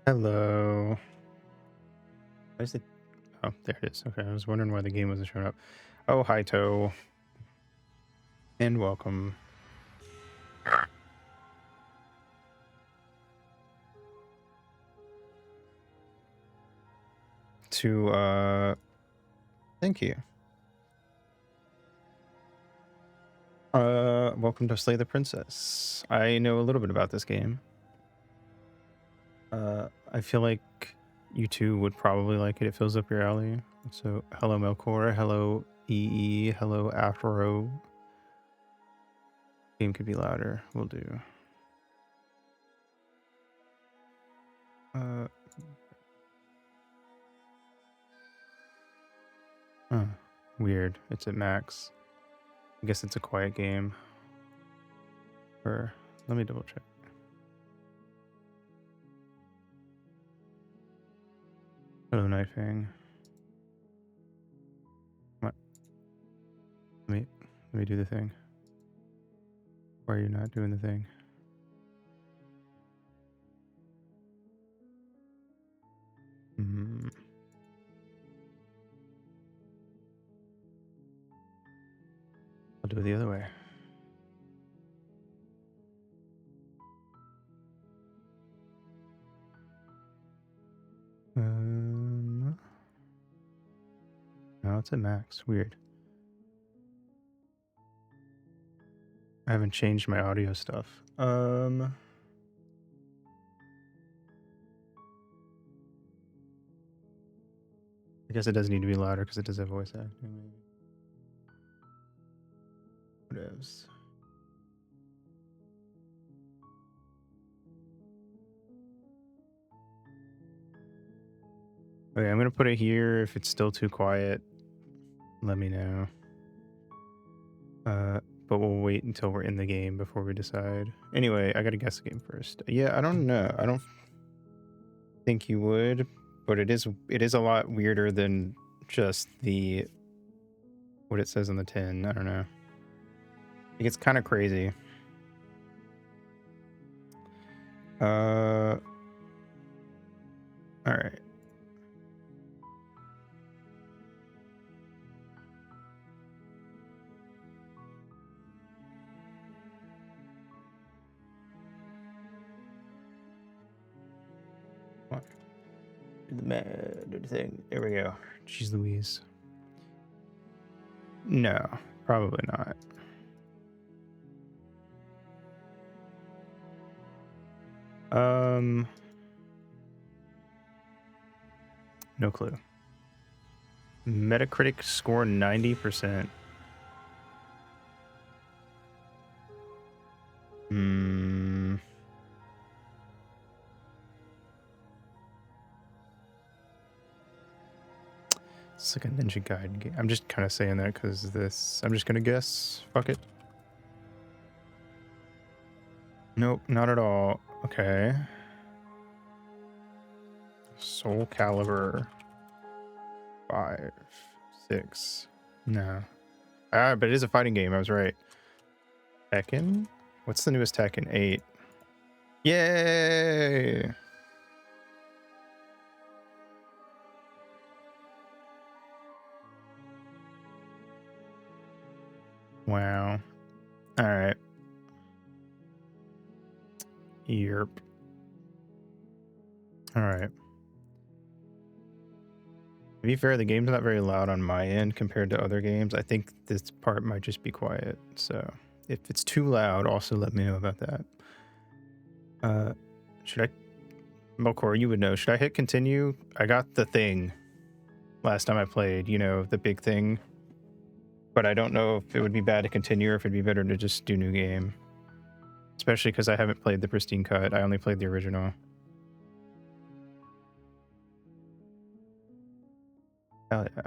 Hello. Where's it? Oh, there it is. Okay, I was wondering why the game wasn't showing up. Oh, hi, Toe. And welcome to, thank you. Welcome to Slay the Princess. I know a little bit about this game. I feel like you two would probably like it. It fills up your alley. So, hello, Melkor. Hello, EE. Hello, Afro. Game could be louder. We'll do. Weird. It's at max. I guess it's a quiet game. Or let me double check. Hello, Nightfang. What? Let me do the thing. Why are you not doing the thing? I'll do it the other way. No, it's at max. Weird. I haven't changed my audio stuff. I guess it doesn't need to be louder because it does have voice acting. Whatevs. Okay, I'm gonna put it here. If it's still too quiet, let me know. But we'll wait until we're in the game before we decide. Anyway, I gotta guess the game first. Yeah, I don't know. I don't think you would, but it is a lot weirder than just the what it says on the tin. I don't know. It gets kind of crazy. All right. Do the thing. There we go. Jeez Louise. No, probably not. No clue. Metacritic score 90%. It's like a Ninja Gaiden game. I'm just kind of saying that because I'm just gonna guess. Fuck it. Nope, not at all. Okay. Soul Calibur 5, 6. No. But it is a fighting game. I was right. Tekken? What's the newest Tekken? 8. Yay! Wow. All right. Yerp. All right. To be fair, the game's not very loud on my end compared to other games. I think this part might just be quiet. So if it's too loud, also let me know about that. Should I... Melkor, you would know. Should I hit continue? I got the thing last time I played, you know, the big thing. But I don't know if it would be bad to continue or if it'd be better to just do new game. Especially because I haven't played the pristine cut. I only played the original. Hell yeah.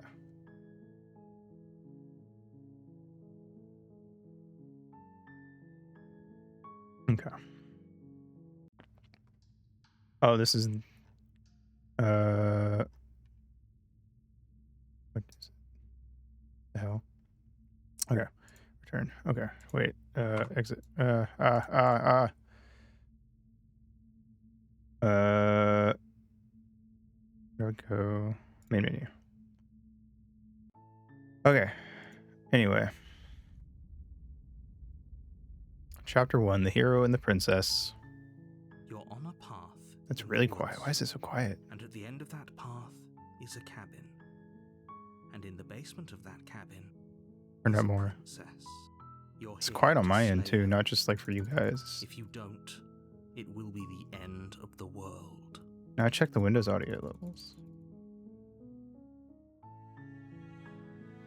Okay. Oh, this is... What is the hell? Okay. Return. Okay. Wait. Exit. There we go. Main menu. Okay. Anyway. Chapter 1, The Hero and the Princess. You're on a path. It's really quiet. Why is it so quiet? And at the end of that path is a cabin. And in the basement of that cabin Or not more. Princess. It's quiet on my end too, not just like for you guys. If you don't, it will be the end of the world. Now I checked the Windows audio levels.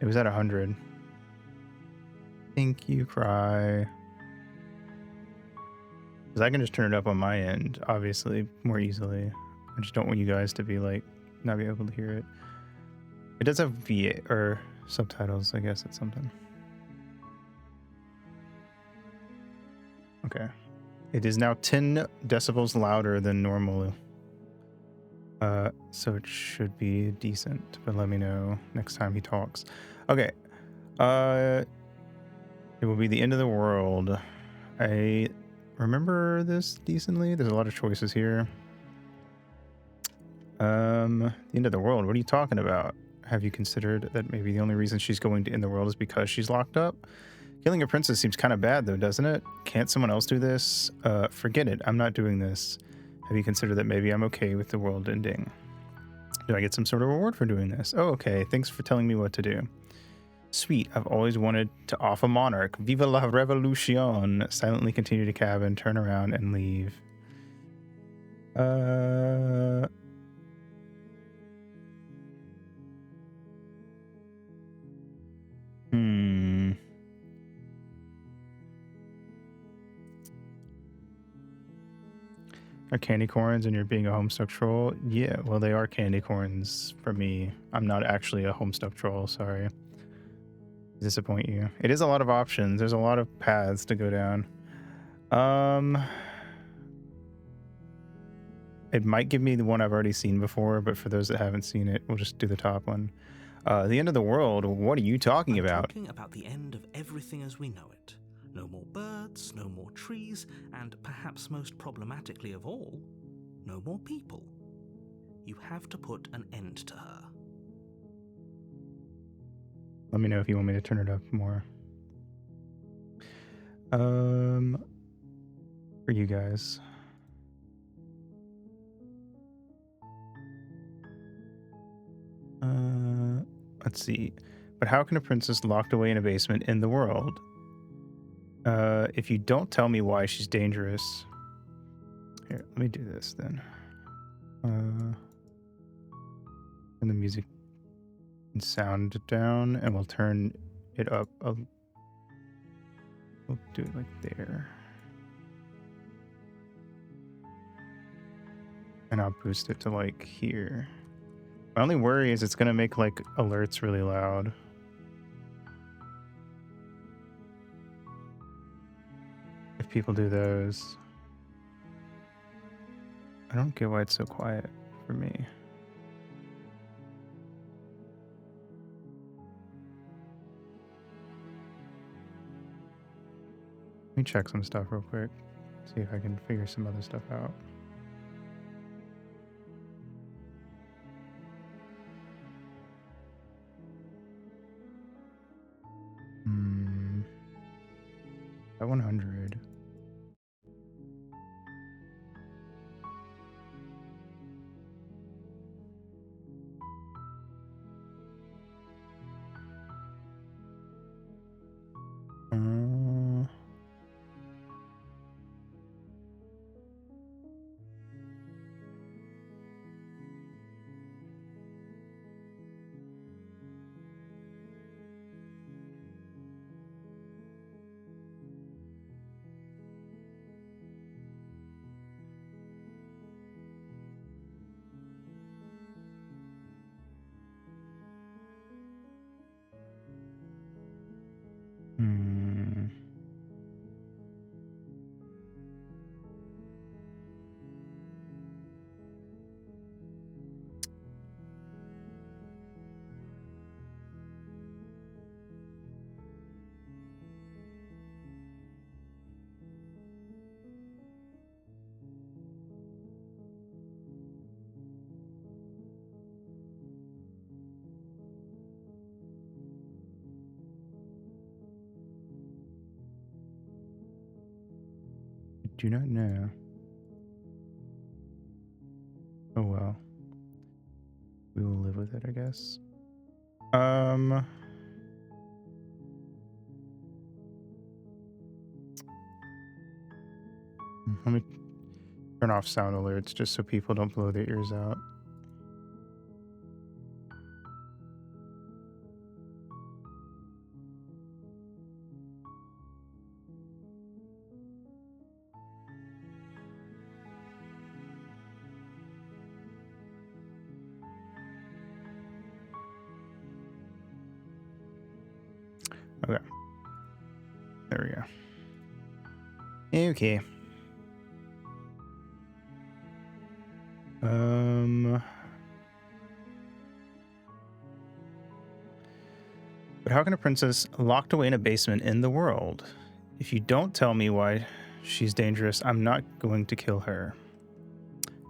It was at 100. Thank you, Cry. Because I can just turn it up on my end, obviously, more easily. I just don't want you guys to be like, not be able to hear it. It does have VA or subtitles, I guess it's something. Okay. It is now 10 decibels louder than normal. So it should be decent, but let me know next time he talks. Okay. It will be the end of the world. I remember this decently. There's a lot of choices here. The end of the world. What are you talking about? Have you considered that maybe the only reason she's going to end the world is because she's locked up? Killing a princess seems kind of bad though, doesn't it? Can't someone else do this? Forget it. I'm not doing this. Have you considered that maybe I'm okay with the world ending? Do I get some sort of reward for doing this? Oh, okay. Thanks for telling me what to do. Sweet. I've always wanted to off a monarch. Viva la revolution. Silently continue to cabin, turn around, and leave. Are candy corns and you're being a Homestuck troll? Yeah, well, they are candy corns for me. I'm not actually a Homestuck troll, sorry. Disappoint you. It is a lot of options. There's a lot of paths to go down. It might give me the one I've already seen before, but for those that haven't seen it, we'll just do the top one. The end of the world. What are you talking about? Talking about the end of everything as we know it. No more birds, no more trees, and perhaps most problematically of all, no more people. You have to put an end to her. Let me know if you want me to turn it up more. For you guys. Let's see. But how can a princess locked away in a basement end the world? If you don't tell me why she's dangerous. Here, let me do this then. And the music and sound down, and we'll turn it up. We'll do it like there. And I'll boost it to like here. My only worry is it's gonna make like alerts really loud. If people do those. I don't get why it's so quiet for me. Let me check some stuff real quick. See if I can figure some other stuff out. At 100. do not know. Oh well. We will live with it, I guess. Let me turn off sound alerts just so people don't blow their ears out. Okay. There we go. Okay. But how can a princess locked away in a basement in the world? If you don't tell me why she's dangerous, I'm not going to kill her.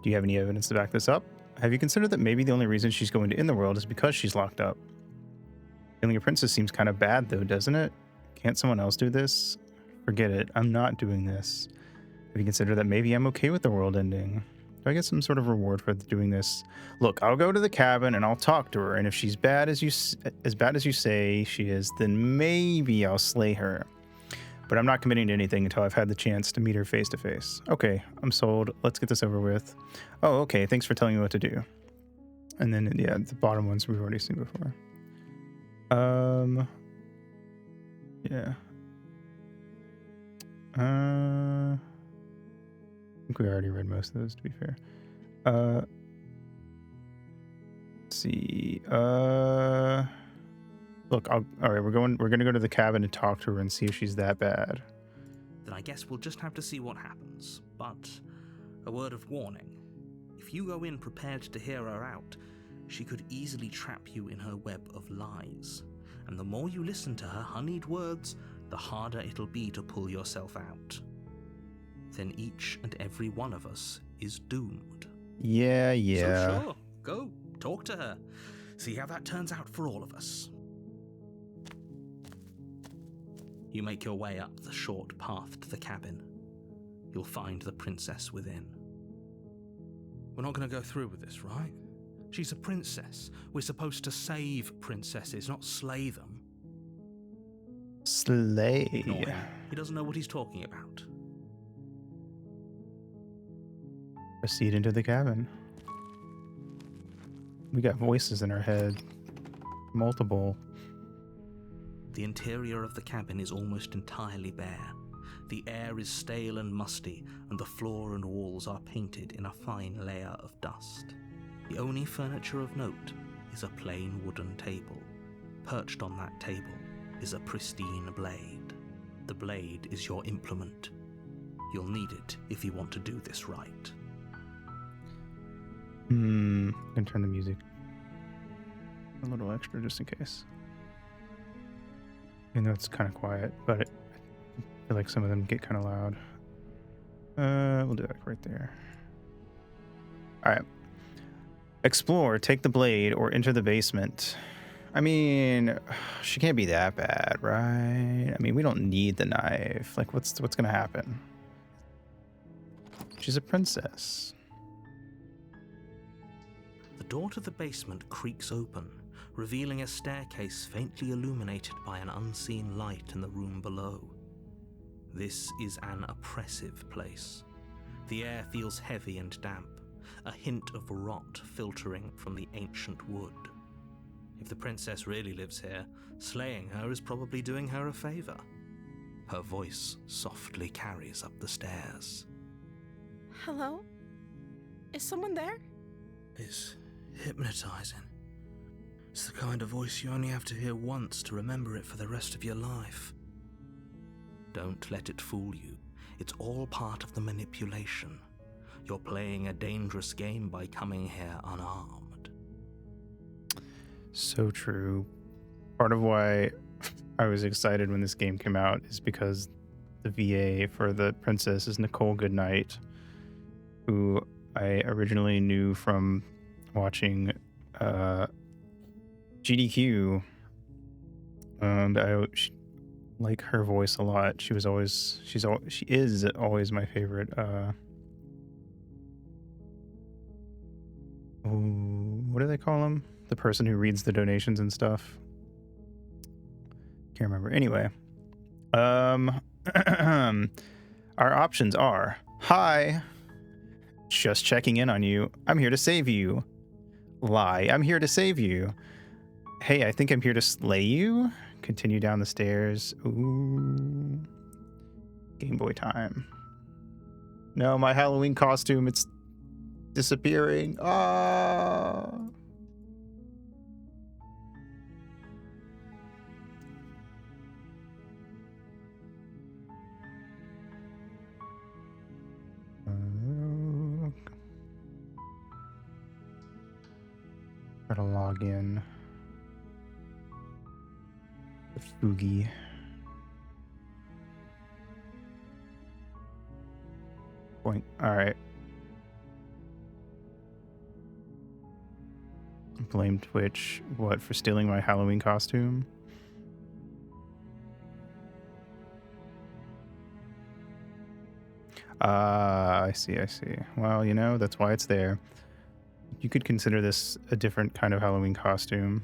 Do you have any evidence to back this up? Have you considered that maybe the only reason she's going to end the world is because she's locked up? Killing a princess seems kind of bad though, doesn't it? Can't someone else do this? Forget it. I'm not doing this. Have you considered that maybe I'm okay with the world ending? Do I get some sort of reward for doing this? Look, I'll go to the cabin and I'll talk to her, and if she's bad as you say she is, then maybe I'll slay her. But I'm not committing to anything until I've had the chance to meet her face to face. Okay, I'm sold. Let's get this over with. Oh, okay. Thanks for telling me what to do. And then, yeah, the bottom ones we've already seen before. Yeah. I think we already read most of those, to be fair. Let's see. Look, all right, we're gonna go to the cabin and talk to her and see if she's that bad. Then I guess we'll just have to see what happens. But a word of warning. If you go in prepared to hear her out, she could easily trap you in her web of lies. And the more you listen to her honeyed words, the harder it'll be to pull yourself out. Then each and every one of us is doomed. Yeah. So sure, go, talk to her. See how that turns out for all of us. You make your way up the short path to the cabin. You'll find the princess within. We're not going to go through with this, right? She's a princess. We're supposed to save princesses, not slay them. Slay. Ignore him. He doesn't know what he's talking about. Proceed into the cabin. We got voices in our head. Multiple. The interior of the cabin is almost entirely bare. The air is stale and musty, and the floor and walls are painted in a fine layer of dust. The only furniture of note is a plain wooden table. Perched on that table is a pristine blade. The blade is your implement. You'll need it if you want to do this right. I'm gonna turn the music a little extra just in case. Even though it's kind of quiet, but I feel like some of them get kind of loud. We'll do that right there. All right. Explore, take the blade, or enter the basement. I mean, she can't be that bad, right? I mean, we don't need the knife. Like, what's gonna happen? She's a princess. The door to the basement creaks open, revealing a staircase faintly illuminated by an unseen light in the room below. This is an oppressive place. The air feels heavy and damp, a hint of rot filtering from the ancient wood. If the princess really lives here, slaying her is probably doing her a favor. Her voice softly carries up the stairs. Hello? Is someone there? It's hypnotizing. It's the kind of voice you only have to hear once to remember it for the rest of your life. Don't let it fool you. It's all part of the manipulation. You're playing a dangerous game by coming here unarmed. So true. Part of why I was excited when this game came out is because the VA for the princess is Nicole Goodnight, who I originally knew from watching GDQ, and I like her voice a lot. She is always my favorite. What do they call him? The person who reads the donations and stuff. Can't remember. Anyway, our options are: hi, just checking in on you. I'm here to save you. Lie, I'm here to save you. Hey, I think I'm here to slay you. Continue down the stairs. Ooh. Game Boy time. No, my Halloween costume, it's disappearing. Ah. Gotta log in. The Fugi. Point. All right. Blame Twitch. What, for stealing my Halloween costume? I see. Well, you know, that's why it's there. You could consider this a different kind of Halloween costume.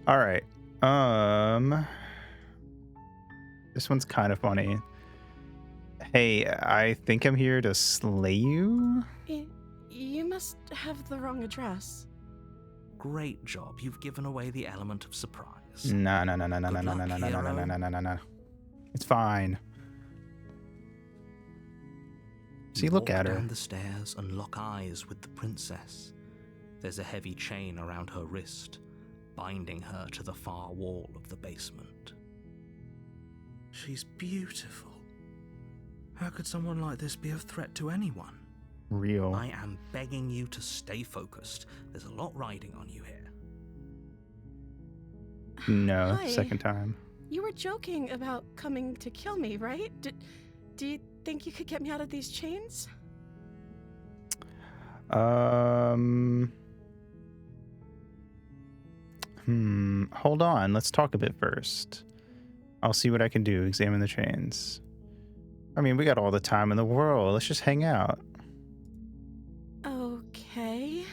All right. This one's kind of funny. Hey, I think I'm here to slay you. You must have the wrong address. Great job. You've given away the element of surprise. No. Good luck, hero. No. It's fine. See, look at her. Walk down the stairs and lock eyes with the princess. There's a heavy chain around her wrist, binding her to the far wall of the basement. She's beautiful. How could someone like this be a threat to anyone? Real. I am begging you to stay focused. There's a lot riding on you here. No, Hi. second time. You were joking about coming to kill me, right? Do you think you could get me out of these chains? Hold on. Let's talk a bit first. I'll see what I can do. Examine the chains. I mean, we got all the time in the world. Let's just hang out. Okay.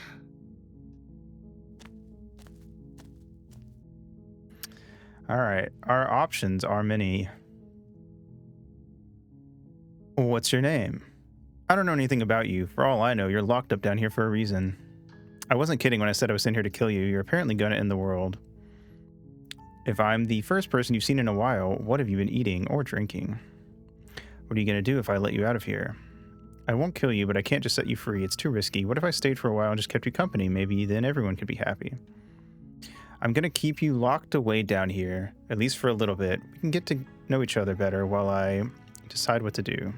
All right. Our options are many. What's your name? I don't know anything about you. For all I know, you're locked up down here for a reason. I wasn't kidding when I said I was sent here to kill you. You're apparently going to end the world. If I'm the first person you've seen in a while, what have you been eating or drinking? What are you going to do if I let you out of here? I won't kill you, but I can't just set you free. It's too risky. What if I stayed for a while and just kept you company? Maybe then everyone could be happy. I'm going to keep you locked away down here, at least for a little bit. We can get to know each other better while I decide what to do.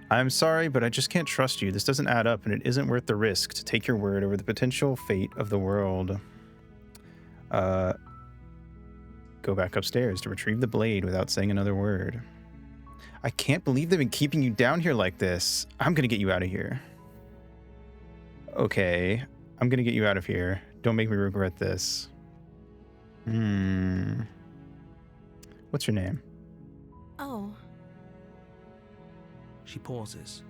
I'm sorry, but I just can't trust you. This doesn't add up, and it isn't worth the risk to take your word over the potential fate of the world. Go back upstairs to retrieve the blade without saying another word. I can't believe they've been keeping you down here like this. I'm gonna get you out of here. Okay, I'm gonna get you out of here. Don't make me regret this. What's your name? Oh. She pauses,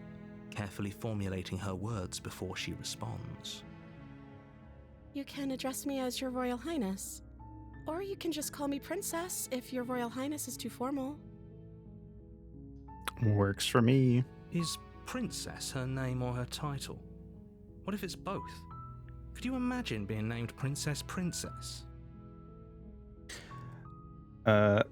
carefully formulating her words before she responds. You can address me as Your Royal Highness. Or you can just call me Princess if Your Royal Highness is too formal. Works for me. Is Princess her name or her title? What if it's both? Could you imagine being named Princess Princess? It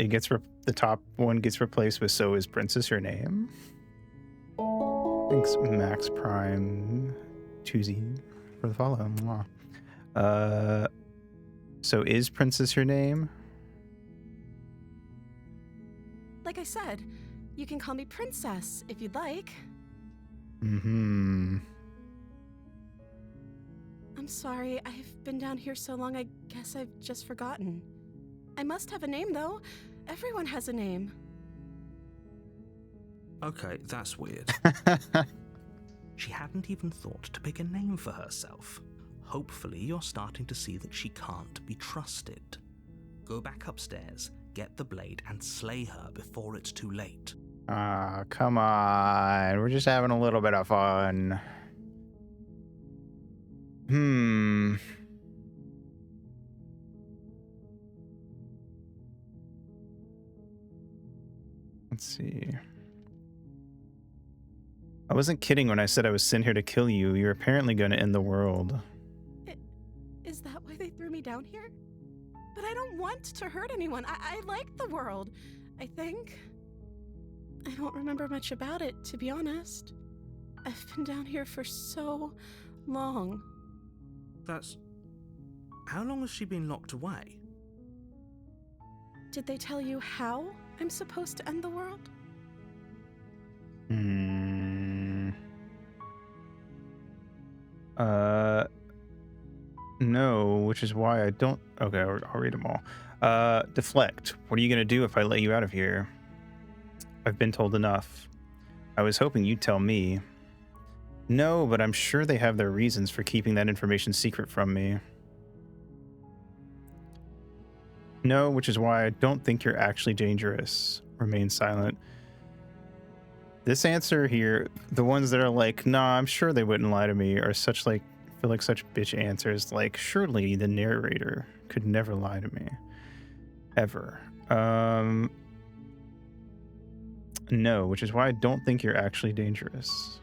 gets the top one gets replaced with "So is Princess your name?" Thanks, Max Prime 2Z for the follow. Mwah. So is Princess your name? Like I said, you can call me Princess if you'd like. Mm-hmm. I'm sorry, I've been down here so long I guess I've just forgotten. I must have a name, though. Everyone has a name. Okay, that's weird. She hadn't even thought to pick a name for herself. Hopefully you're starting to see that she can't be trusted. Go back upstairs, get the blade, and slay her before it's too late. Ah, come on. We're just having a little bit of fun. Let's see. I wasn't kidding when I said I was sent here to kill you. You're apparently going to end the world. Is that why they threw me down here? But I don't want to hurt anyone. I like the world, I think. I don't remember much about it, to be honest. I've been down here for so long. How long has she been locked away? Did they tell you how I'm supposed to end the world? No, which is why I don't... Okay, I'll read them all. Deflect. What are you going to do if I let you out of here? I've been told enough. I was hoping you'd tell me. No, but I'm sure they have their reasons for keeping that information secret from me. No, which is why I don't think you're actually dangerous. Remain silent. This answer here, the ones that are like, nah, I'm sure they wouldn't lie to me, are such like, feel like such bitch answers. Like, surely the narrator could never lie to me. Ever. No, which is why I don't think you're actually dangerous.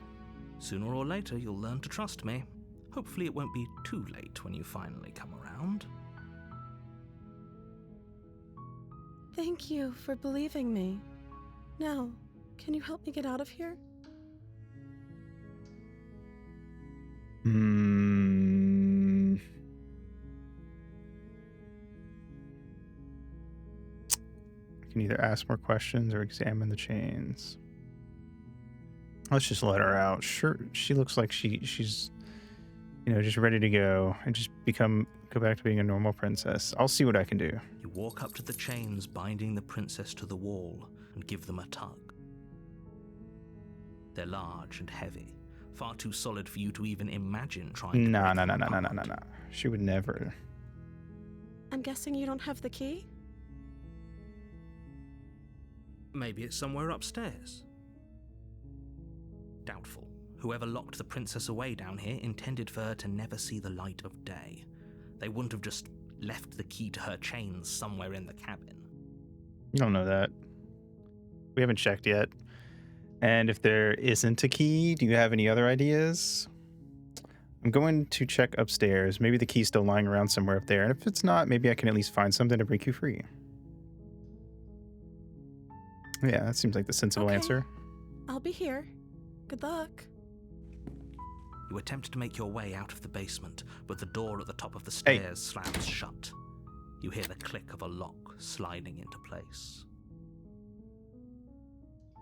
Sooner or later, you'll learn to trust me. Hopefully it won't be too late when you finally come around. Thank you for believing me. Now, can you help me get out of here? I can either ask more questions or examine the chains. Let's just let her out. Sure, she looks like she's, just ready to go and just go back to being a normal princess. I'll see what I can do. You walk up to the chains binding the princess to the wall and give them a tug. They're large and heavy, far too solid for you to even imagine trying to break them apart. No. She would never. I'm guessing you don't have the key? Maybe it's somewhere upstairs. Doubtful. Whoever locked the princess away down here intended for her to never see the light of day. They wouldn't have just left the key to her chains somewhere in the cabin. You don't know that. We haven't checked yet. And if there isn't a key, do you have any other ideas? I'm going to check upstairs. Maybe the key's still lying around somewhere up there. And if it's not, maybe I can at least find something to break you free. Yeah, that seems like the sensible answer. I'll be here. Good luck. You attempt to make your way out of the basement, but the door at the top of the stairs slams shut. You hear the click of a lock sliding into place.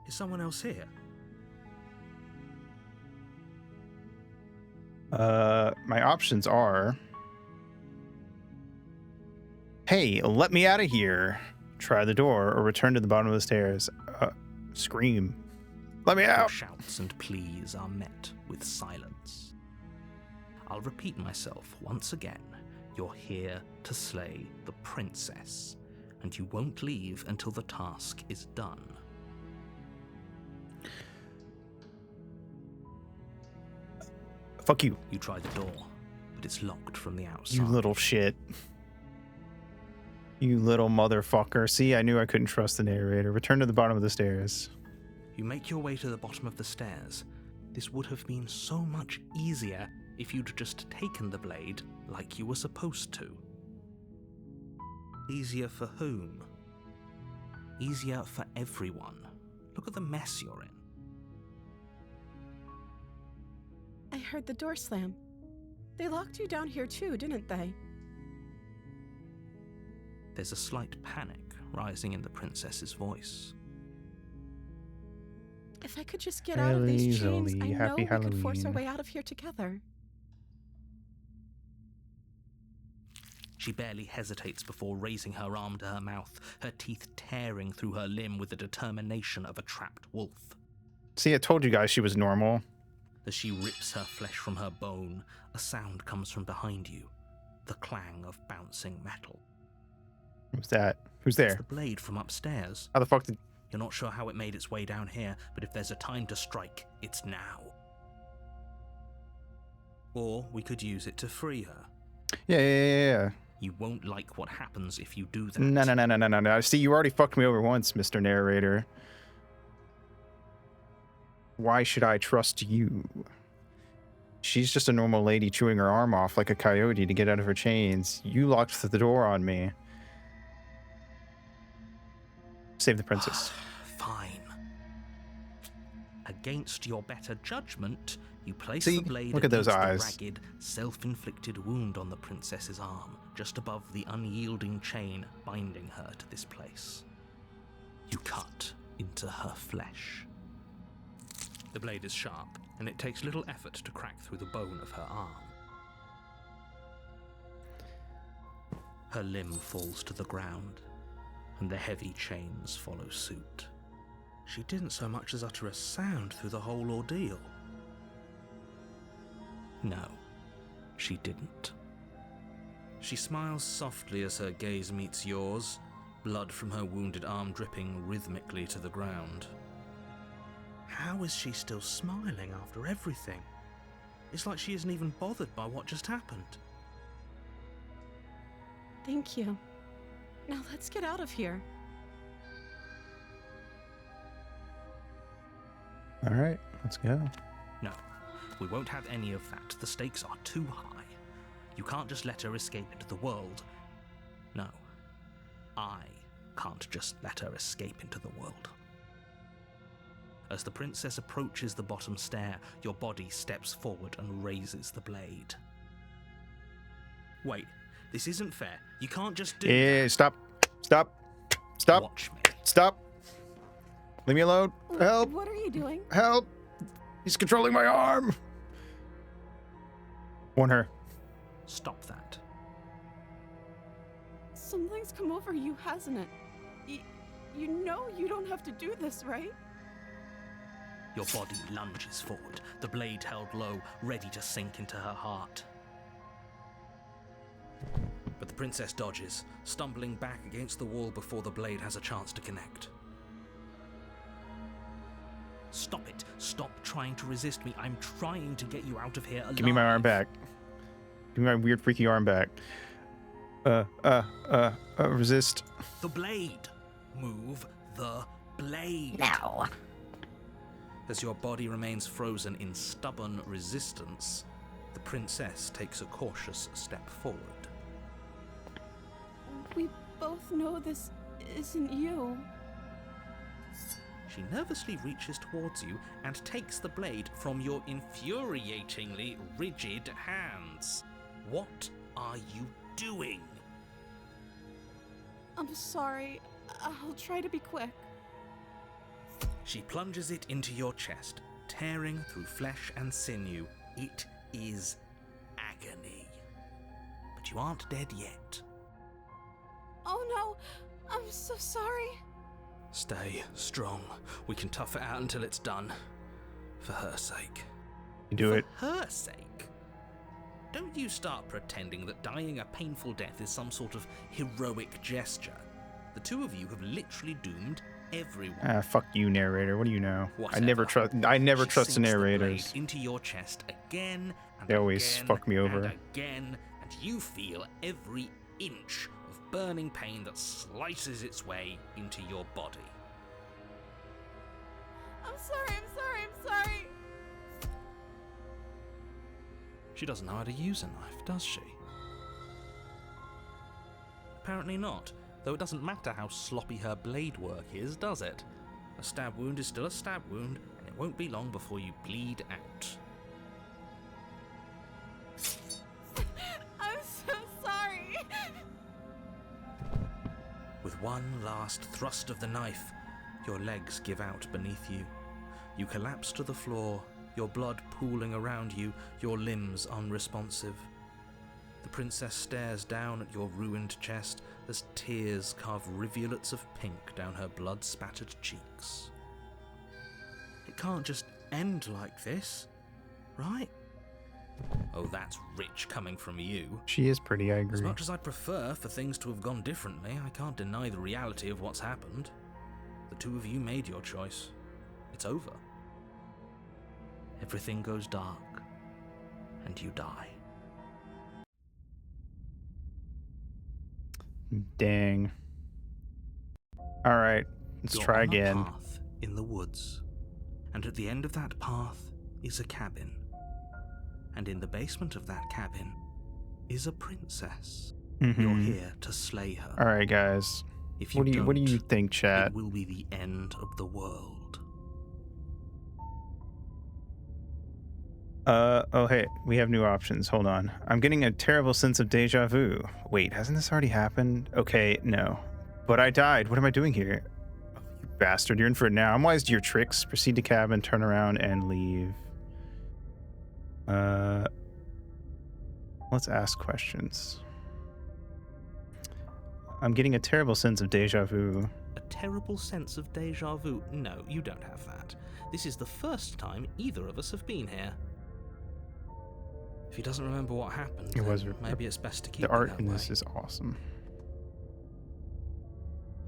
Is someone else here? My options are... Hey, let me out of here. Try the door or return to the bottom of the stairs. Scream. Let me Your out. shouts and pleas are met with silence. I'll repeat myself once again. You're here to slay the princess, and you won't leave until the task is done. Fuck you. You try the door, but it's locked from the outside. You little shit. You little motherfucker. See, I knew I couldn't trust the narrator. Return to the bottom of the stairs. You make your way to the bottom of the stairs. This would have been so much easier if you'd just taken the blade like you were supposed to. Easier for whom? Easier for everyone. Look at the mess you're in. I heard the door slam. They locked you down here too, didn't they? There's a slight panic rising in the princess's voice. If I could just get out of these chains, I know Happy we could force our Halloween. way out of here together. She barely hesitates before raising her arm to her mouth, her teeth tearing through her limb with the determination of a trapped wolf. See, I told you guys she was normal. As she rips her flesh from her bone, a sound comes from behind you. The clang of bouncing metal. Who's that? Who's It's there? the blade from upstairs. How the fuck did... You're not sure how it made its way down here, but if there's a time to strike, it's now. Or we could use it to free her. Yeah. You won't like what happens if you do that. No. See, you already fucked me over once, Mr. Narrator. Why should I trust you? She's just a normal lady chewing her arm off like a coyote to get out of her chains. You locked the door on me. Save the princess. Fine. Against your better judgment, you place See? the blade Look at those against eyes. the ragged, self-inflicted wound on the princess's arm, just above the unyielding chain binding her to this place. You cut into her flesh. The blade is sharp, and it takes little effort to crack through the bone of her arm. Her limb falls to the ground, and the heavy chains follow suit. She didn't so much as utter a sound through the whole ordeal. No, she didn't. She smiles softly as her gaze meets yours, blood from her wounded arm dripping rhythmically to the ground. How is she still smiling after everything? It's like she isn't even bothered by what just happened. Thank you. Now let's get out of here. All right, let's go. No, we won't have any of that. The stakes are too high. You can't just let her escape into the world. No, I can't just let her escape into the world. As the princess approaches the bottom stair, your body steps forward and raises the blade. Wait, this isn't fair. You can't just do Yeah, that. stop. Watch me. Stop. Leave me alone. Help. What are you doing? Help. He's controlling my arm. Warn her. Stop that. Something's come over you, hasn't it? You know you don't have to do this, right? Your body lunges forward, the blade held low, ready to sink into her heart. But the princess dodges, stumbling back against the wall before the blade has a chance to connect. Stop it. Stop trying to resist me. I'm trying to get you out of here alive. Give me my arm back. Give me my weird, freaky arm back. Resist. The blade. Move the blade. No. As your body remains frozen in stubborn resistance, the princess takes a cautious step forward. We both know this isn't you. She nervously reaches towards you and takes the blade from your infuriatingly rigid hands. What are you doing? I'm sorry. I'll try to be quick. She plunges it into your chest, tearing through flesh and sinew. It is agony. But you aren't dead yet. Oh no, I'm so sorry. Stay strong. We can tough it out until it's done. For her sake. You do it. For her sake? Don't you start pretending that dying a painful death is some sort of heroic gesture. The two of you have literally doomed everyone. Fuck you, narrator. What do you know? Whatever. I never She trust sinks the narrators. blade into your chest again and They always again fuck me over. and again, and you feel every inch of burning pain that slices its way into your body. I'm sorry. She doesn't know how to use a knife, does she? Apparently not, though it doesn't matter how sloppy her blade work is, does it? A stab wound is still a stab wound, and it won't be long before you bleed out. I'm so sorry. With one last thrust of the knife, your legs give out beneath you. You collapse to the floor, your blood pooling around you, your limbs unresponsive. The princess stares down at your ruined chest as tears carve rivulets of pink down her blood-spattered cheeks. It can't just end like this. right? Oh, that's rich coming from you. She is pretty, I As agree. much as I'd prefer for things to have gone differently, I can't deny the reality of what's happened. The two of you made your choice. It's over. Everything goes dark, and you die. Dang. All right, let's You're try on again. a path in the woods, and at the end of that path is a cabin. And in the basement of that cabin is a princess. You're Mhm. here to slay her. All right, guys. If you What do you don't, think, chat? it will be the end of the world. Oh hey, we have new options. Hold on. I'm getting a terrible sense of deja vu. Wait, hasn't this already happened? Okay, no. But I died. What am I doing here? Oh, you bastard, you're in for it now. I'm wise to your tricks. Proceed to cabin, turn around, and leave. Let's ask questions. I'm getting a terrible sense of deja vu. A terrible sense of deja vu? No, you don't have that. This is the first time either of us have been here. If he doesn't remember what happened, It was then maybe it's best to keep The it art that in way. this is awesome.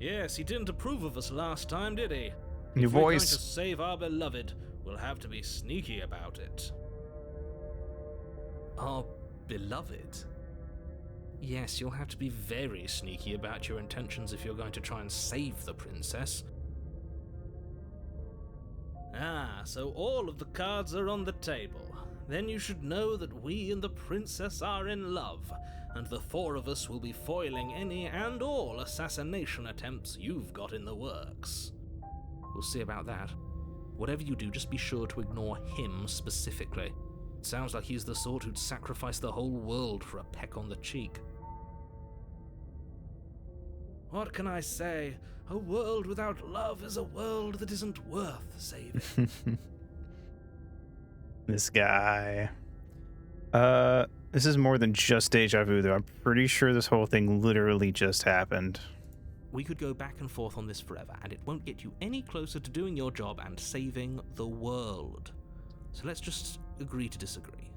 Yes, he didn't approve of us last time, did he? New If we're going voice. to save our beloved, we'll have to be sneaky about it. Our beloved? Yes, you'll have to be very sneaky about your intentions if you're going to try and save the princess. Ah, so all of the cards are on the table. Then you should know that we and the princess are in love, and the four of us will be foiling any and all assassination attempts you've got in the works. We'll see about that. Whatever you do, just be sure to ignore him specifically. It sounds like he's the sort who'd sacrifice the whole world for a peck on the cheek. What can I say? A world without love is a world that isn't worth saving. This guy. This is more than just deja vu, though. I'm pretty sure this whole thing literally just happened. We could go back and forth on this forever, and it won't get you any closer to doing your job and saving the world. So let's just agree to disagree.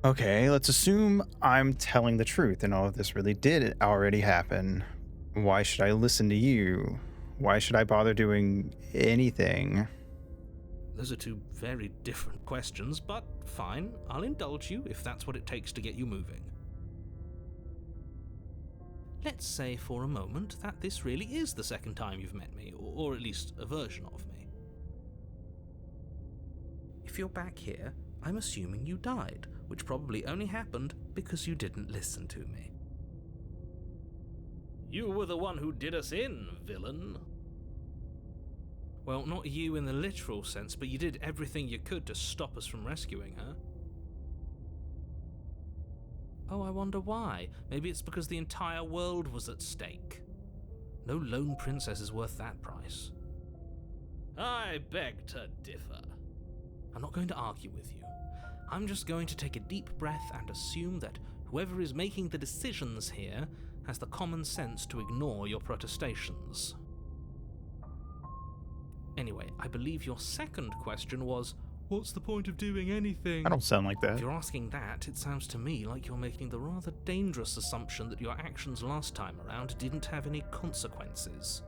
Okay, let's assume I'm telling the truth and all of this really did already happen. Why should I listen to you? Why should I bother doing anything? Those are two very different questions, but fine, I'll indulge you if that's what it takes to get you moving. Let's say for a moment that this really is the second time you've met me, or at least a version of me. If you're back here, I'm assuming you died, which probably only happened because you didn't listen to me. You were the one who did us in, villain. Well, not you in the literal sense, but you did everything you could to stop us from rescuing her. Oh, I wonder why. Maybe it's because the entire world was at stake. No lone princess is worth that price. I beg to differ. I'm not going to argue with you. I'm just going to take a deep breath and assume that whoever is making the decisions here has the common sense to ignore your protestations. Anyway, I believe your second question was, what's the point of doing anything? I don't sound like If that. you're asking that, it sounds to me like you're making the rather dangerous assumption that your actions last time around didn't have any consequences.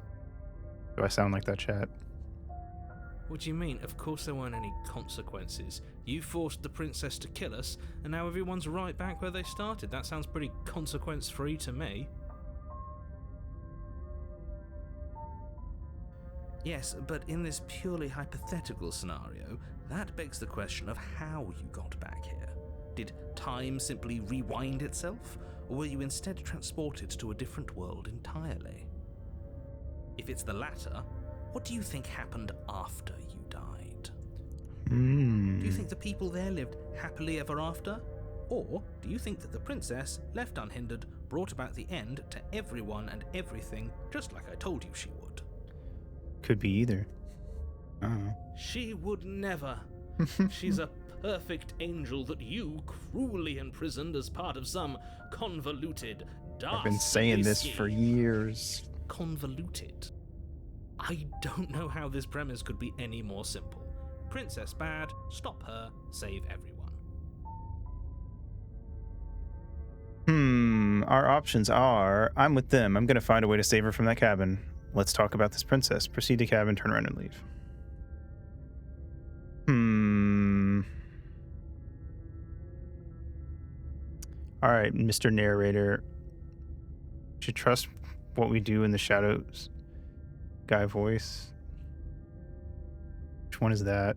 Do I sound like that, chat? What do you mean? Of course there weren't any consequences. You forced the princess to kill us, and now everyone's right back where they started. That sounds pretty consequence-free to me. Yes, but in this purely hypothetical scenario, that begs the question of how you got back here. Did time simply rewind itself, or were you instead transported to a different world entirely? If it's the latter, what do you think happened after you died? Do you think the people there lived happily ever after? Or do you think that the princess, left unhindered, brought about the end to everyone and everything, just like I told you she would? Could be either. Oh. She would never. She's a perfect angel that you cruelly imprisoned as part of some convoluted, I've been saying this for years. Convoluted. I don't know how this premise could be any more simple. Princess bad, stop her, save everyone. Our options are, I'm with them. I'm going to find a way to save her from that cabin. Let's talk about this princess. Proceed to cabin, turn around and leave. All right, Mr. Narrator. Should trust what we do in the shadows guy voice. Which one is that?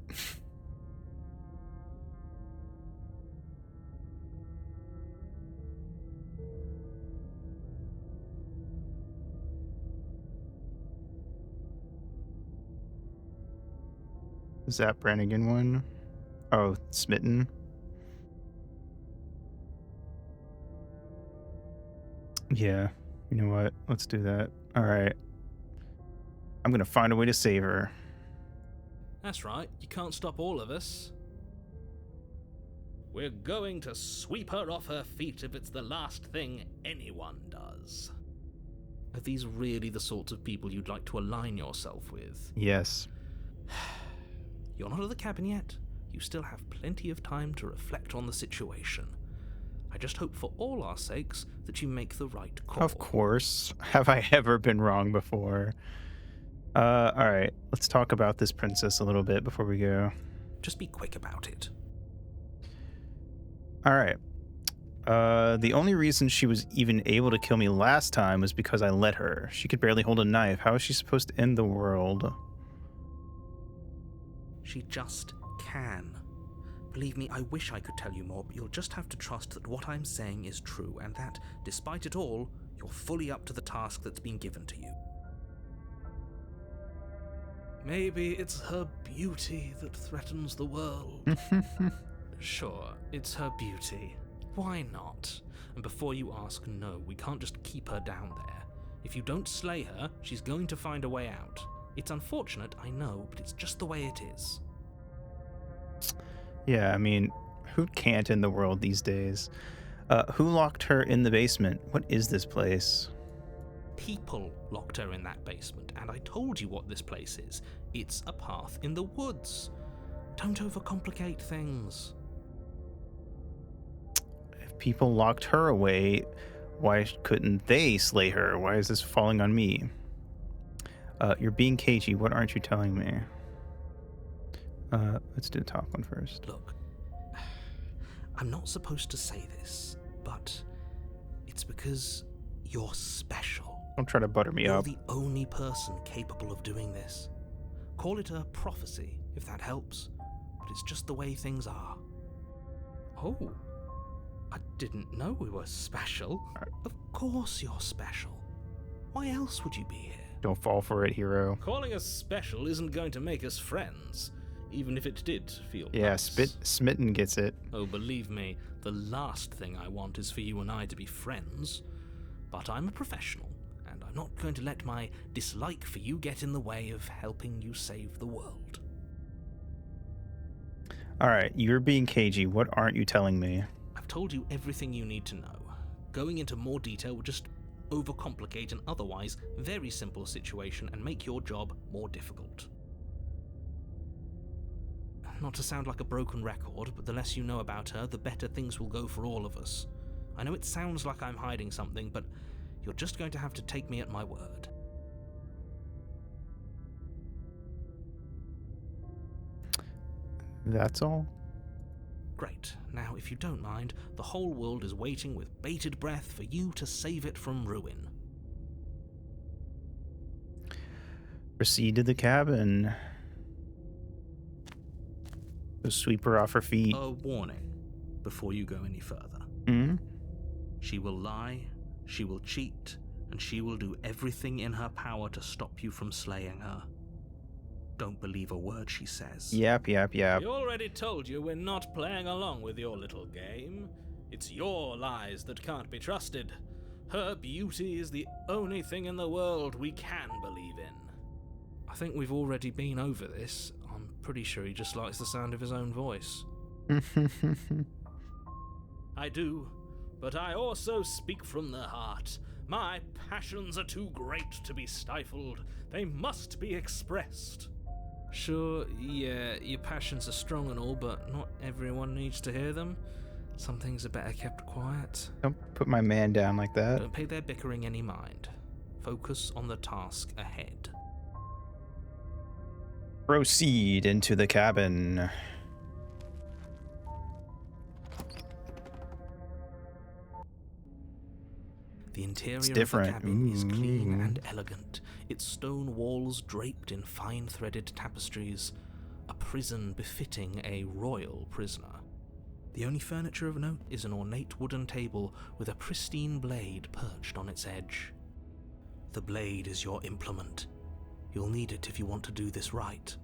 Is that Brannigan one? Oh, Smitten. Yeah, you know what? Let's do that. All right. I'm going to find a way to save her. That's right, you can't stop all of us. We're going to sweep her off her feet if it's the last thing anyone does. Are these really the sorts of people you'd like to align yourself with? Yes. You're not at the cabin yet. You still have plenty of time to reflect on the situation. I just hope for all our sakes that you make the right call. Of course. Have I ever been wrong before? All right. Let's talk about this princess a little bit before we go. Just be quick about it. All right. The only reason she was even able to kill me last time was because I let her. She could barely hold a knife. How is she supposed to end the world? She just can. Believe me, I wish I could tell you more, but you'll just have to trust that what I'm saying is true, and that, despite it all, you're fully up to the task that's been given to you. Maybe it's her beauty that threatens the world. Sure, it's her beauty. Why not? And before you ask, no, we can't just keep her down there. If you don't slay her, she's going to find a way out. It's unfortunate, I know, but it's just the way it is. Yeah, I mean, who can't in the world these days? Who locked her in the basement? What is this place? People locked her in that basement, and I told you what this place is. It's a path in the woods. Don't overcomplicate things. If people locked her away, why couldn't they slay her? Why is this falling on me? You're being cagey. What aren't you telling me? Let's do the top one first. Look, I'm not supposed to say this, but it's because you're special. Don't try to butter me You're up. the only person capable of doing this. Call it a prophecy, if that helps, but it's just the way things are. Oh, I didn't know we were special. Of course you're special. Why else would you be here? Don't fall for it, hero. Calling us special isn't going to make us friends, even if it did feel Yeah, nice. Smitten gets it. Oh, believe me, the last thing I want is for you and I to be friends. But I'm a professional, and I'm not going to let my dislike for you get in the way of helping you save the world. All right, you're being cagey. What aren't you telling me? I've told you everything you need to know. Going into more detail would just overcomplicate an otherwise very simple situation and make your job more difficult. Not to sound like a broken record, but the less you know about her, the better things will go for all of us. I know it sounds like I'm hiding something, but you're just going to have to take me at my word. That's all? Great. Now, if you don't mind, the whole world is waiting with bated breath for you to save it from ruin. Proceed to the cabin. Go sweep her off her feet. A warning before you go any further. Hmm? She will lie, she will cheat, and she will do everything in her power to stop you from slaying her. Don't believe a word she says. Yap. We already told you we're not playing along with your little game. It's your lies that can't be trusted. Her beauty is the only thing in the world we can believe in. I think we've already been over this. I'm pretty sure he just likes the sound of his own voice. I do, but I also speak from the heart. My passions are too great to be stifled. They must be expressed. Sure, yeah, your passions are strong and all, but not everyone needs to hear them. Some things are better kept quiet. Don't put my man down like that. Don't pay their bickering any mind. Focus on the task ahead. Proceed into the cabin. The interior of the different. cabin is clean Ooh. and elegant, its stone walls draped in fine-threaded tapestries, a prison befitting a royal prisoner. The only furniture of note is an ornate wooden table with a pristine blade perched on its edge. The blade is your implement. You'll need it if you want to do this right.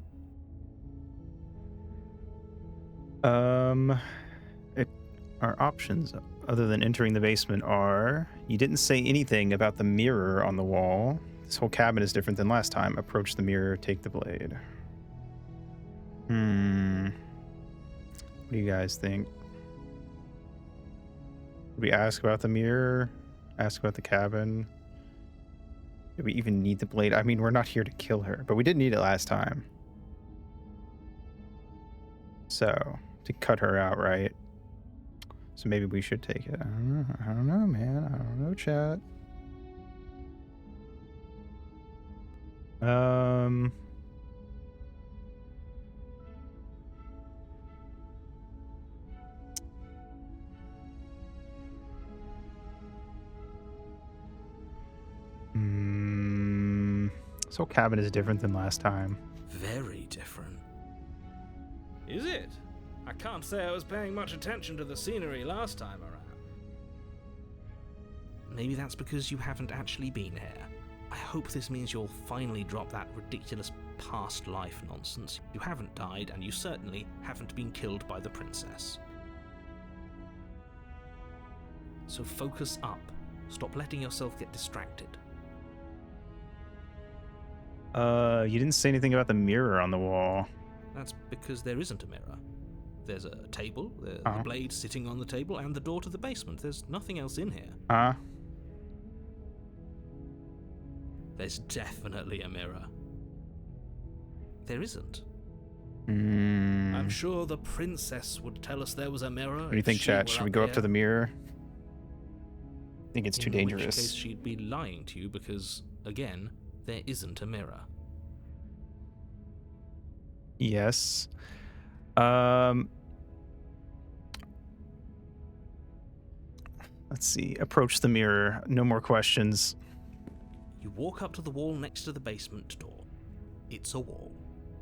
Our options, other than entering the basement, are... You didn't say anything about the mirror on the wall. This whole cabin is different than last time. Approach the mirror, take the blade. What do you guys think? Did we ask about the mirror? Ask about the cabin? Do we even need the blade? I mean, we're not here to kill her, but we did need it last time. So, to cut her out, right? So maybe we should take it. I don't know, man. I don't know, chat. This whole cabin is different than last time. Very different. Is it? I can't say I was paying much attention to the scenery last time around. Maybe that's because you haven't actually been here. I hope this means you'll finally drop that ridiculous past life nonsense. You haven't died, and you certainly haven't been killed by the princess. So focus up. Stop letting yourself get distracted. You didn't say anything about the mirror on the wall. That's because there isn't a mirror. There's a table, the Uh-huh. blade sitting on the table, and the door to the basement. There's nothing else in here. Huh? There's definitely a mirror. There isn't. I'm sure the princess would tell us there was a mirror. What do you think, chat? Should we go up to the mirror? I think it's too In which dangerous. case she'd be lying to you because, again, there isn't a mirror. Yes. Let's see. Approach the mirror. No more questions. You walk up to the wall next to the basement door. It's a wall.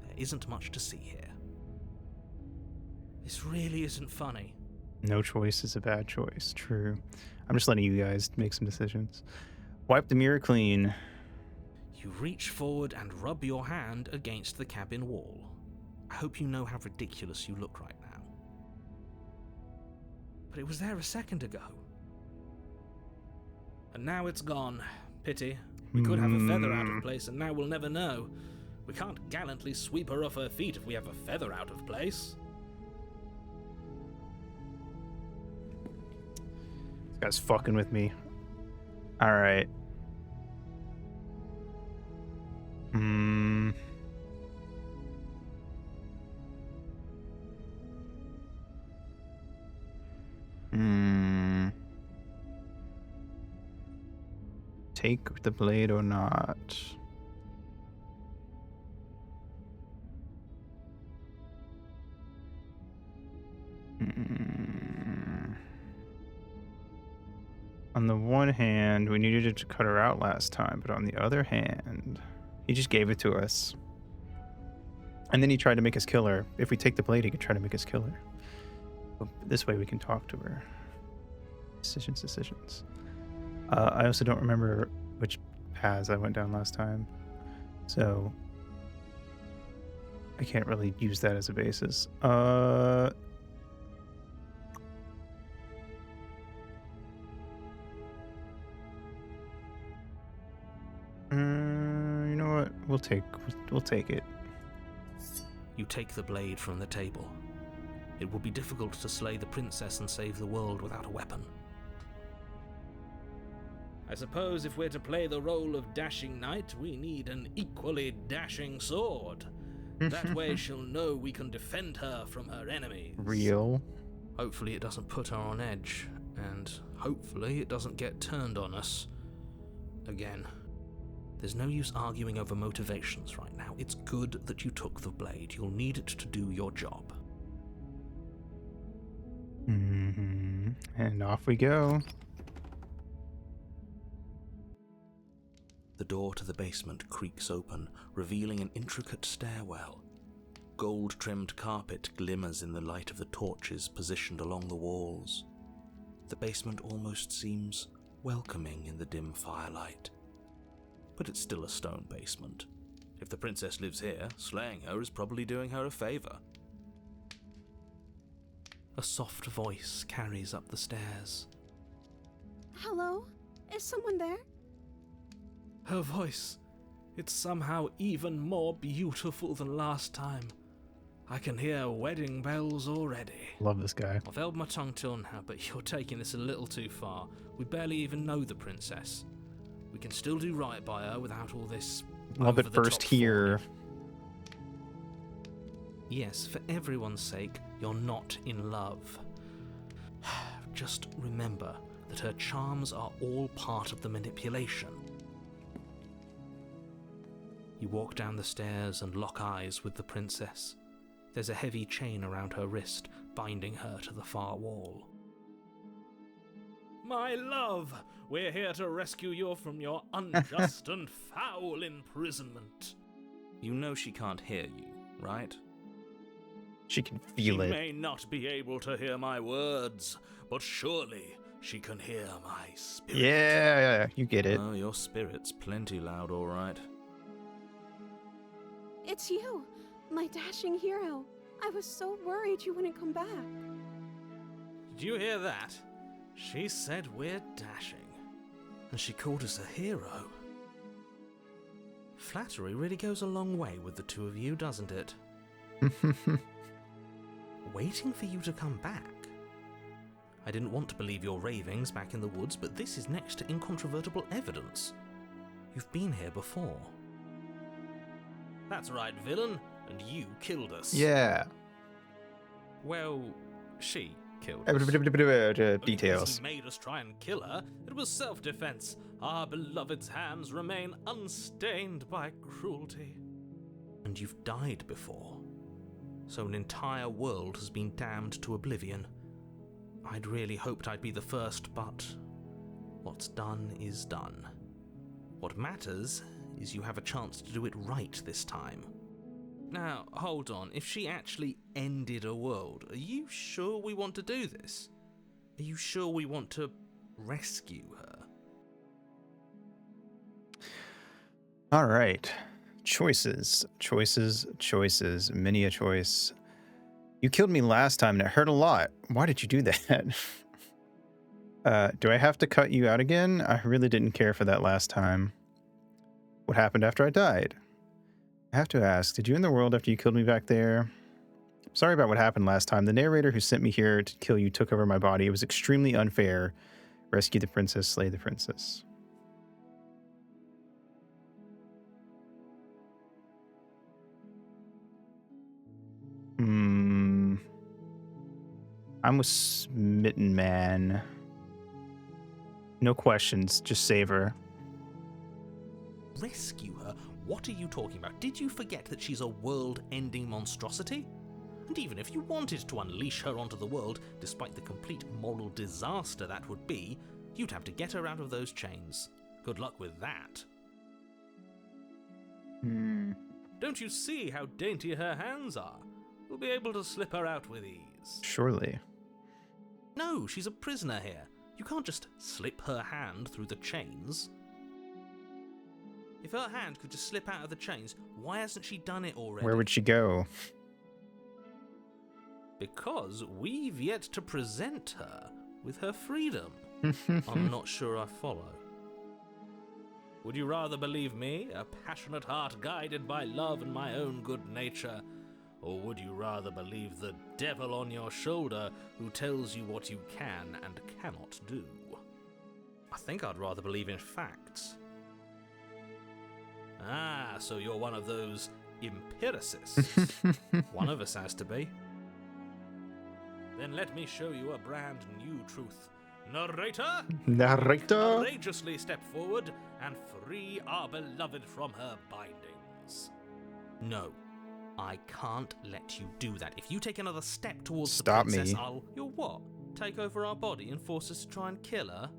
There isn't much to see here. This really isn't funny. No choice is a bad choice. True. I'm just letting you guys make some decisions. Wipe the mirror clean. You reach forward and rub your hand against the cabin wall. I hope you know how ridiculous you look right now. But it was there a second ago. And now it's gone. Pity. We could have a feather out of place, and now we'll never know. We can't gallantly sweep her off her feet if we have a feather out of place. This guy's fucking with me. Alright. Take the blade or not? On the one hand, we needed to cut her out last time, but on the other hand, he just gave it to us. And then he tried to make us kill her. If we take the blade, he could try to make us kill her. But this way we can talk to her. Decisions. I also don't remember which paths I went down last time. So I can't really use that as a basis. You know what? We'll take it. You take the blade from the table. It will be difficult to slay the princess and save the world without a weapon. I suppose if we're to play the role of dashing knight, we need an equally dashing sword. That way she'll know we can defend her from her enemies. Real. Hopefully it doesn't put her on edge, and hopefully it doesn't get turned on us. Again. There's no use arguing over motivations right now. It's good that you took the blade. You'll need it to do your job. Mm-hmm. And off we go. The door to the basement creaks open, revealing an intricate stairwell. Gold-trimmed carpet glimmers in the light of the torches positioned along the walls. The basement almost seems welcoming in the dim firelight. But it's still a stone basement. If the princess lives here, slaying her is probably doing her a favor. A soft voice carries up the stairs. Hello? Is someone there? Her voice, it's somehow even more beautiful than last time. I can hear wedding bells already. Love this guy. I've held my tongue till now, but you're taking this a little too far. We barely even know the princess. We can still do right by her without all this Love it first here. Yes, for everyone's sake, you're not in love. Just remember that her charms are all part of the manipulation. You walk down the stairs and lock eyes with the princess. There's a heavy chain around her wrist, binding her to the far wall. My love, we're here to rescue you from your unjust and foul imprisonment. You know she can't hear you, right? She can feel it. She may not be able to hear my words, but surely she can hear my spirit. Yeah, you get it. Oh, your spirit's plenty loud, all right. It's you, my dashing hero. I was so worried you wouldn't come back. Did you hear that? She said we're dashing, and she called us a hero. Flattery really goes a long way with the two of you, doesn't it? Waiting for you to come back. I didn't want to believe your ravings back in the woods, but this is next to incontrovertible evidence. You've been here before. That's right, villain, and you killed us. Yeah. Well, she killed us. Details. He made us try and kill her. It was self-defense. Our beloved's hands remain unstained by cruelty. And you've died before. So an entire world has been damned to oblivion. I'd really hoped I'd be the first, but what's done is done. What matters is you have a chance to do it right this time. Now, hold on. If she actually ended a world, are you sure we want to do this? Are you sure we want to rescue her? All right. Choices. Many a choice. You killed me last time and it hurt a lot. Why did you do that? Do I have to cut you out again? I really didn't care for that last time. What happened after I died? I have to ask, did you end the world after you killed me back there? Sorry about what happened last time. The narrator who sent me here to kill you took over my body. It was extremely unfair. Rescue the princess, slay the princess. I'm with Smitten Man. No questions, just save her. Rescue her? What are you talking about? Did you forget that she's a world-ending monstrosity? And even if you wanted to unleash her onto the world, despite the complete moral disaster that would be, you'd have to get her out of those chains. Good luck with that. Don't you see how dainty her hands are? We'll be able to slip her out with ease. Surely. No, she's a prisoner here. You can't just slip her hand through the chains. If her hand could just slip out of the chains, why hasn't she done it already? Where would she go? Because we've yet to present her with her freedom. I'm not sure I follow. Would you rather believe me, a passionate heart guided by love and my own good nature? Or would you rather believe the devil on your shoulder who tells you what you can and cannot do? I think I'd rather believe in facts. Ah, so you're one of those empiricists. One of us has to be. Then let me show you a brand new truth. Narrator! Narrator. Courageously step forward and free our beloved from her bindings. No, I can't let you do that. If you take another step towards Stop the princess, me. You'll what? Take over our body and force us to try and kill her?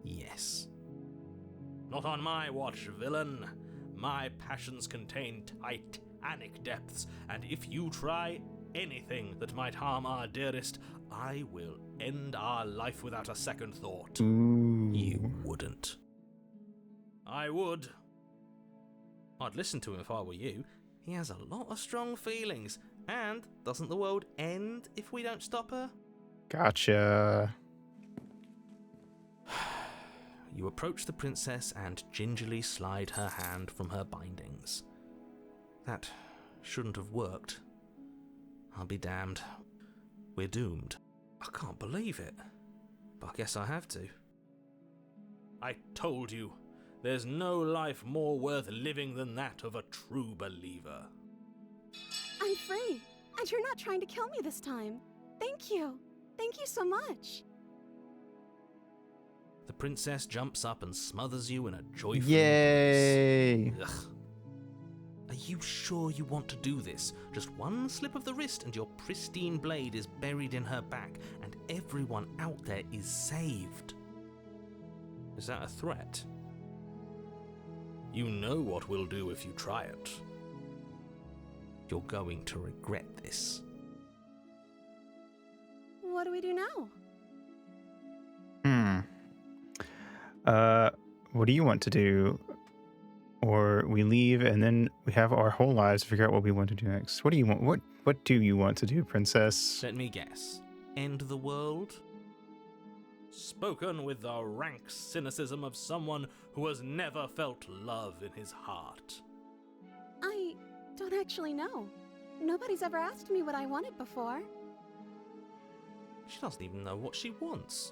Yes. Not on my watch, villain. My passions contain titanic depths, and if you try anything that might harm our dearest, I will end our life without a second thought. Ooh. You wouldn't. I would. I'd listen to him if I were you. He has a lot of strong feelings. And doesn't the world end if we don't stop her? Gotcha. You approach the princess and gingerly slide her hand from her bindings. That shouldn't have worked. I'll be damned. We're doomed. I can't believe it. But I guess I have to. I told you, there's no life more worth living than that of a true believer. I'm free, and you're not trying to kill me this time. Thank you. Thank you so much. The princess jumps up and smothers you in a joyful Yay. embrace. Ugh. Are you sure you want to do this? Just one slip of the wrist and your pristine blade is buried in her back, and everyone out there is saved. Is that a threat? You know what we'll do if you try it. You're going to regret this. What do we do now? What do you want to do? Or we leave and then we have our whole lives to figure out what we want to do next. What do you want? What do you want to do, princess? Let me guess. End the world? Spoken with the rank cynicism of someone who has never felt love in his heart. I don't actually know. Nobody's ever asked me what I wanted before. She doesn't even know what she wants.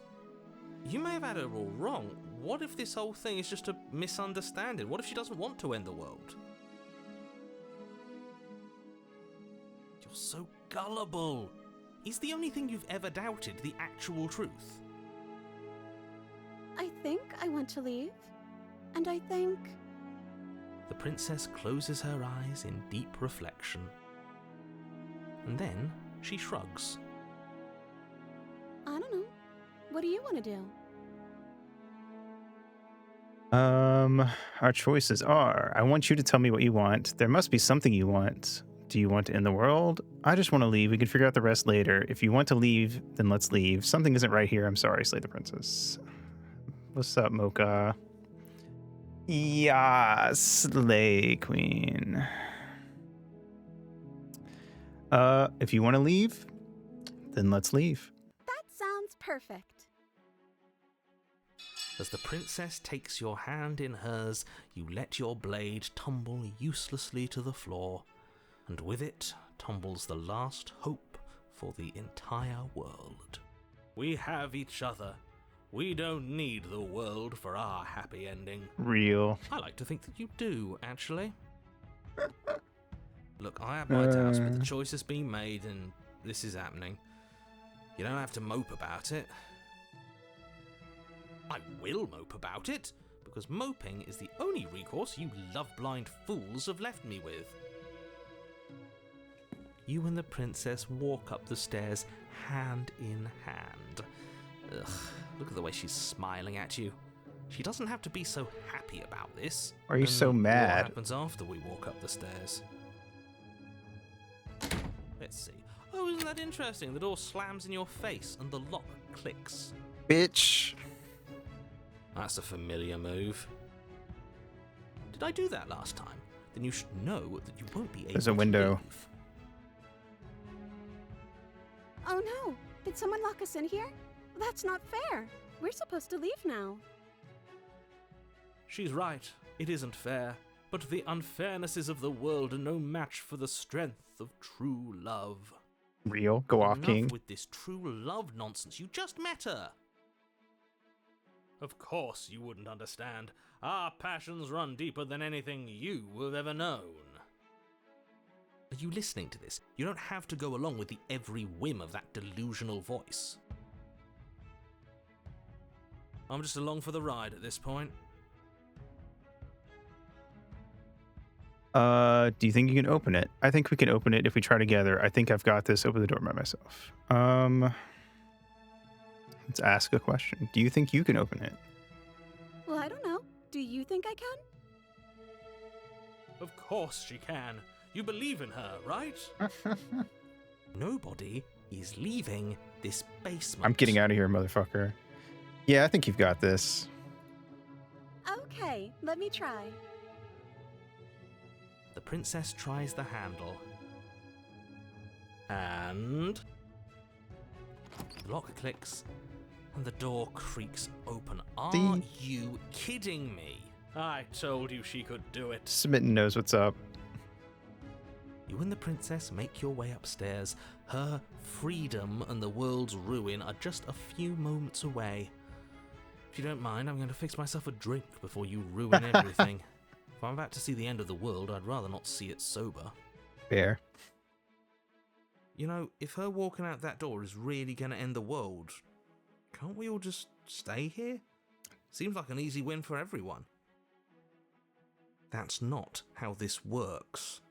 You may have had her all wrong. What if this whole thing is just a misunderstanding? What if she doesn't want to end the world? You're so gullible. Is the only thing you've ever doubted the actual truth? I think I want to leave. And I think... The princess closes her eyes in deep reflection. And then she shrugs. I don't know. What do you want to do? Our choices are, I want you to tell me what you want. There must be something you want. Do you want to end the world? I just want to leave. We can figure out the rest later. If you want to leave, then let's leave. Something isn't right here. I'm sorry, Slay the Princess. What's up, Mocha? Yeah, Slay Queen. If you want to leave, then let's leave. That sounds perfect. As the princess takes your hand in hers, you let your blade tumble uselessly to the floor, and with it tumbles the last hope for the entire world. We have each other. We don't need the world for our happy ending. Real. I like to think that you do, actually. Look, I have my doubts, but the choice has been made, and this is happening. You don't have to mope about it. I will mope about it, because moping is the only recourse you love-blind fools have left me with. You and the princess walk up the stairs hand in hand. Ugh, look at the way she's smiling at you. She doesn't have to be so happy about this. Are you so mad? What happens after we walk up the stairs? Let's see. Oh, isn't that interesting? The door slams in your face and the lock clicks. Bitch. That's a familiar move. Did I do that last time? Then you should know that you won't be able There's a to window. leave. Oh no! Did someone lock us in here? That's not fair. We're supposed to leave now. She's right. It isn't fair. But the unfairnesses of the world are no match for the strength of true love. Real. Go off, Enough King. with this true love nonsense. You just met her. Of course you wouldn't understand. Our passions run deeper than anything you have ever known. Are you listening to this? You don't have to go along with the every whim of that delusional voice. I'm just along for the ride at this point. Do you think you can open it? I think we can open it if we try together. I think I've got this. Open the door by myself. Let's ask a question. Do you think you can open it? Well, I don't know. Do you think I can? Of course she can. You believe in her, right? Nobody is leaving this basement. I'm getting out of here, motherfucker. Yeah, I think you've got this. Okay, let me try. The princess tries the handle. And the lock clicks and the door creaks open. Are you kidding me? I told you she could do it. Smitten knows what's up. You and the princess make your way upstairs. Her freedom and the world's ruin are just a few moments away. If you don't mind, I'm going to fix myself a drink before you ruin everything. If I'm about to see the end of the world, I'd rather not see it sober. Fair. You know, if her walking out that door is really going to end the world, can't we all just stay here? Seems like an easy win for everyone. That's not how this works.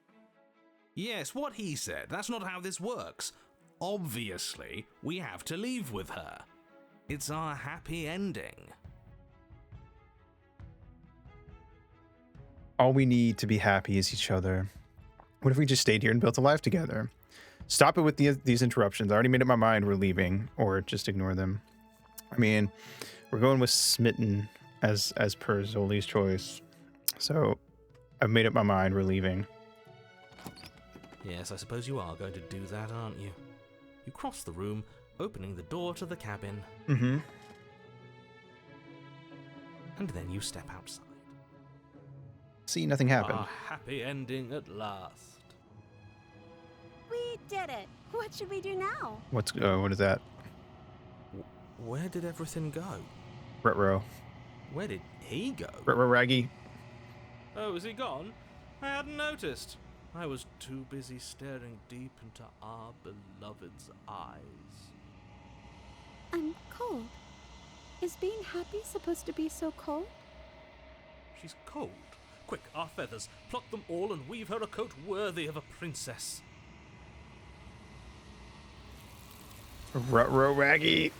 Yes, what he said. That's not how this works. Obviously, we have to leave with her. It's our happy ending. All we need to be happy is each other. What if we just stayed here and built a life together? Stop it with these interruptions. I already made up my mind we're leaving, or just ignore them. I mean, we're going with Smitten as per Zoli's choice. So I've made up my mind we're leaving. Yes, I suppose you are going to do that, aren't you? You cross the room, opening the door to the cabin. Mm-hmm. And then you step outside. See, nothing happened. Our happy ending at last. We did it. What should we do now? What is that? Where did everything go? Retro. Where did he go? Retro Raggy. Oh, is he gone? I hadn't noticed. I was too busy staring deep into our beloved's eyes. I'm cold. Is being happy supposed to be so cold? She's cold. Quick, our feathers. Pluck them all and weave her a coat worthy of a princess. Retro Raggy.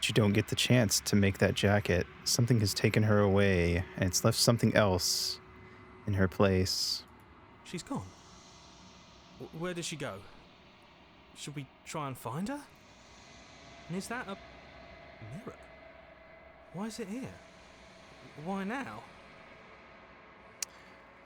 You don't get the chance to make that jacket. Something has taken her away, and it's left something else in her place. She's gone. Where did she go? Should we try and find her? And is that a mirror? Why is it here? Why now?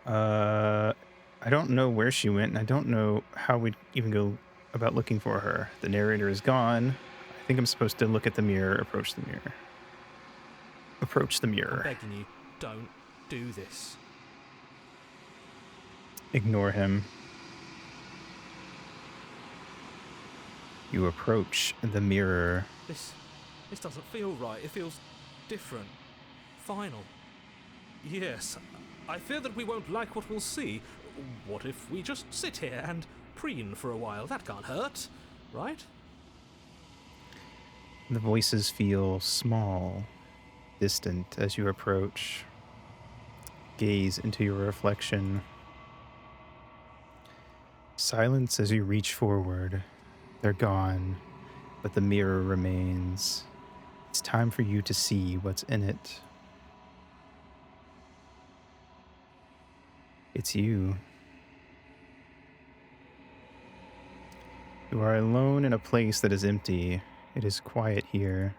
I don't know where she went, and I don't know how we'd even go about looking for her. The narrator is gone. I think I'm supposed to look at the mirror, approach the mirror. Approach the mirror. I'm begging you, don't do this. Ignore him. You approach the mirror. This doesn't feel right. It feels different. Final. Yes, I fear that we won't like what we'll see. What if we just sit here and preen for a while? That can't hurt, right? The voices feel small, distant as you approach. Gaze into your reflection. Silence as you reach forward. They're gone, but the mirror remains. It's time for you to see what's in it. It's you. You are alone in a place that is empty. It is quiet here.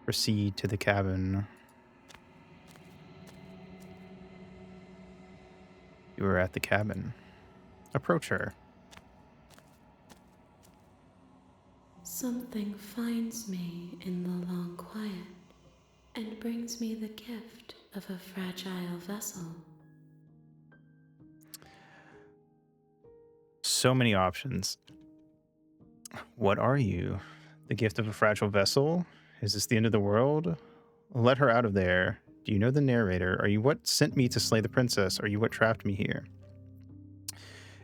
Proceed to the cabin. You are at the cabin. Approach her. Something finds me in the long quiet and brings me the gift of a fragile vessel. so many options. What are you? The gift of a fragile vessel? Is this the end of the world? Let her out of there. Do you know the narrator? Are you what sent me to slay the princess? Are you what trapped me here?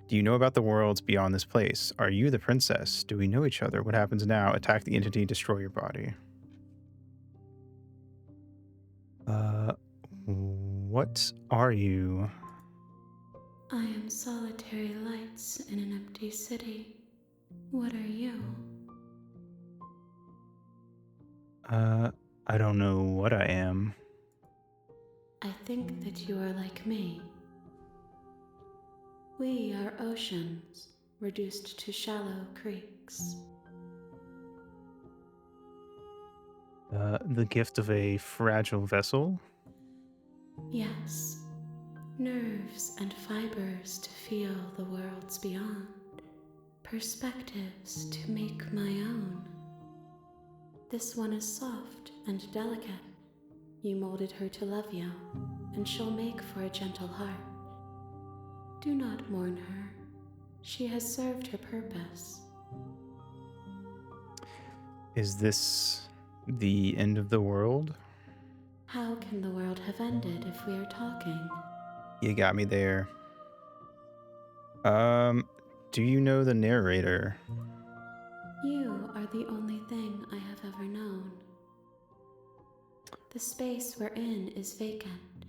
Do you know about the worlds beyond this place? Are you the princess? Do we know each other? What happens now? Attack the entity, destroy your body. What are you? I am solitary lights in an empty city. What are you? I don't know what I am. I think that you are like me. We are oceans, reduced to shallow creeks. The gift of a fragile vessel? Yes, nerves and fibers to feel the worlds beyond, perspectives to make my own. This one is soft and delicate. You molded her to love you, and she'll make for a gentle heart. Do not mourn her. She has served her purpose. Is this the end of the world? How can the world have ended if we are talking? You got me there. Do you know the narrator? You are the only thing I have ever known. The space we're in is vacant.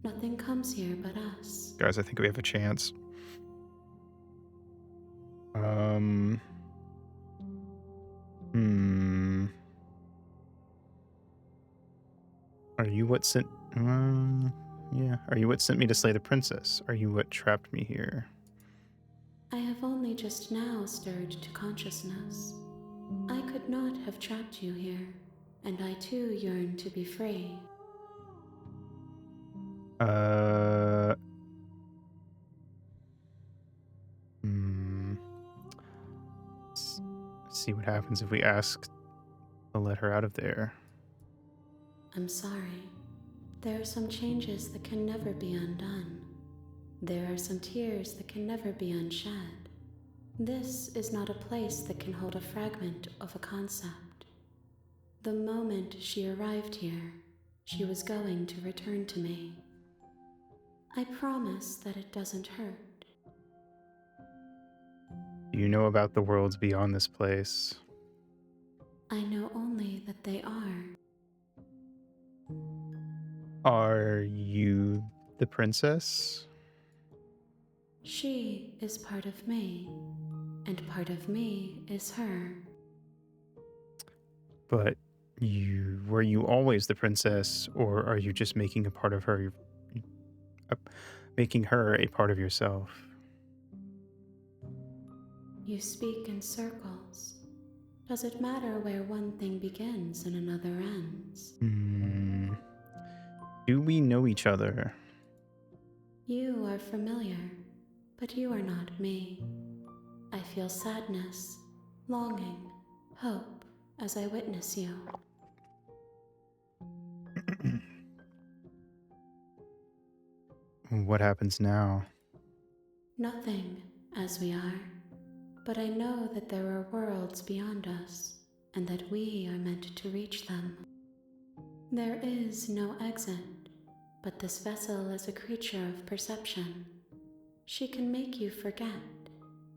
Nothing comes here but us. Guys, I think we have a chance. Are you what sent... yeah. Are you what sent me to slay the princess? Are you what trapped me here? I have only just now stirred to consciousness. I could not have trapped you here, and I too yearn to be free. Let's see what happens if we ask to let her out of there. I'm sorry. There are some changes that can never be undone. There are some tears that can never be unshed. This is not a place that can hold a fragment of a concept. The moment she arrived here, she was going to return to me. I promise that it doesn't hurt. Do you know about the worlds beyond this place? I know only that they are. Are you the princess? She is part of me, and part of me is her. But were you always the princess, or are you just making a part of her, making her a part of yourself? You speak in circles. Does it matter where one thing begins and another ends? Do we know each other? You are familiar, but you are not me. I feel sadness, longing, hope as I witness you. What happens now? Nothing, as we are, but I know that there are worlds beyond us, and that we are meant to reach them. There is no exit, but this vessel is a creature of perception. She can make you forget,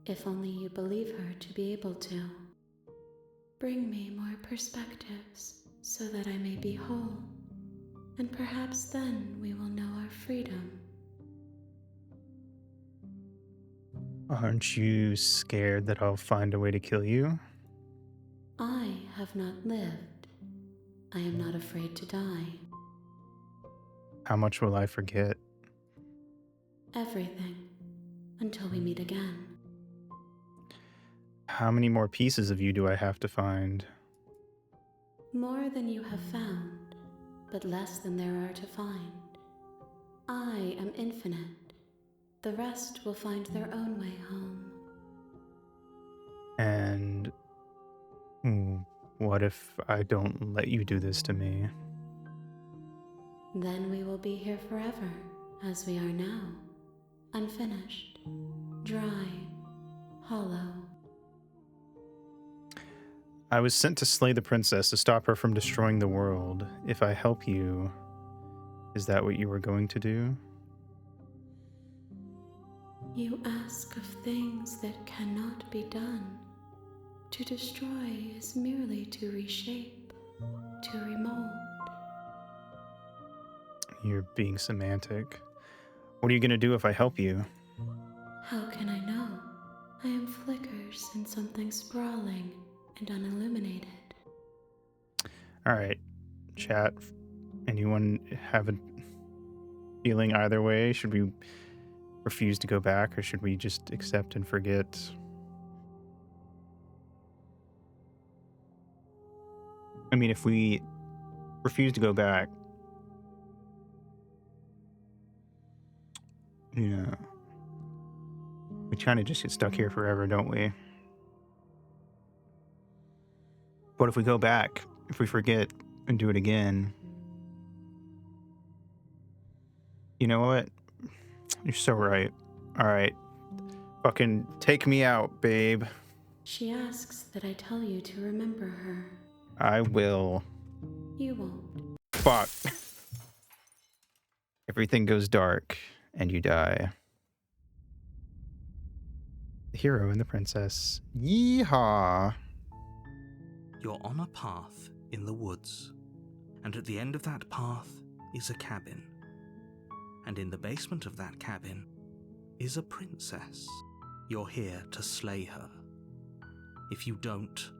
if only you believe her to be able to. Bring me more perspectives, so that I may be whole, and perhaps then we will know our freedom. Aren't you scared that I'll find a way to kill you? I have not lived. I am not afraid to die. How much will I forget? Everything, until we meet again. How many more pieces of you do I have to find? More than you have found, but less than there are to find. I am infinite. The rest will find their own way home. And what if I don't let you do this to me? Then we will be here forever, as we are now. Unfinished, dry, hollow. I was sent to slay the princess to stop her from destroying the world. If I help you, is that what you were going to do? You ask of things that cannot be done. To destroy is merely to reshape, to remold. You're being semantic. What are you going to do if I help you? How can I know? I am flickers in something sprawling and unilluminated. All right, chat. Anyone have a feeling either way? Should we refuse to go back, or should we just accept and forget? I mean, if we refuse to go back, you know, we kind of just get stuck here forever, don't we? But if we go back, if we forget and do it again, you know what? You're so right. All right. Fucking take me out, babe. She asks that I tell you to remember her. I will. You won't. Fuck. Everything goes dark and you die. The hero and the princess. Yeehaw. You're on a path in the woods, and at the end of that path is a cabin. And in the basement of that cabin is a princess. You're here to slay her. If you don't,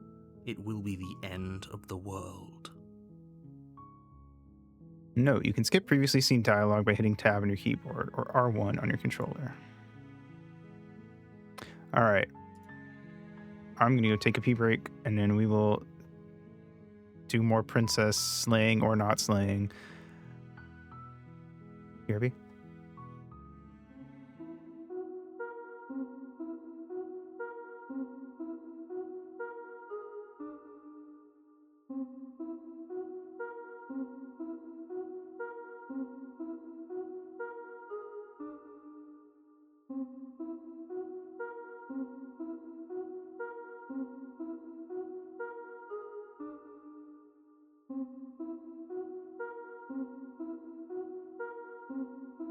it will be the end of the world. Note, you can skip previously seen dialogue by hitting tab on your keyboard or R1 on your controller. All right. I'm going to go take a pee break, and then we will do more princess slaying or not slaying. BRB. Thank you. 「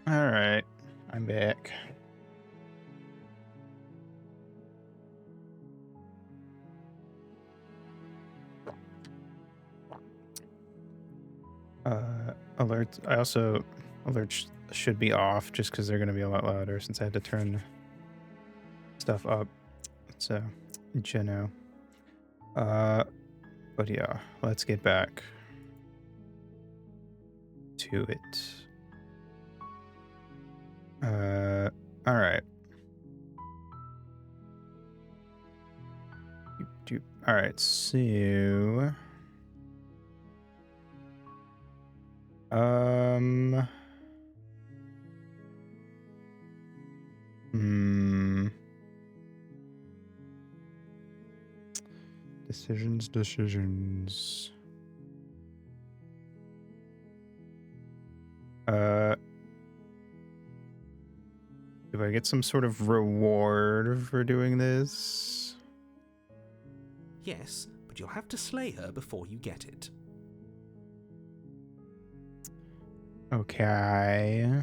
All right, I'm back. Alerts. Alerts should be off just because they're going to be a lot louder since I had to turn stuff up. So, Geno. But yeah, let's get back to it. All right. All right, so Decisions. Do I get some sort of reward for doing this? Yes, but you'll have to slay her before you get it. Okay.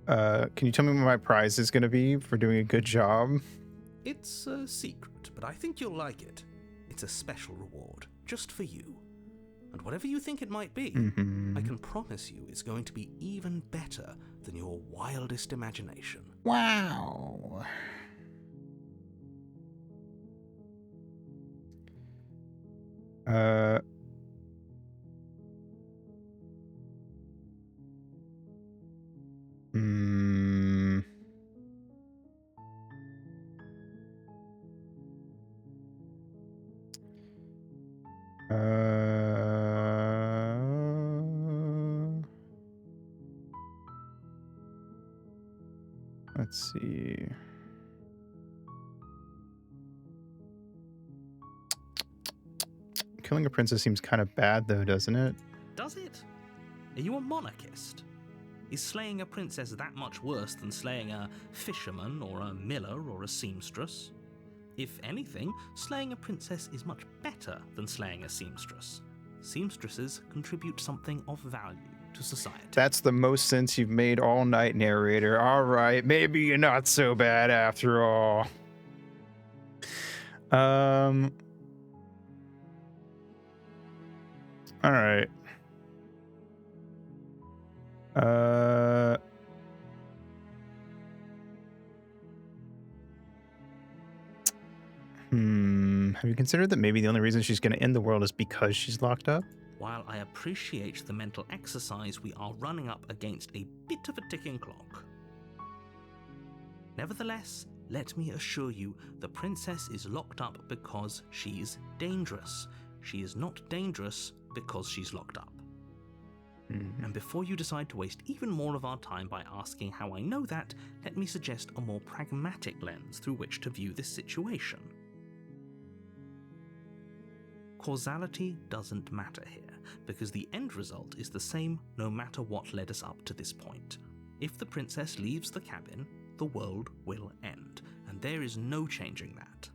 Can you tell me what my prize is going to be for doing a good job? It's a secret, but I think you'll like it. It's a special reward, just for you. And whatever you think it might be, I can promise you it's going to be even better than your wildest imagination. Wow. Let's see. Killing a princess seems kind of bad, though, doesn't it? Does it? Are you a monarchist? Is slaying a princess that much worse than slaying a fisherman or a miller or a seamstress? If anything, slaying a princess is much better than slaying a seamstress. seamstresses contribute something of value to society. That's the most sense you've made all night, narrator. All right, maybe you're not so bad after all. All right. Have you considered that maybe the only reason she's going to end the world is because she's locked up? While I appreciate the mental exercise, we are running up against a bit of a ticking clock. Nevertheless, let me assure you, the princess is locked up because she's dangerous. She is not dangerous because she's locked up. And before you decide to waste even more of our time by asking how I know that, let me suggest a more pragmatic lens through which to view this situation. Causality doesn't matter here, because the end result is the same no matter what led us up to this point. If the princess leaves the cabin, the world will end, and there is no changing that.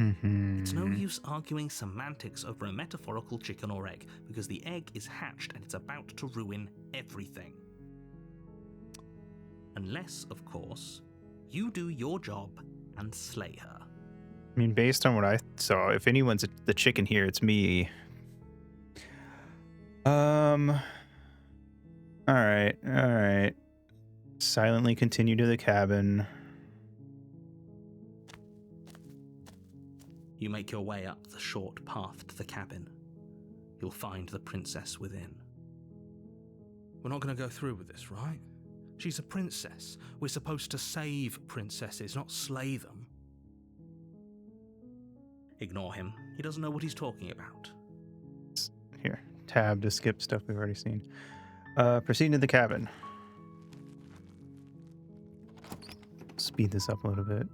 It's no use arguing semantics over a metaphorical chicken or egg, because the egg is hatched and it's about to ruin everything. Unless, of course, you do your job and slay her. I mean, based on what I saw, if anyone's the chicken here, it's me. All right. Silently continue to the cabin. You make your way up the short path to the cabin. You'll find the princess within. We're not going to go through with this, right? She's a princess. We're supposed to save princesses, not slay them. Ignore him. He doesn't know what he's talking about. Here, tab to skip stuff we've already seen. Proceed to the cabin. Speed this up a little bit.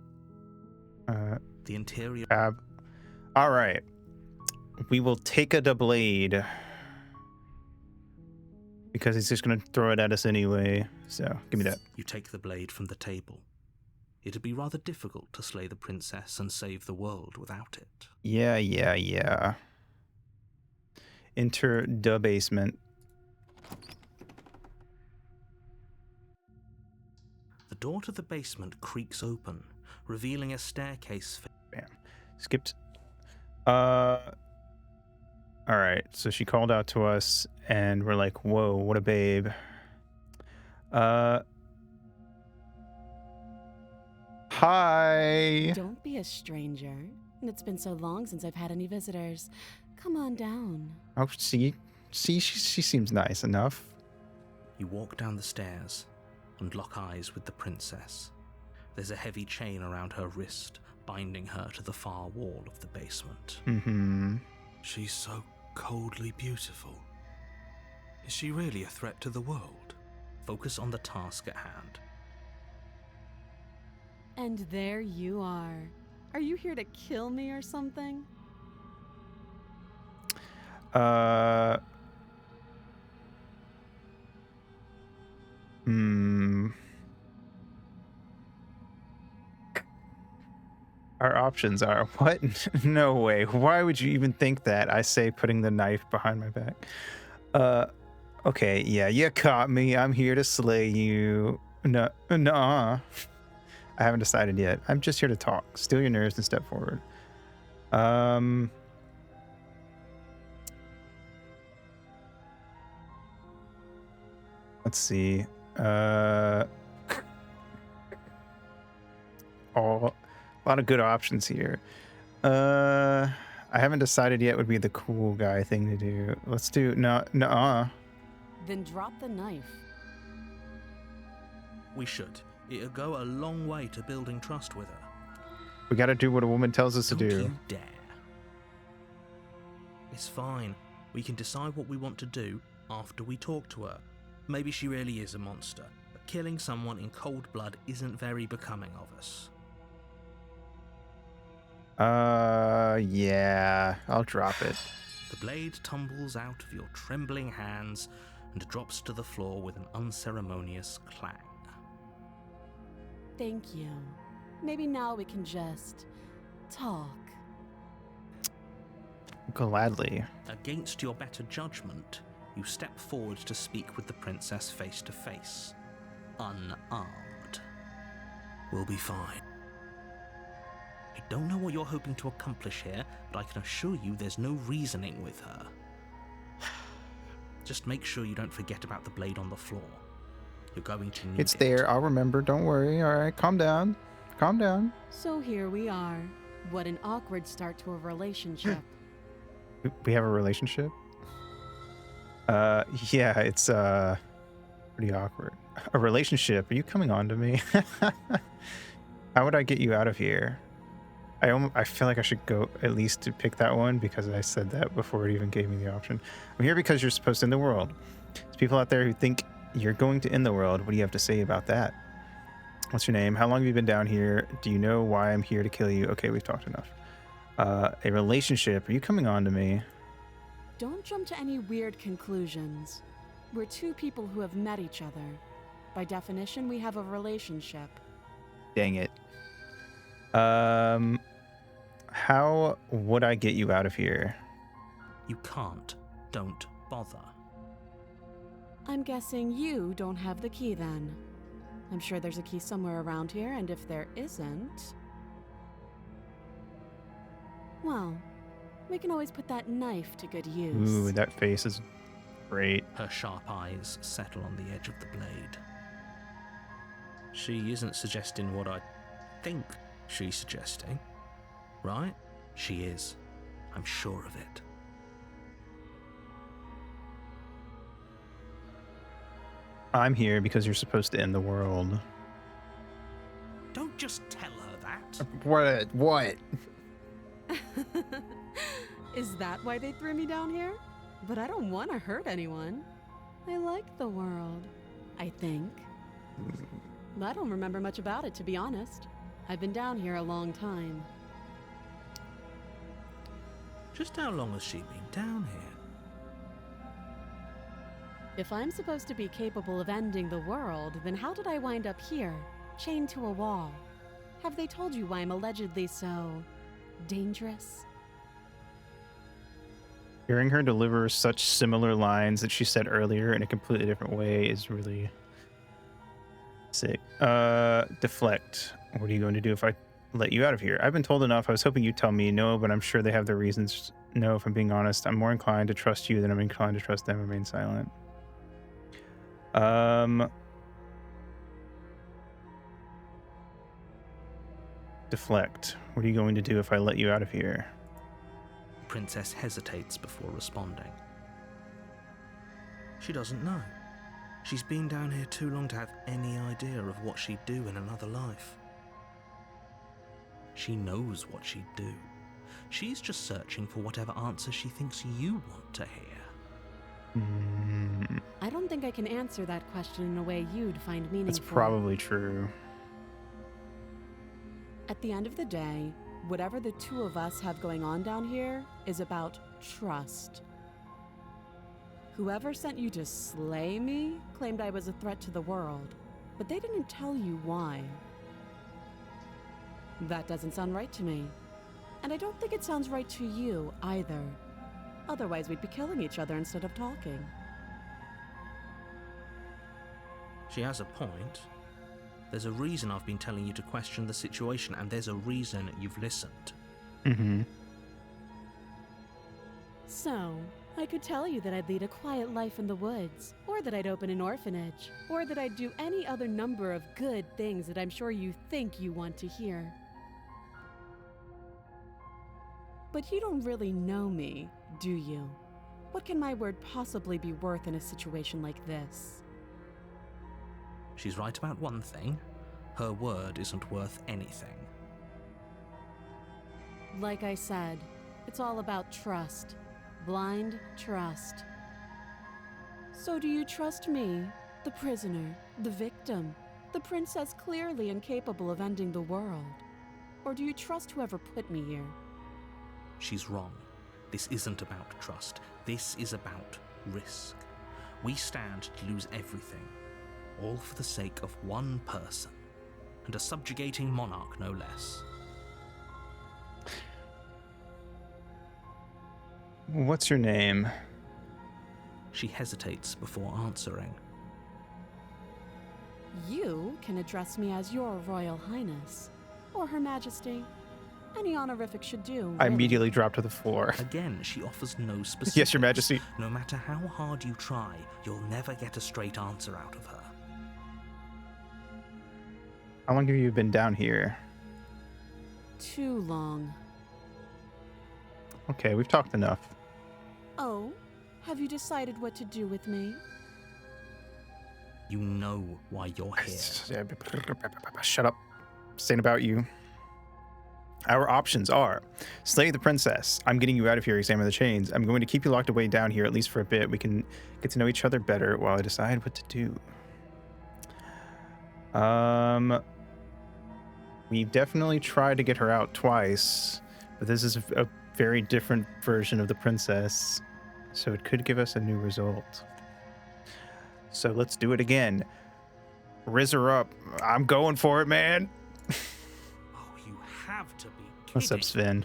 The interior... Tab. All right. We will take the blade. Because he's just going to throw it at us anyway. So, give me that. You take the blade from the table. It'd be rather difficult to slay the princess and save the world without it. Yeah. Enter the basement. The door to the basement creaks open, revealing a staircase. Bam. Skipped. All right. So she called out to us, and we're like, "Whoa, what a babe." Hi. Don't be a stranger. It's been so long since I've had any visitors. Come on down. Oh, see, she seems nice enough. You walk down the stairs and lock eyes with the princess. There's a heavy chain around her wrist, binding her to the far wall of the basement. She's so coldly beautiful. Is she really a threat to the world? Focus on the task at hand. And there you are. Are you here to kill me or something? Our options are what? No way. Why would you even think that? I say, putting the knife behind my back. Okay, yeah, you caught me. I'm here to slay you. No, nuh-uh. I haven't decided yet. I'm just here to talk. Steal your nerves and step forward. Let's see. A lot of good options here. I haven't decided yet would be the cool guy thing to do. Let's do nuh-uh. Then drop the knife. We should. It'll go a long way to building trust with her. We gotta do what a woman tells us to Don't do. you dare. It's fine. We can decide what we want to do after we talk to her. Maybe she really is a monster, but killing someone in cold blood isn't very becoming of us. Yeah, I'll drop it. The blade tumbles out of your trembling hands and drops to the floor with an unceremonious clang. Thank you. Maybe now we can just talk. Gladly. Against your better judgment, you step forward to speak with the princess face to face, unarmed. We'll be fine. I don't know what you're hoping to accomplish here, but I can assure you there's no reasoning with her. Just make sure you don't forget about the blade on the floor. You're going to need It's it. there. I'll remember. Don't worry. All right. Calm down. Calm down. So here we are. What an awkward start to a relationship. We have a relationship? Yeah, it's pretty awkward. A relationship? Are you coming on to me? How would I get you out of here? I feel like I should go at least to pick that one because I said that before it even gave me the option. I'm here because you're supposed to end the world. There's people out there who think you're going to end the world. What do you have to say about that? What's your name? How long have you been down here? Do you know why I'm here to kill you? Okay, we've talked enough. A relationship? Are you coming on to me? Don't jump to any weird conclusions. We're two people who have met each other. By definition, we have a relationship. Dang it. How would I get you out of here? You can't. Don't bother. I'm guessing you don't have the key then. I'm sure there's a key somewhere around here, and if there isn't... well, we can always put that knife to good use. Ooh, that face is great. Her sharp eyes settle on the edge of the blade. She isn't suggesting what I think she's suggesting, right? She is. I'm sure of it. I'm here because you're supposed to end the world. Don't just tell her that. What? Is that why they threw me down here? But I don't want to hurt anyone. I like the world, I think. I don't remember much about it, to be honest. I've been down here a long time. Just how long has she been down here? If I'm supposed to be capable of ending the world, then how did I wind up here, chained to a wall? Have they told you why I'm allegedly so... dangerous? Hearing her deliver such similar lines that she said earlier in a completely different way is really sick. Deflect. What are you going to do if I let you out of here? I've been told enough. I was hoping you'd tell me no, but I'm sure they have their reasons. No, if I'm being honest, I'm more inclined to trust you than I'm inclined to trust them. Remain silent. Deflect. What are you going to do if I let you out of here? The princess hesitates before responding. She doesn't know. She's been down here too long to have any idea of what she'd do in another life. She knows what she'd do. She's just searching for whatever answer she thinks you want to hear. I don't think I can answer that question in a way you'd find meaningful. That's probably true. At the end of the day, whatever the two of us have going on down here is about trust. Whoever sent you to slay me claimed I was a threat to the world, but they didn't tell you why. That doesn't sound right to me. And I don't think it sounds right to you either. Otherwise, we'd be killing each other instead of talking. She has a point. There's a reason I've been telling you to question the situation, and there's a reason you've listened. Mm-hmm. So, I could tell you that I'd lead a quiet life in the woods, or that I'd open an orphanage, or that I'd do any other number of good things that I'm sure you think you want to hear. But you don't really know me, do you? What can my word possibly be worth in a situation like this? She's right about one thing. Her word isn't worth anything. Like I said, it's all about trust. Blind trust. So do you trust me, the prisoner, the victim, the princess clearly incapable of ending the world? Or do you trust whoever put me here? She's wrong. This isn't about trust. This is about risk. We stand to lose everything, all for the sake of one person, and a subjugating monarch no less. What's your name? She hesitates before answering. You can address me as Your Royal Highness, or Her Majesty. Any honorific should do. I really. immediately drop to the floor. Again, she offers no specifics. Yes, Your Majesty. No matter how hard you try, you'll never get a straight answer out of her. How long have you been down here? Too long. Okay, we've talked enough. Oh, have you decided what to do with me? You know why you're here. Shut up. Saying about you. Our options are slay the princess. I'm getting you out of here, examine the chains. I'm going to keep you locked away down here at least for a bit. We can get to know each other better while I decide what to do. We definitely tried to get her out twice, but this is a very different version of the princess, so it could give us a new result. So let's do it again. Riz her up. I'm going for it, man. Oh, you have to be kidding. What's up, Sven?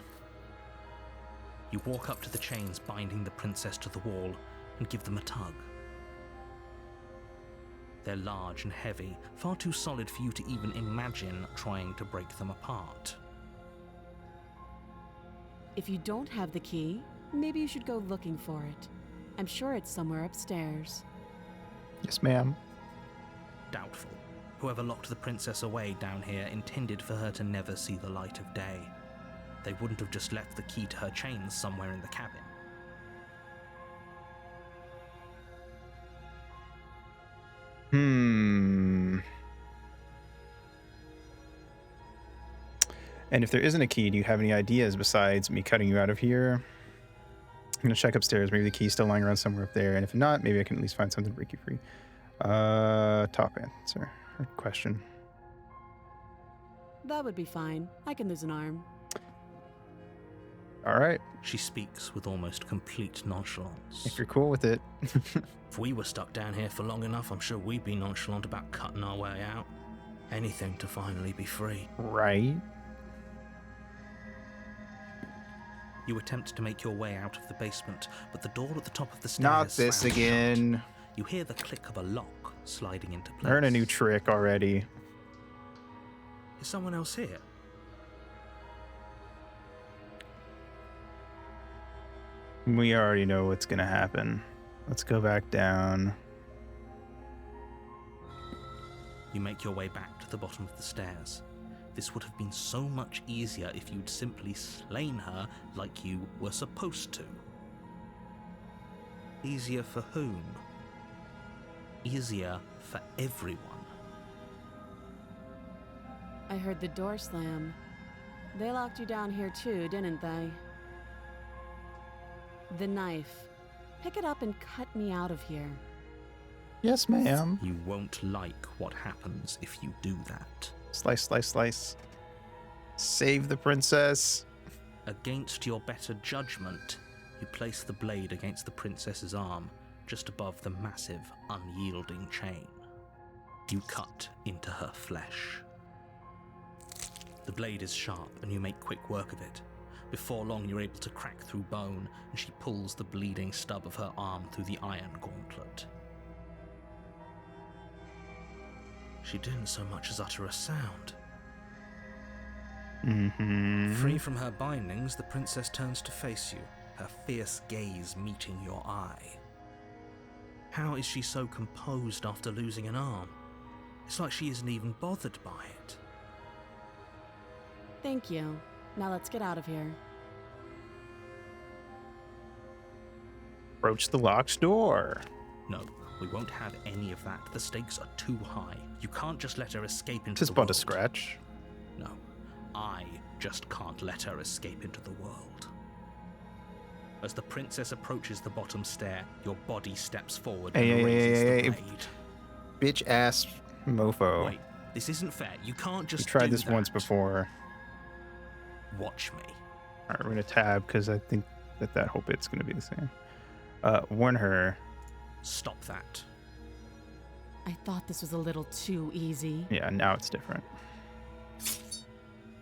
You walk up to the chains binding the princess to the wall and give them a tug. They're large and heavy, far too solid for you to even imagine trying to break them apart. If you don't have the key, maybe you should go looking for it. I'm sure it's somewhere upstairs. Yes, ma'am. Doubtful. Whoever locked the princess away down here intended for her to never see the light of day. They wouldn't have just left the key to her chains somewhere in the cabin. And if there isn't a key, do you have any ideas besides me cutting you out of here? I'm going to check upstairs. Maybe the key's still lying around somewhere up there. And if not, maybe I can at least find something to break you free. Top answer. Or question. That would be fine. I can lose an arm. All right. She speaks with almost complete nonchalance. If you're cool with it. If we were stuck down here for long enough, I'm sure we'd be nonchalant about cutting our way out. Anything to finally be free. Right. You attempt to make your way out of the basement, but the door at the top of the stairs Not this slams again. shut. You hear the click of a lock sliding into place. Learn a new trick already. Is someone else here? We already know what's going to happen. Let's go back down. You make your way back to the bottom of the stairs. This would have been so much easier if you'd simply slain her like you were supposed to. Easier for whom? Easier for everyone. I heard the door slam. They locked you down here too, didn't they? The knife. Pick it up and cut me out of here. Yes, ma'am. You won't like what happens if you do that. Slice, slice, slice. Save the princess. Against your better judgment, you place the blade against the princess's arm, just above the massive, unyielding chain. You cut into her flesh. The blade is sharp, and you make quick work of it. Before long, you're able to crack through bone, and she pulls the bleeding stub of her arm through the iron gauntlet. She didn't so much as utter a sound. Free from her bindings, the princess turns to face you, her fierce gaze meeting your eye. How is she so composed after losing an arm? It's like she isn't even bothered by it. Thank you. Now let's get out of here. Approach the locked door. No, we won't have any of that. The stakes are too high. You can't just let her escape into Just the but world. a scratch. No, I just can't let her escape into the world. As the princess approaches the bottom stair, your body steps forward and raises the blade. Bitch ass mofo. Wait, this isn't fair. You can't just We tried do this that. once before. Watch me. All right, we're gonna tab because I think that whole bit's gonna be the same. Warn her. Stop that. I thought this was a little too easy. Yeah, now it's different.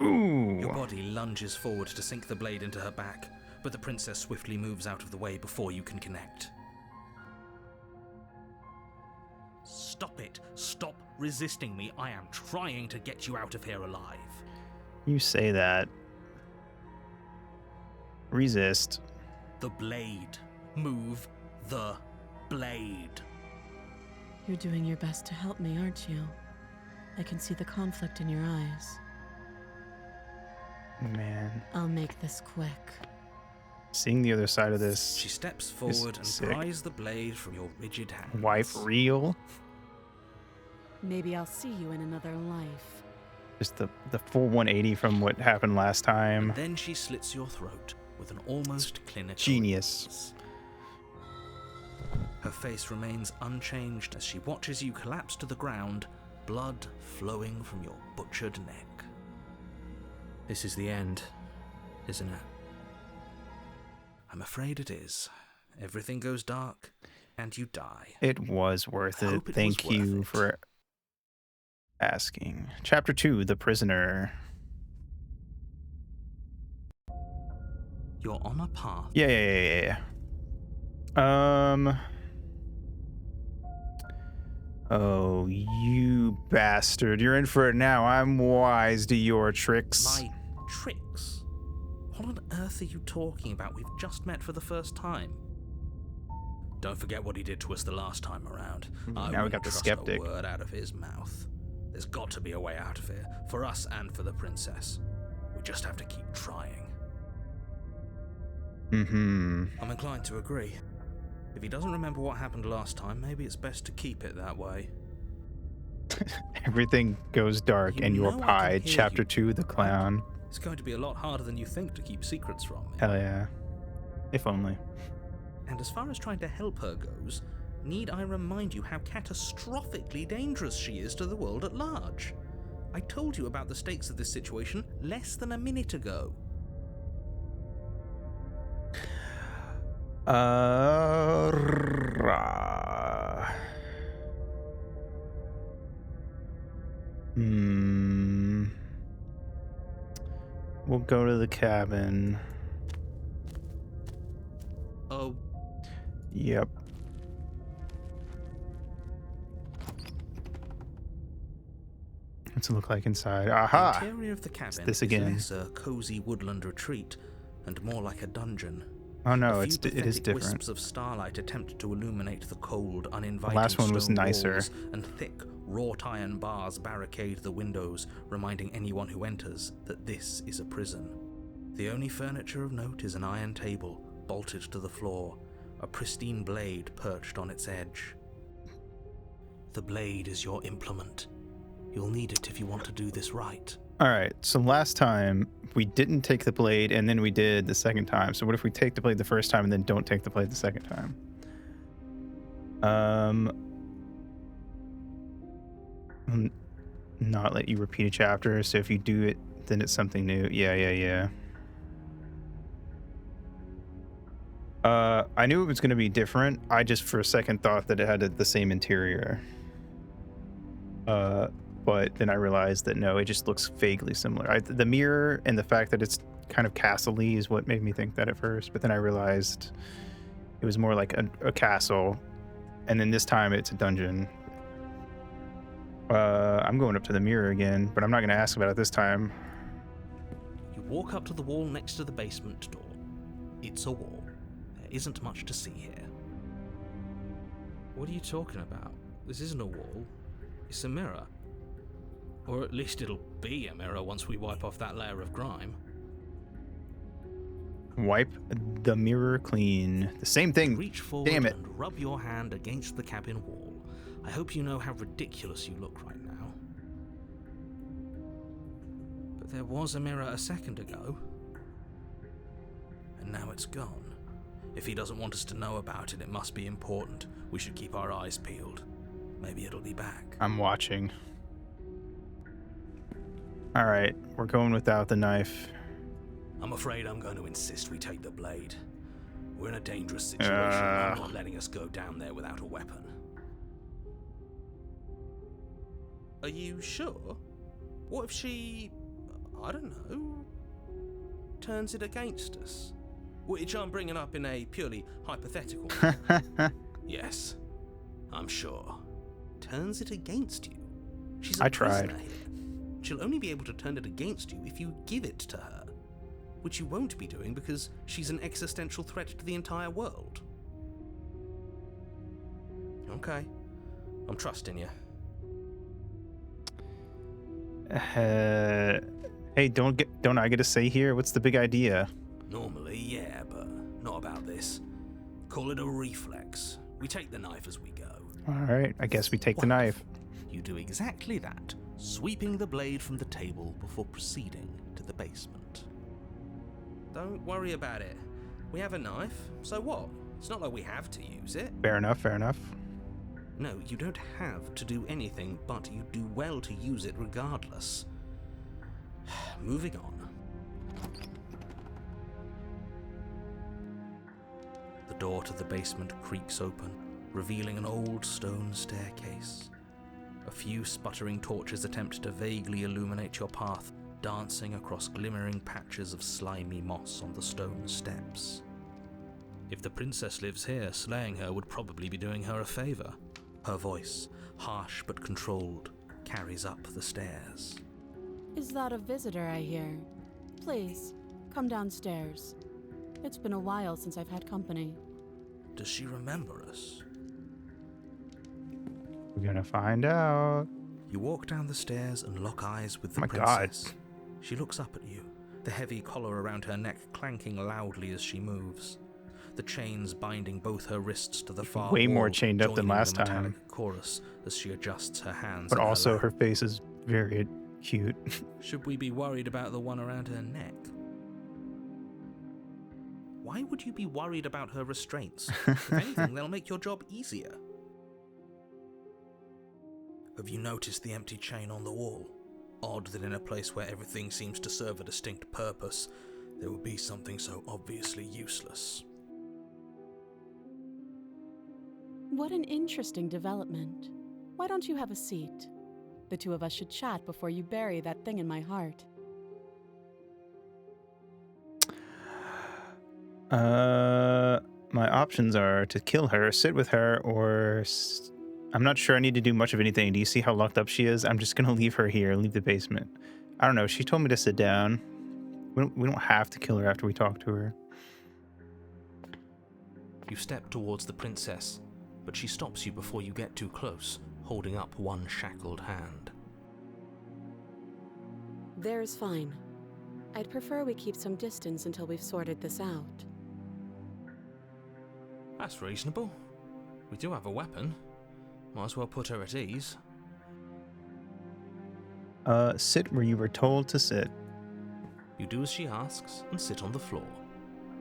Ooh. Your body lunges forward to sink the blade into her back, but but the princess swiftly moves out of the way before you can connect. Stop it. Stop resisting me. I am trying to get you out of here alive. You say that. Resist. The blade. Move the blade. You're doing your best to help me, aren't you? I can see the conflict in your eyes. Man. I'll make this quick. Seeing the other side of this. She steps forward and sick. pries the blade from your rigid hands. Wife real. Maybe I'll see you in another life. Just the full 180 from what happened last time. Then she slits your throat with an almost clinical Genius. ease. Her face remains unchanged as she watches you collapse to the ground, blood flowing from your butchered neck. This is the end, isn't it? I'm afraid it is. Everything goes dark, and you die. It was worth I it. hope it Thank was worth you it. for asking. Chapter 2, The Prisoner. You're on a path. Yeah. Oh, you bastard. You're in for it now. I'm wise to your tricks. My tricks? What on earth are you talking about? We've just met for the first time. Don't forget what he did to us the last time around. Now we wouldn't got the trust skeptic. A word out of his mouth. There's got to be a way out of here, for us and for the princess. We just have to keep trying. Mm-hmm. I'm inclined to agree. If he doesn't remember what happened last time, maybe it's best to keep it that way. Everything goes dark You and you're know I can pied. hear Chapter you, 2, The right? Clown. It's going to be a lot harder than you think to keep secrets from me. Hell yeah. If only. And as far as trying to help her goes, need I remind you how catastrophically dangerous she is to the world at large? I told you about the stakes of this situation less than a minute ago. We'll go to the cabin. Oh, Yep. What's it look like inside? the Aha! interior of the cabin this is again. less a cozy woodland retreat and more like a dungeon. Oh no, A it few is pathetic different. Wisps of starlight attempt to illuminate the cold, uninviting last one was stone nicer. walls, and thick, wrought iron bars barricade the windows, reminding anyone who enters that this is a prison. The only furniture of note is an iron table, bolted to the floor, a pristine blade perched on its edge. The blade is your implement. You'll need it if you want to do this right. Alright, so last time we didn't take the blade and then we did the second time. So what if we take the blade the first time and then don't take the blade the second time? Not let you repeat a chapter, so if you do it, then it's something new. Yeah. I knew it was going to be different. I just for a second thought that it had the same interior. But then I realized that no, it just looks vaguely similar. The mirror and the fact that it's kind of castle-y is what made me think that at first. But then I realized it was more like a castle, and then this time it's a dungeon. I'm going up to the mirror again, but I'm not going to ask about it this time. You walk up to the wall next to the basement door. It's a wall. There isn't much to see here. What are you talking about? This isn't a wall. It's a mirror. Or at least it'll be a mirror once we wipe off that layer of grime. Wipe the mirror clean. The same thing. Reach forward Damn it. and rub your hand against the cabin wall. I hope you know how ridiculous you look right now. But there was a mirror a second ago. And now it's gone. If he doesn't want us to know about it, it must be important. We should keep our eyes peeled. Maybe it'll be back. I'm watching. Alright, we're going without the knife. I'm afraid I'm going to insist we take the blade. We're in a dangerous situation, and I'm not letting us go down there without a weapon. Are you sure? What if she, I don't know, turns it against us? which I'm bringing up in a purely hypothetical. Yes, I'm sure. Turns it against you. She's a I tried. prisoner here. She'll only be able to turn it against you if you give it to her, which you won't be doing because she's an existential threat to the entire world. Okay, I'm trusting you. Hey, don't I get to say here? What's the big idea? Normally, yeah, but not about this. Call it a reflex. We take the knife as we go. All right, I guess we take the knife. You do exactly that, sweeping the blade from the table before proceeding to the basement. Don't worry about it. We have a knife, so what? It's not like we have to use it. Fair enough, fair enough. No, you don't have to do anything, but you do well to use it regardless. Moving on. The door to the basement creaks open, revealing an old stone staircase. A few sputtering torches attempt to vaguely illuminate your path, dancing across glimmering patches of slimy moss on the stone steps. If the princess lives here, slaying her would probably be doing her a favor. Her voice, harsh but controlled, carries up the stairs. Is that a visitor I hear? Please, come downstairs. It's been a while since I've had company. Does she remember us? We're gonna find out. You walk down the stairs and lock eyes with the Oh my God. princess. She looks up at you, the heavy collar around her neck clanking loudly as she moves. The chains binding both her wrists to the far Way more wall, chained up than joining the last time. metallic chorus as she adjusts her hands. But in also lap. her face is very cute. Should we be worried about the one around her neck? Why would you be worried about her restraints? If anything, they'll make your job easier. Have you noticed the empty chain on the wall? Odd that in a place where everything seems to serve a distinct purpose, there would be something so obviously useless. What an interesting development. Why don't you have a seat? The two of us should chat before you bury that thing in my heart. My options are to kill her, sit with her, or I'm not sure I need to do much of anything. Do you see how locked up she is? I'm just gonna leave her here, leave the basement. I don't know. She told me to sit down. We don't have to kill her after we talk to her. You step towards the princess, but she stops you before you get too close, holding up one shackled hand. There's fine. I'd prefer we keep some distance until we've sorted this out. That's reasonable. We do have a weapon. Might as well put her at ease. Sit where you were told to sit. You do as she asks and sit on the floor,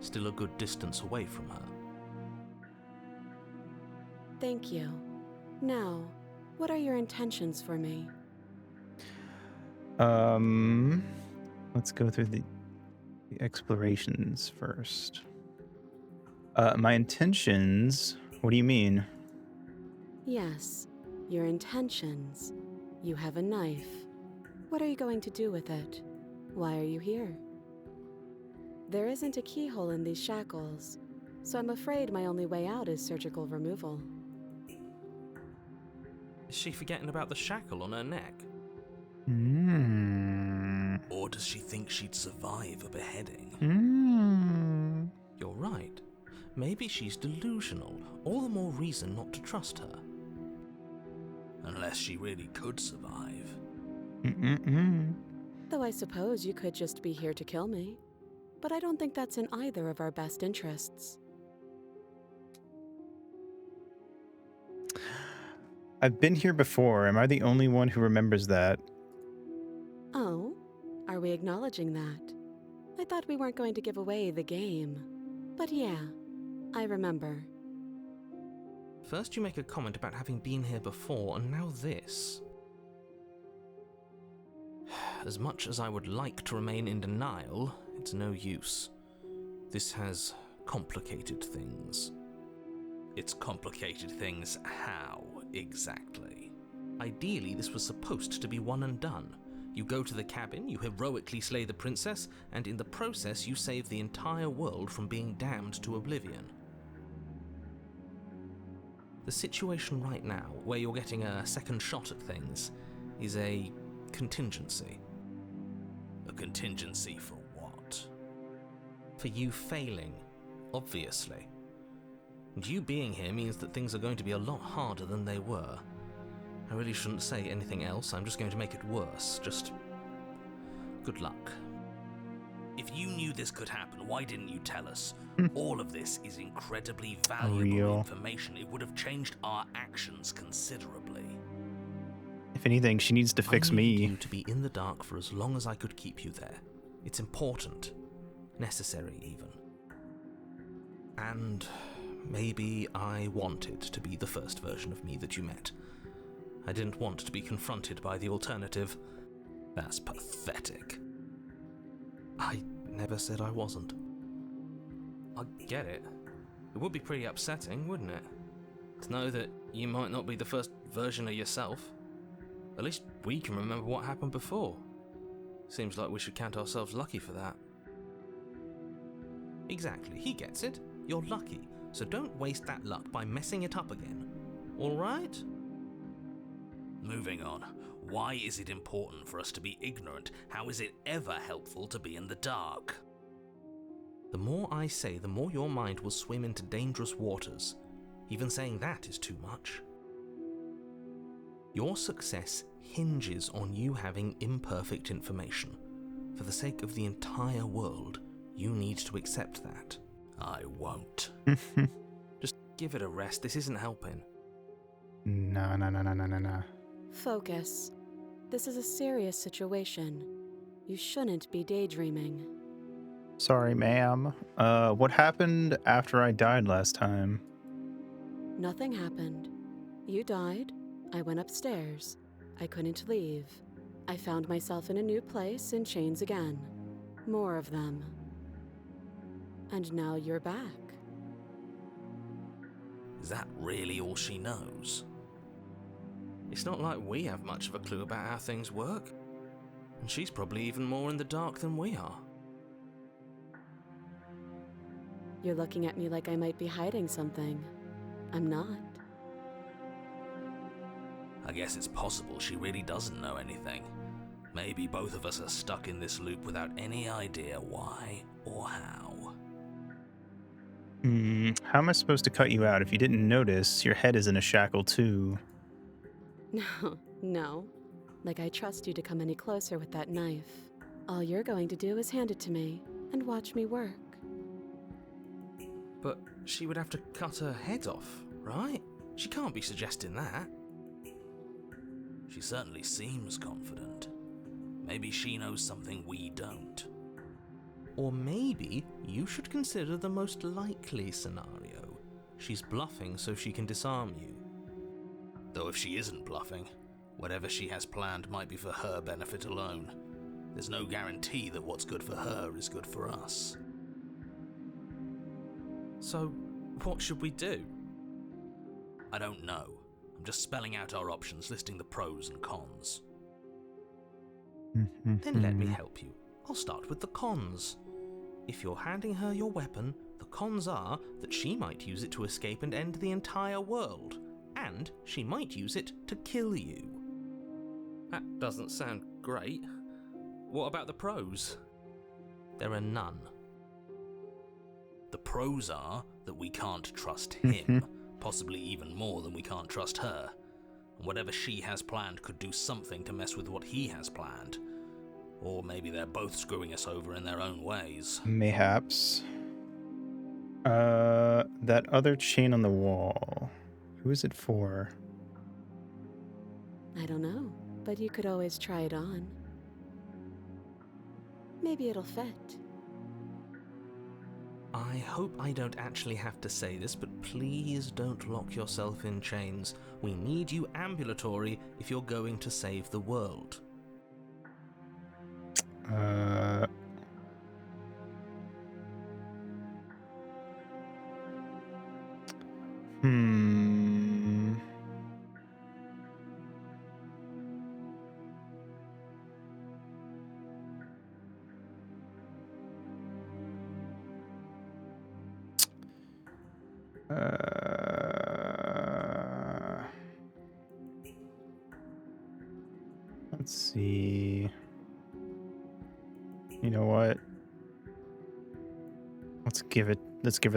still a good distance away from her. Thank you. Now, what are your intentions for me? Let's go through the explorations first. My intentions, what do you mean? Yes, your intentions. You have a knife. What are you going to do with it? Why are you here? There isn't a keyhole in these shackles, so I'm afraid my only way out is surgical removal. Is she forgetting about the shackle on her neck? Or does she think she'd survive a beheading? You're right. Maybe she's delusional. All the more reason not to trust her. Unless she really could survive. Though I suppose you could just be here to kill me. But I don't think that's in either of our best interests. I've been here before. Am I the only one who remembers that? Oh? Are we acknowledging that? I thought we weren't going to give away the game. But yeah, I remember. First you make a comment about having been here before, and now this. As much as I would like to remain in denial, it's no use. This has complicated things. It's complicated things how, exactly? Ideally, this was supposed to be one and done. You go to the cabin, you heroically slay the princess, and in the process you save the entire world from being damned to oblivion. The situation right now, where you're getting a second shot at things, is a contingency. A contingency for what? For you failing, obviously. And you being here means that things are going to be a lot harder than they were. I really shouldn't say anything else, I'm just going to make it worse. Just good luck. If you knew this could happen, why didn't you tell us? All of this is incredibly Real. valuable information. It would have changed our actions considerably. If anything, she needs to fix I needed me. you to be in the dark for as long as I could keep you there. It's important. Necessary, even. And maybe I wanted to be the first version of me that you met. I didn't want to be confronted by the alternative. That's pathetic. I never said I wasn't. I get it. It would be pretty upsetting, wouldn't it? To know that you might not be the first version of yourself. At least we can remember what happened before. Seems like we should count ourselves lucky for that. Exactly, he gets it. You're lucky, so don't waste that luck by messing it up again. Alright? Moving on. Why is it important for us to be ignorant? How is it ever helpful to be in the dark? The more I say, the more your mind will swim into dangerous waters. Even saying that is too much. Your success hinges on you having imperfect information. For the sake of the entire world, you need to accept that. I won't. Just give it a rest, this isn't helping. No. Focus. This is a serious situation. You shouldn't be daydreaming. Sorry, ma'am. What happened after I died last time? Nothing happened. You died. I went upstairs. I couldn't leave. I found myself in a new place in chains again. More of them. And now you're back. Is that really all she knows? It's not like we have much of a clue about how things work. And she's probably even more in the dark than we are. You're looking at me like I might be hiding something. I'm not. I guess it's possible she really doesn't know anything. Maybe both of us are stuck in this loop without any idea why or how. How am I supposed to cut you out? If you didn't notice, your head is in a shackle too. No. Like I trust you to come any closer with that knife. All you're going to do is hand it to me and watch me work. But she would have to cut her head off, right? She can't be suggesting that. She certainly seems confident. Maybe she knows something we don't. Or maybe you should consider the most likely scenario. She's bluffing so she can disarm you. Though if she isn't bluffing, whatever she has planned might be for her benefit alone. There's no guarantee that what's good for her is good for us. So, what should we do? I don't know. I'm just spelling out our options, listing the pros and cons. Then let me help you. I'll start with the cons. If you're handing her your weapon, the cons are that she might use it to escape and end the entire world, and she might use it to kill you. That doesn't sound great. What about the pros? There are none. The pros are that we can't trust him, possibly even more than we can't trust her. And whatever she has planned could do something to mess with what he has planned. Or maybe they're both screwing us over in their own ways. Mayhaps. That other chain on the wall. Who is it for? I don't know, but you could always try it on. Maybe it'll fit. I hope I don't actually have to say this, but please don't lock yourself in chains. We need you ambulatory if you're going to save the world. Let's see. You know what? Let's give her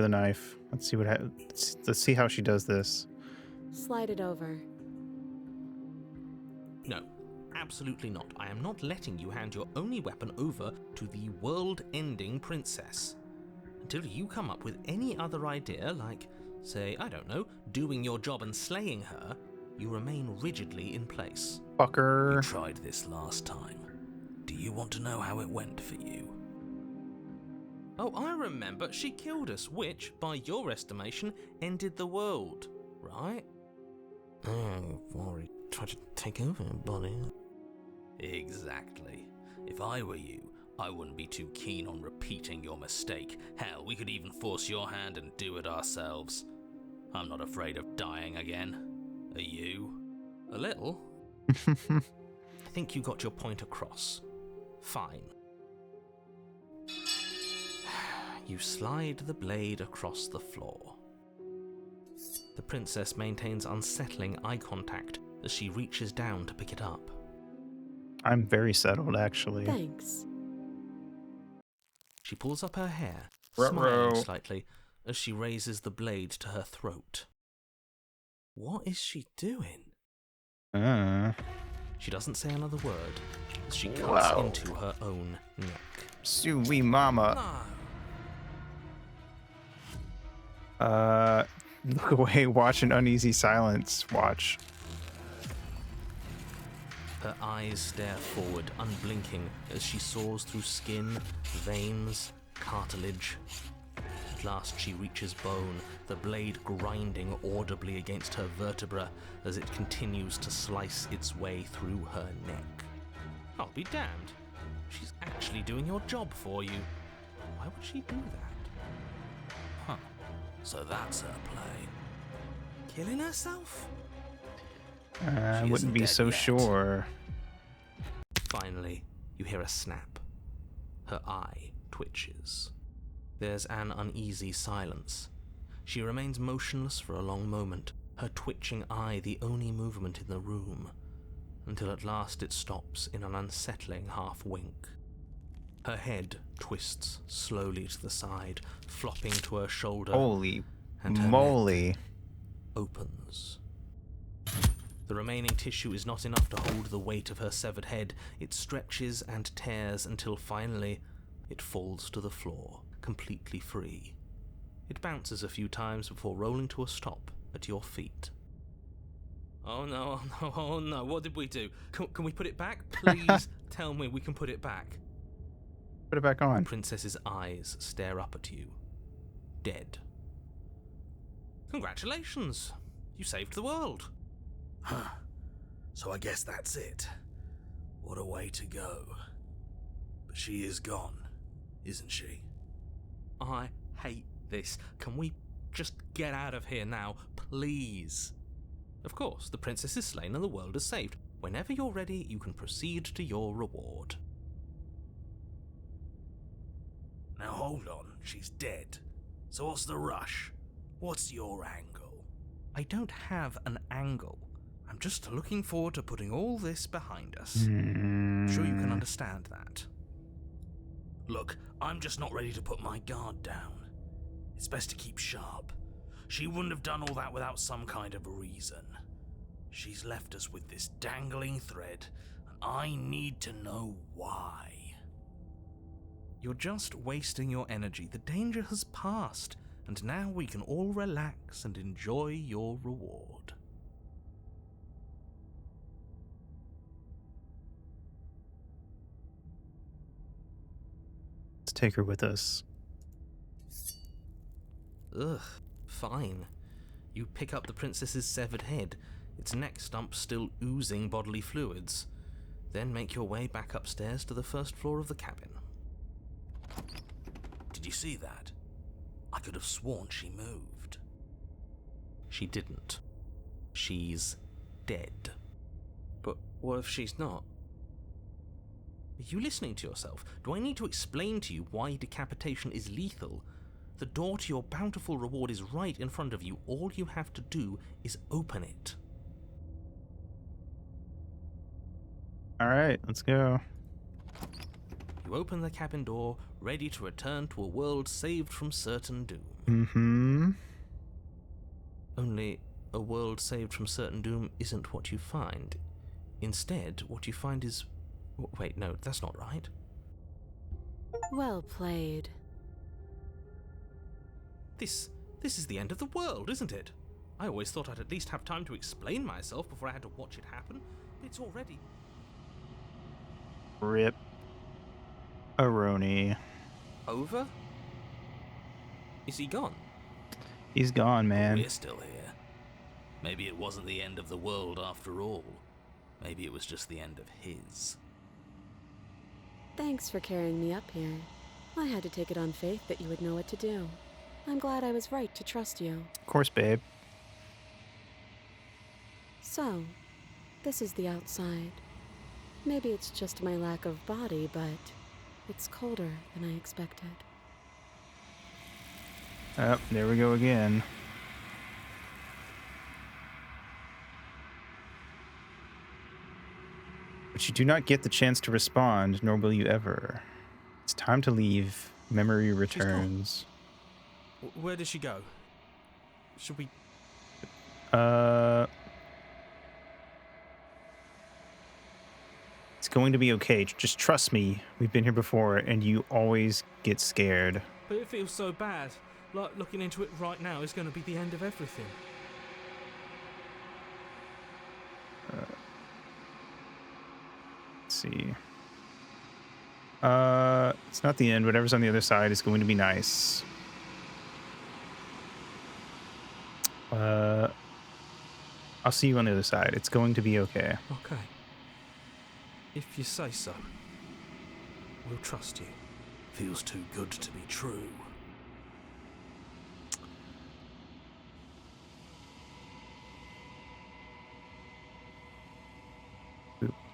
the knife. Let's see what happens. Let's see how she does this. Slide it over. No, absolutely not. I am not letting you hand your only weapon over to the world-ending princess. Until you come up with any other idea, like, say, I don't know, doing your job and slaying her, you remain rigidly in place. You Fucker. tried this last time. Do you want to know how it went for you? Oh, I remember. She killed us, which, by your estimation, ended the world, right? Oh, Rory tried to take over, buddy. Exactly. If I were you, I wouldn't be too keen on repeating your mistake. Hell, we could even force your hand and do it ourselves. I'm not afraid of dying again. Are you? A little. I think you got your point across. Fine. You slide the blade across the floor. The princess maintains unsettling eye contact as she reaches down to pick it up. I'm very settled, actually. Thanks. She pulls up her hair, Ruh-roh. smiling slightly as she raises the blade to her throat. What is she doing? She doesn't say another word as she cuts Wow. into her own neck. Sweet mama. No. Look away, watch an uneasy silence. Watch. Her eyes stare forward, unblinking, as she saws through skin, veins, cartilage. At last she reaches bone, the blade grinding audibly against her vertebra as it continues to slice its way through her neck. I'll be damned. She's actually doing your job for you. Why would she do that? Huh. So that's her play. Killing herself? I She wouldn't isn't be dead so yet. sure. Finally, you hear a snap. Her eye twitches. There's an uneasy silence. She remains motionless for a long moment, her twitching eye the only movement in the room, until at last it stops in an unsettling half-wink. Her head twists slowly to the side, flopping to her shoulder, Holy and her neck moly. opens. The remaining tissue is not enough to hold the weight of her severed head. It stretches and tears until finally it falls to the floor, completely free. It bounces a few times before rolling to a stop at your feet. Oh no, oh no, oh no, what did we do? Can we put it back? Please tell me we can put it back. Put it back The on. princess's eyes stare up at you. Dead. Congratulations! You saved the world. Huh. So I guess that's it. What a way to go. But she is gone, isn't she? I hate this. Can we just get out of here now, please? Of course, the princess is slain and the world is saved. Whenever you're ready, you can proceed to your reward. Now hold on, she's dead. So what's the rush? What's your angle? I don't have an angle. I'm just looking forward to putting all this behind us. Hmm. I'm sure you can understand that. Look, I'm just not ready to put my guard down. It's best to keep sharp. She wouldn't have done all that without some kind of reason. She's left us with this dangling thread, and I need to know why. You're just wasting your energy. The danger has passed, and now we can all relax and enjoy your reward. Let's take her with us. Ugh, fine. You pick up the princess's severed head, its neck stump still oozing bodily fluids. Then make your way back upstairs to the first floor of the cabin. Did you see that? I could have sworn she moved. She didn't. She's dead. But what if she's not? Are you listening to yourself? Do I need to explain to you why decapitation is lethal? The door to your bountiful reward is right in front of you. All you have to do is open it. All right, let's go. You open the cabin door, ready to return to a world saved from certain doom. Mm-hmm. Only a world saved from certain doom isn't what you find. Instead, what you find is... Wait, no, that's not right. Well played. This is the end of the world, isn't it? I always thought I'd at least have time to explain myself before I had to watch it happen. It's already... Rip. Aroni. over? Is he gone? He's gone, man. We're still here. Maybe it wasn't the end of the world after all. Maybe it was just the end of his. Thanks for carrying me up here. I had to take it on faith that you would know what to do. I'm glad I was right to trust you. Of course, babe. So, this is the outside. Maybe it's just my lack of body, but it's colder than I expected. Oh, there we go again. But you do not get the chance to respond, nor will you ever. It's time to leave. Memory returns. Where does she go? Should we... It's going to be okay. Just trust me. We've been here before, and you always get scared. But it feels so bad. Like, looking into it right now is going to be the end of everything. Let's see. It's not the end. Whatever's on the other side is going to be nice. I'll see you on the other side. It's going to be okay. Okay. If you say so. We'll trust you. Feels too good to be true.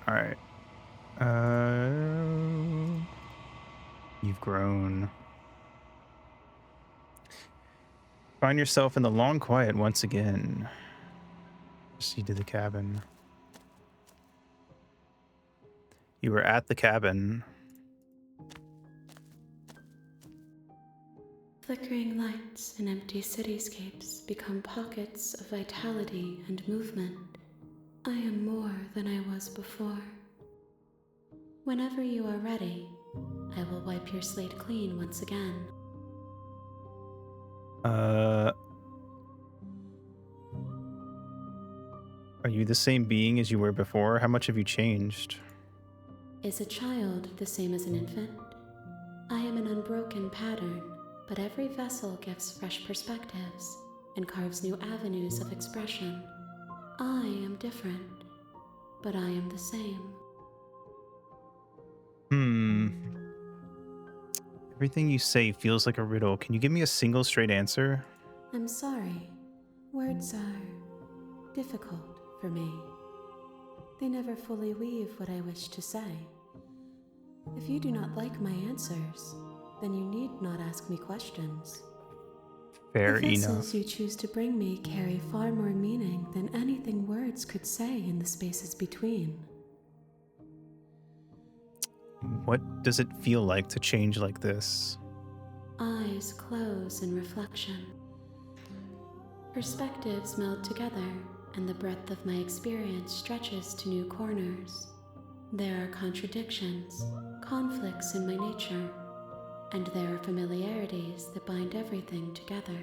All right. You've grown. Find yourself in the long quiet once again. Proceed to the cabin. You were at the cabin. Flickering lights and empty cityscapes become pockets of vitality and movement. I am more than I was before. Whenever you are ready, I will wipe your slate clean once again. Are you the same being as you were before? How much have you changed? Is a child the same as an infant? I am an unbroken pattern, but every vessel gives fresh perspectives and carves new avenues of expression. I am different, but I am the same. Everything you say feels like a riddle. Can you give me a single straight answer? I'm sorry. Words are difficult for me. They never fully weave what I wish to say. If you do not like my answers, then you need not ask me questions. Fair The enough. vessels you choose to bring me carry far more meaning than anything words could say in the spaces between. What does it feel like to change like this? Eyes close in reflection. Perspectives meld together, and the breadth of my experience stretches to new corners. There are contradictions, conflicts in my nature, and there are familiarities that bind everything together.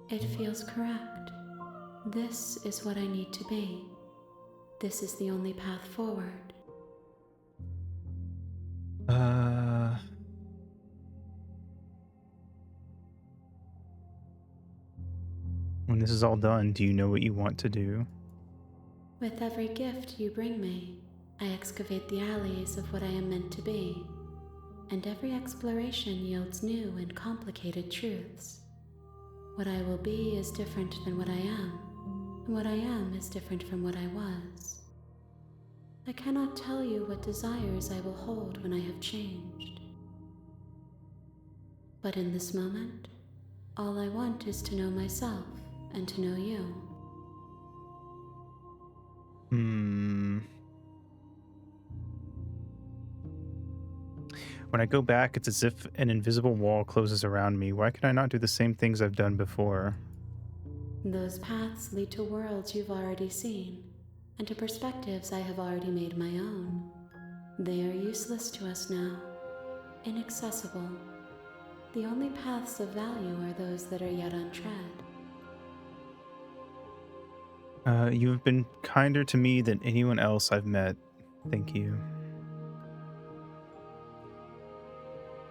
It feels correct. This is what I need to be. This is the only path forward. When this is all done, do you know what you want to do? With every gift you bring me, I excavate the alleys of what I am meant to be, and every exploration yields new and complicated truths. What I will be is different than what I am, and what I am is different from what I was. I cannot tell you what desires I will hold when I have changed. But in this moment, all I want is to know myself and to know you. When I go back, it's as if an invisible wall closes around me. Why can I not do the same things I've done before? Those paths lead to worlds you've already seen, and to perspectives I have already made my own. They are useless to us now, inaccessible. The only paths of value are those that are yet untread. You have been kinder to me than anyone else I've met. Thank you.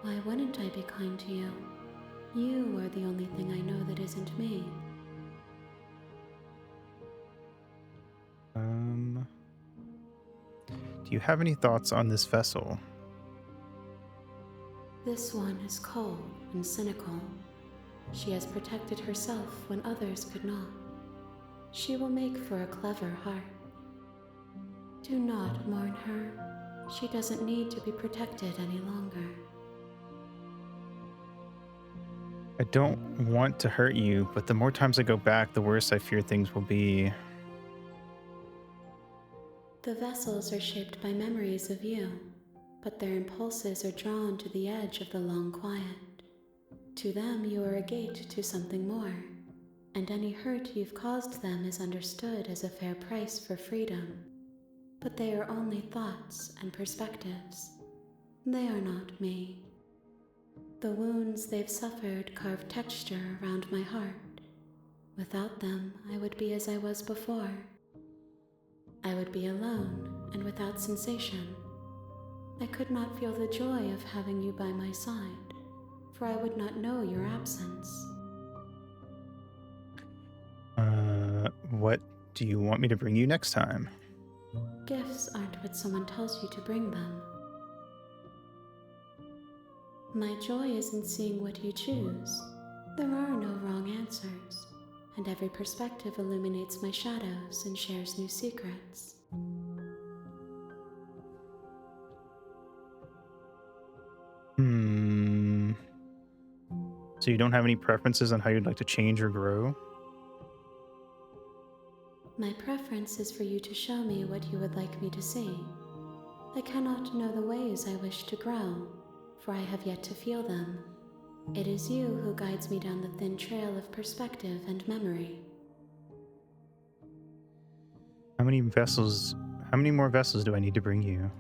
Why wouldn't I be kind to you? You are the only thing I know that isn't me. Do you have any thoughts on this vessel? This one is cold and cynical. She has protected herself when others could not. She will make for a clever heart. Do not mourn her. She doesn't need to be protected any longer. I don't want to hurt you, but the more times I go back, the worse I fear things will be. The vessels are shaped by memories of you, but their impulses are drawn to the edge of the long quiet. To them, you are a gate to something more, and any hurt you've caused them is understood as a fair price for freedom. But they are only thoughts and perspectives. They are not me. The wounds they've suffered carve texture around my heart. Without them, I would be as I was before. I would be alone and without sensation. I could not feel the joy of having you by my side, for I would not know your absence. What do you want me to bring you next time? Gifts aren't what someone tells you to bring them. My joy is in seeing what you choose. There are no wrong answers, and every perspective illuminates my shadows and shares new secrets. So you don't have any preferences on how you'd like to change or grow? My preference is for you to show me what you would like me to see. I cannot know the ways I wish to grow, for I have yet to feel them. It is you who guides me down the thin trail of perspective and memory. How many more vessels do I need to bring you?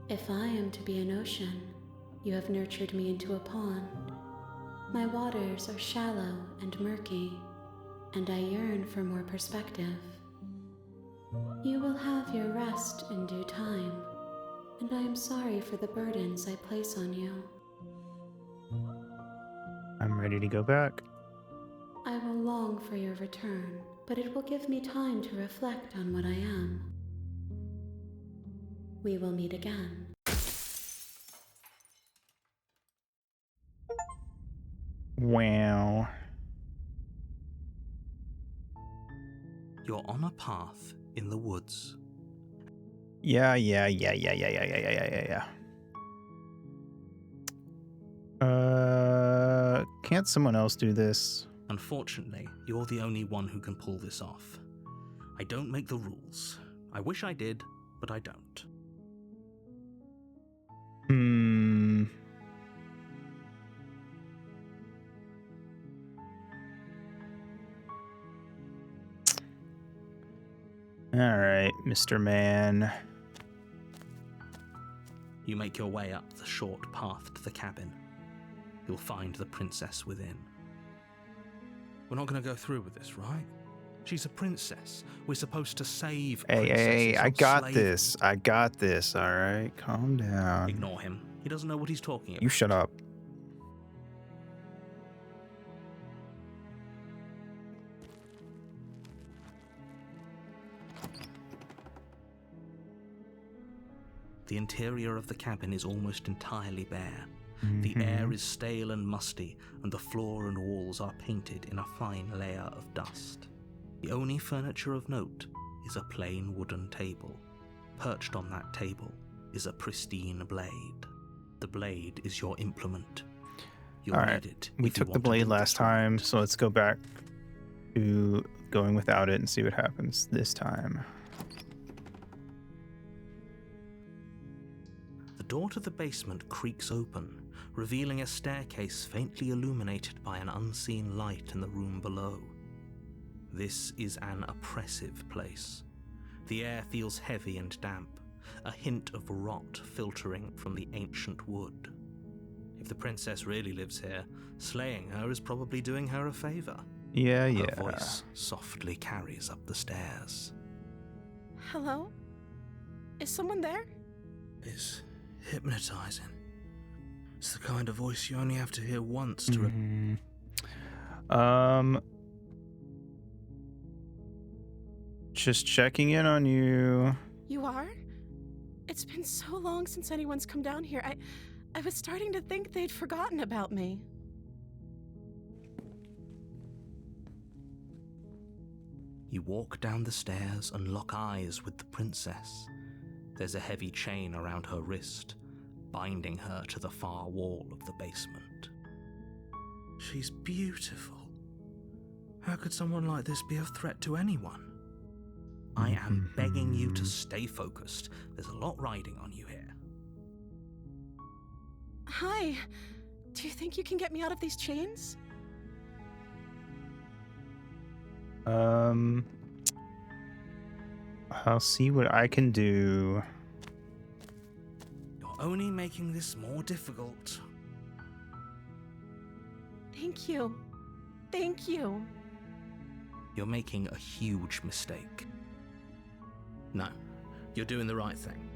If I am to be an ocean, you have nurtured me into a pond. My waters are shallow and murky, and I yearn for more perspective. You will have your rest in due time, and I am sorry for the burdens I place on you. I'm ready to go back. I will long for your return, but it will give me time to reflect on what I am. We will meet again. Wow. You're on a path in the woods. Yeah. Can't someone else do this? Unfortunately, you're the only one who can pull this off. I don't make the rules. I wish I did, but I don't. Alright, Mr. Man. You make your way up the short path to the cabin. You'll find the princess within. We're not going to go through with this, right? She's a princess. We're supposed to save princesses. Hey, I not got slave this. them. I got this, alright? Calm down. Ignore him. He doesn't know what he's talking about. You shut up. The interior of the cabin is almost entirely bare. The air is stale and musty, and the floor and walls are painted in a fine layer of dust. The only furniture of note is a plain wooden table. Perched on that table is a pristine blade. The blade is your implement. You'll Alright, need it. we if you took the want to blade do last this right. time, so let's go back to going without it and see what happens this time. The door to the basement creaks open, revealing a staircase faintly illuminated by an unseen light in the room below. This is an oppressive place. The air feels heavy and damp, a hint of rot filtering from the ancient wood. If the princess really lives here, slaying her is probably doing her a favor. Yeah, Her yeah. voice softly carries up the stairs. Hello? Is someone there? It's hypnotizing. It's the kind of voice you only have to hear once to... Just checking in on you. You are? It's been so long since anyone's come down here. I was starting to think they'd forgotten about me. You walk down the stairs and lock eyes with the princess. There's a heavy chain around her wrist, binding her to the far wall of the basement. She's beautiful. How could someone like this be a threat to anyone? I am begging you to stay focused. There's a lot riding on you here. Hi. Do you think you can get me out of these chains? I'll see what I can do. You're only making this more difficult. Thank you. Thank you. You're making a huge mistake. No, you're doing the right thing.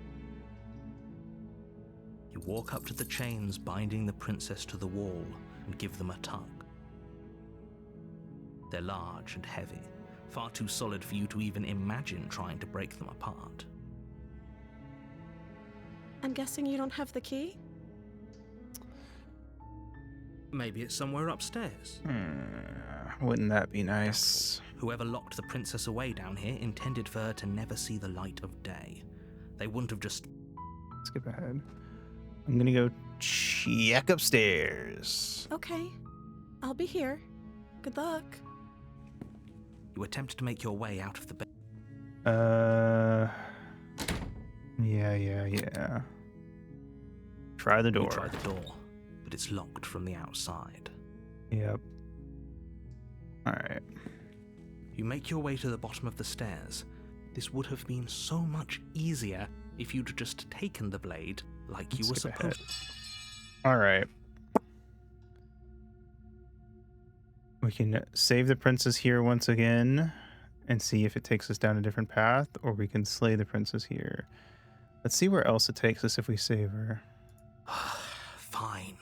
You walk up to the chains binding the princess to the wall and give them a tug. They're large and heavy, far too solid for you to even imagine trying to break them apart. I'm guessing you don't have the key? Maybe it's somewhere upstairs. Wouldn't that be nice? Whoever locked the princess away down here intended for her to never see the light of day. They wouldn't have just... Skip ahead. I'm gonna go check upstairs. Okay. I'll be here. Good luck. You attempt to make your way out of the bed. Yeah. Try the door. You try the door, but it's locked from the outside. Yep. Alright. You make your way to the bottom of the stairs. This would have been so much easier if you'd just taken the blade like you were Skip ahead. supposed to. Alright. We can save the princess here once again and see if it takes us down a different path, or we can slay the princess here. Let's see where else it takes us if we save her. Fine.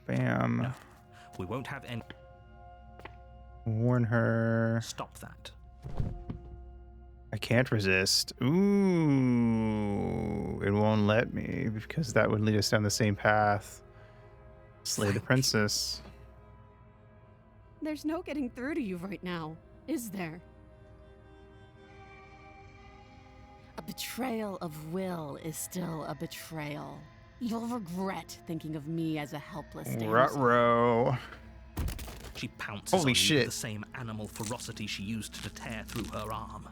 Bam. No. We won't have any... Warn her. Stop that. I can't resist. Ooh. It won't let me because that would lead us down the same path. Slay the Thank princess. There's no getting through to you right now, is there? A betrayal of will is still a betrayal. You'll regret thinking of me as a helpless damsel. Ruh-roh. She pounces Holy on you shit. with the same animal ferocity she used to tear through her arm.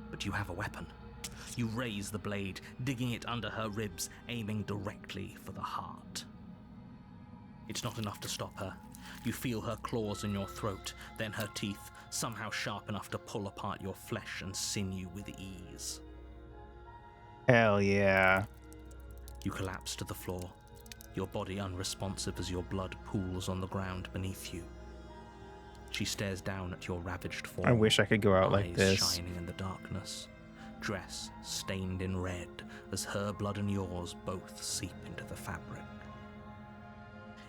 But you have a weapon. You raise the blade, digging it under her ribs, aiming directly for the heart. It's not enough to stop her. You feel her claws in your throat, then her teeth, somehow sharp enough to pull apart your flesh and sinew with ease. Hell yeah. You collapse to the floor, your body unresponsive as your blood pools on the ground beneath you. She stares down at your ravaged form. I wish I could go out like eyes this. shining in the darkness, dress stained in red as her blood and yours both seep into the fabric.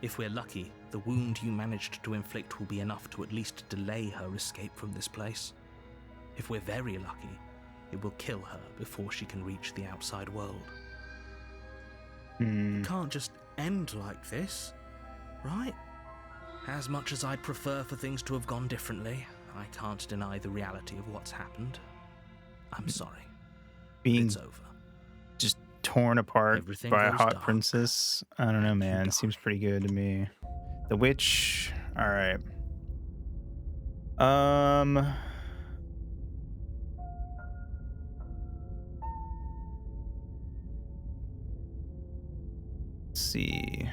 If we're lucky, the wound you managed to inflict will be enough to at least delay her escape from this place. If we're very lucky, it will kill her before she can reach the outside world. It can't just end like this, right? As much as I'd prefer for things to have gone differently, I can't deny the reality of what's happened. I'm sorry. Being It's over. just torn apart Everything by a goes hot dark. princess. I don't know, man. die. Seems pretty good to me. The witch. All right. see.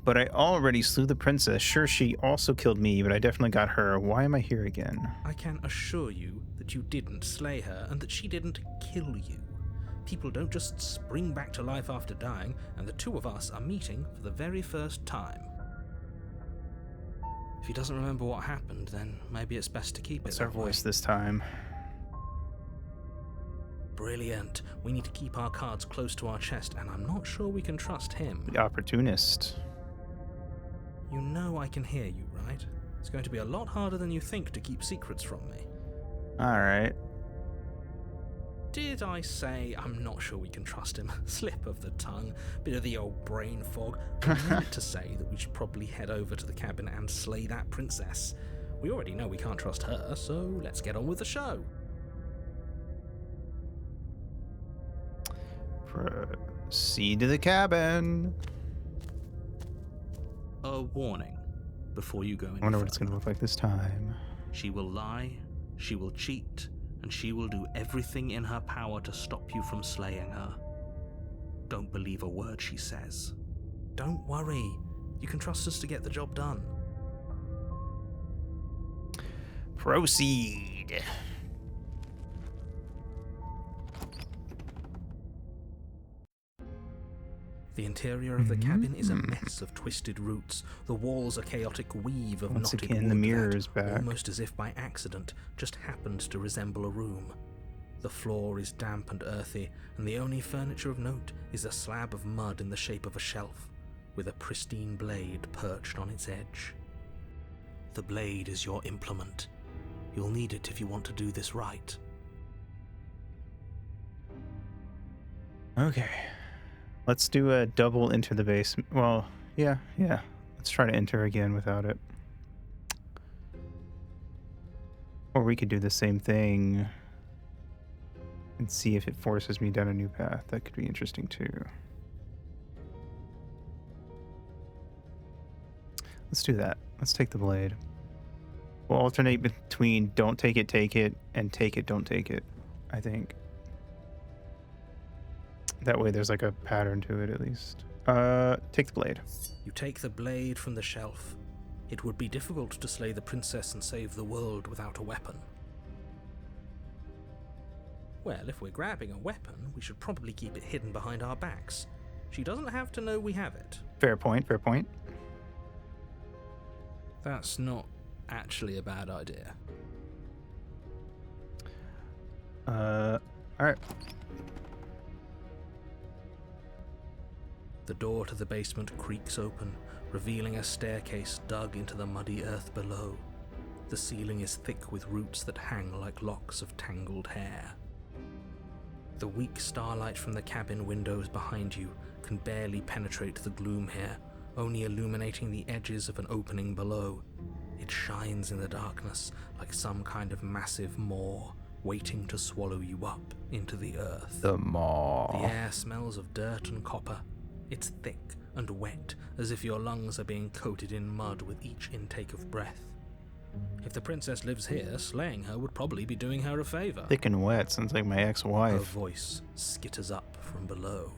But I already slew the princess. Sure, she also killed me, but I definitely got her. Why am I here again? I can assure you that you didn't slay her and that she didn't kill you. People don't just spring back to life after dying, and the two of us are meeting for the very first time. If he doesn't remember what happened, then maybe it's best to keep What's it our that way. voice this time? Brilliant. We need to keep our cards close to our chest, and I'm not sure we can trust him. The opportunist. You know I can hear you, right? It's going to be a lot harder than you think to keep secrets from me. Alright. Did I say I'm not sure we can trust him? Slip of the tongue, bit of the old brain fog. I meant to say that we should probably head over to the cabin and slay that princess. We already know we can't trust her, so let's get on with the show. Proceed to the cabin. A warning before you go in. I wonder what it's going to look like this time. She will lie, she will cheat, and she will do everything in her power to stop you from slaying her. Don't believe a word she says. Don't worry, you can trust us to get the job done. Proceed. The interior of the cabin is a mess of twisted roots. The walls a chaotic weave of Once knotted again, wood the mirror that, is back. almost as if by accident, just happened to resemble a room. The floor is damp and earthy, and the only furniture of note is a slab of mud in the shape of a shelf, with a pristine blade perched on its edge. The blade is your implement. You'll need it if you want to do this right. Okay. Let's do a double enter the basement. Well, yeah. Let's try to enter again without it. Or we could do the same thing and see if it forces me down a new path. That could be interesting too. Let's do that. Let's take the blade. We'll alternate between don't take it, and take it, don't take it, I think. That way there's like a pattern to it at least. Take the blade. You take the blade from the shelf. It would be difficult to slay the princess and save the world without a weapon. Well, if we're grabbing a weapon, we should probably keep it hidden behind our backs. She doesn't have to know we have it. Fair point, fair point. That's not actually a bad idea. Alright. The door to the basement creaks open, revealing a staircase dug into the muddy earth below. The ceiling is thick with roots that hang like locks of tangled hair. The weak starlight from the cabin windows behind you can barely penetrate the gloom here, only illuminating the edges of an opening below. It shines in the darkness like some kind of massive maw waiting to swallow you up into the earth. The maw. The air smells of dirt and copper. It's thick and wet, as if your lungs are being coated in mud with each intake of breath. If the princess lives here, slaying her would probably be doing her a favor. Thick and wet sounds like my Her ex-wife. voice skitters up from below.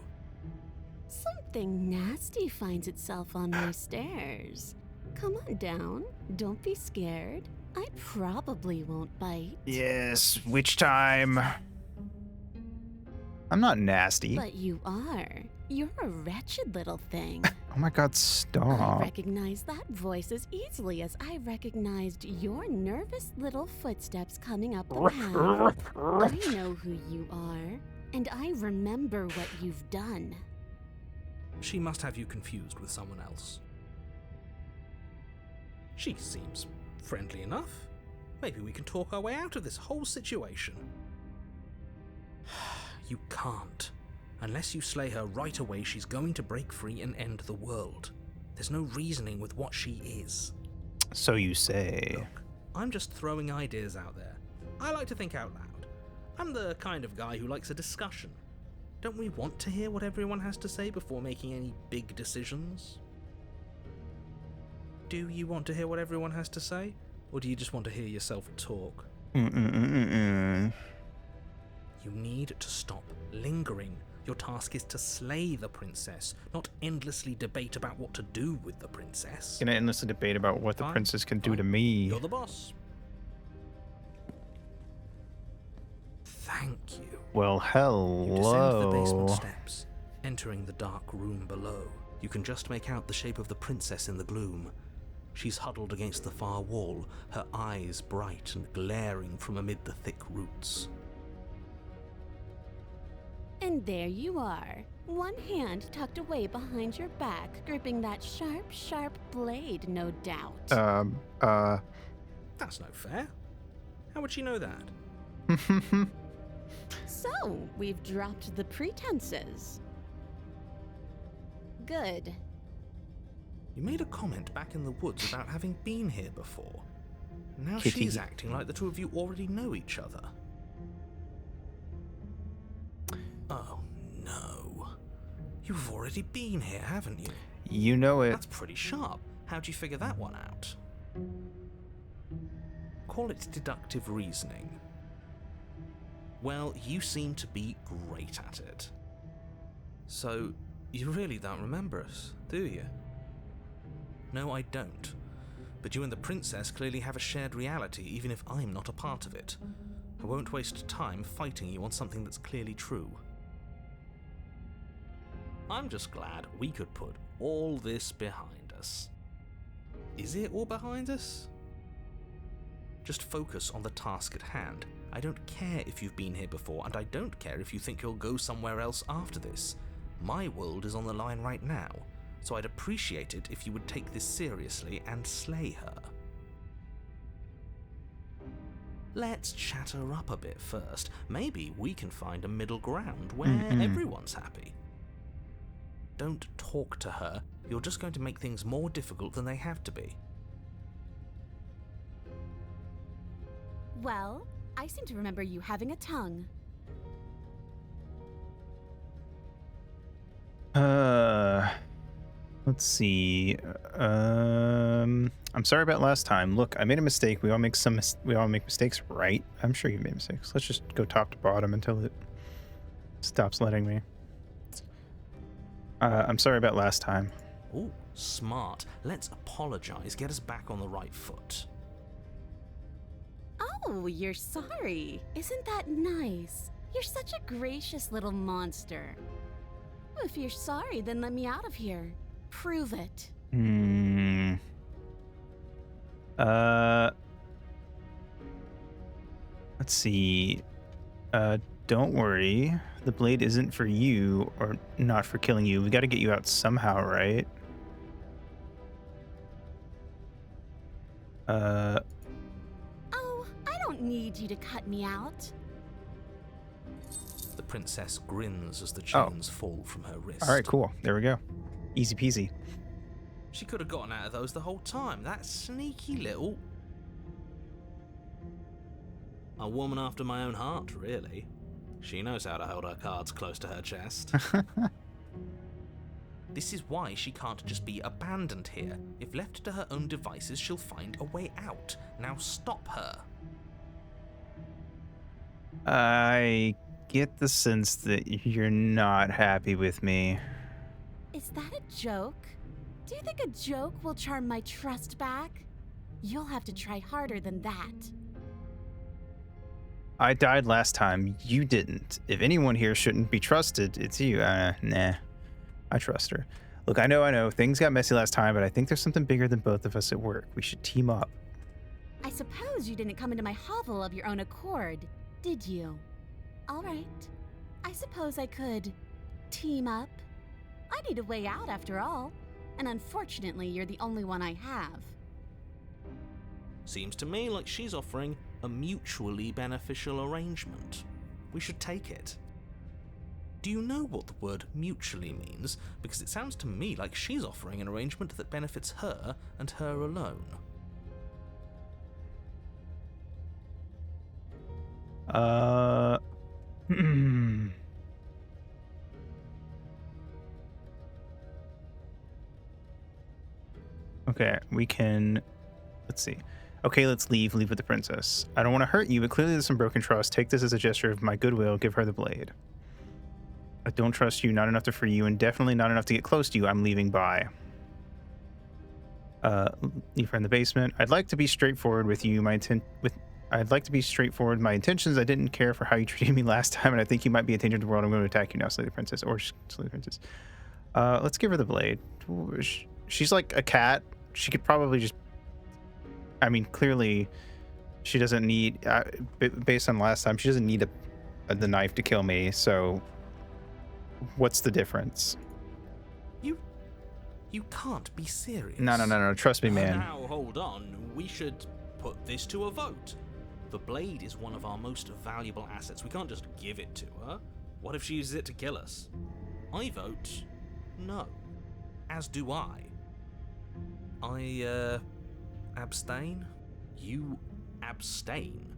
Something nasty finds itself on my stairs. Come on down. Don't be scared. I probably won't bite. Yes, which time? I'm not nasty. But you are. You're a wretched little thing. Oh my god, I stop. recognize that voice as easily as I recognized your nervous little footsteps coming up the path. I know who you are, and I remember what you've done. She must have you confused with someone else. She seems friendly enough. Maybe we can talk our way out of this whole situation. You can't. Unless you slay her right away, she's going to break free and end the world. There's no reasoning with what she is. So you say. Look, I'm just throwing ideas out there. I like to think out loud. I'm the kind of guy who likes a discussion. Don't we want to hear what everyone has to say before making any big decisions? Do you want to hear what everyone has to say? Or do you just want to hear yourself talk? You need to stop lingering Your task is to slay the princess, not endlessly debate about what to do with the princess. Gonna endlessly debate about what the Fine, princess can do fine. to me. You're the boss. Thank you. Well, You descend the basement hello. steps, entering the dark room below. You can just make out the shape of the princess in the gloom. She's huddled against the far wall, her eyes bright and glaring from amid the thick roots. And there you are, one hand tucked away behind your back, gripping that sharp, sharp blade, no doubt. That's no fair. How would she know that? So, we've dropped the pretenses. Good. You made a comment back in the woods about having been here before. Now Kitty. she's acting like the two of you already know each other. Oh, no. You've already been here, haven't you? You know it. That's pretty sharp. How'd you figure that one out? Call it deductive reasoning. Well, you seem to be great at it. So, you really don't remember us, do you? No, I don't. But you and the princess clearly have a shared reality, even if I'm not a part of it. I won't waste time fighting you on something that's clearly true. I'm just glad we could put all this behind us. Is it all behind us? Just focus on the task at hand. I don't care if you've been here before, and I don't care if you think you'll go somewhere else after this. My world is on the line right now, so I'd appreciate it if you would take this seriously and slay her. Let's chat her up a bit first. Maybe we can find a middle ground where everyone's happy. Don't talk to her. You're just going to make things more difficult than they have to be. Well, I seem to remember you having a tongue. Let's see. I'm sorry about last time. Look, I made a mistake. We all make mistakes, right? I'm sure you made mistakes. Let's just go top to bottom until it stops letting me. I'm sorry about last time. Ooh, smart. Let's apologize. Get us back on the right foot. Oh, you're sorry. Isn't that nice? You're such a gracious little monster. If you're sorry, then let me out of here. Prove it. Let's see. Don't worry. The blade isn't for you, or not for killing you. We gotta get you out somehow, right? Oh, I don't need you to cut me out. The princess grins as the chains fall from her wrist. All right, cool. There we go. Easy peasy. She could have gotten out of those the whole time. That sneaky little... A woman after my own heart, really. She knows how to hold her cards close to her chest. This is why she can't just be abandoned here. If left to her own devices, she'll find a way out. Now stop her. I get the sense that you're not happy with me. Is that a joke? Do you think a joke will charm my trust back? You'll have to try harder than that. I died last time. You didn't. If anyone here shouldn't be trusted, it's you. Nah. I trust her. Look, I know. Things got messy last time, but I think there's something bigger than both of us at work. We should team up. I suppose you didn't come into my hovel of your own accord, did you? All right. I suppose I could team up. I need a way out after all, and unfortunately, you're the only one I have. Seems to me like she's offering a mutually beneficial arrangement. We should take it. Do you know what the word mutually means? Because it sounds to me like she's offering an arrangement that benefits her and her alone. Okay, we can... Let's see. Okay, let's leave. Leave with the princess. I don't want to hurt you, but clearly there's some broken trust. Take this as a gesture of my goodwill. Give her the blade. I don't trust you, not enough to free you, and definitely not enough to get close to you. I'm leaving by. Leave her in the basement. I'd like to be straightforward with you. I'd like to be straightforward with my intentions. I didn't care for how you treated me last time, and I think you might be a danger to the world. I'm going to attack you now, Slay the Princess. Or Slay the Princess. Let's give her the blade. She's like a cat. She could probably just... I mean, clearly, she doesn't need... based on last time, she doesn't need the knife to kill me, so... What's the difference? You can't be serious. No. Trust me, man. Now, hold on. We should put this to a vote. The blade is one of our most valuable assets. We can't just give it to her. What if she uses it to kill us? I vote no. As do I. I abstain? You abstain?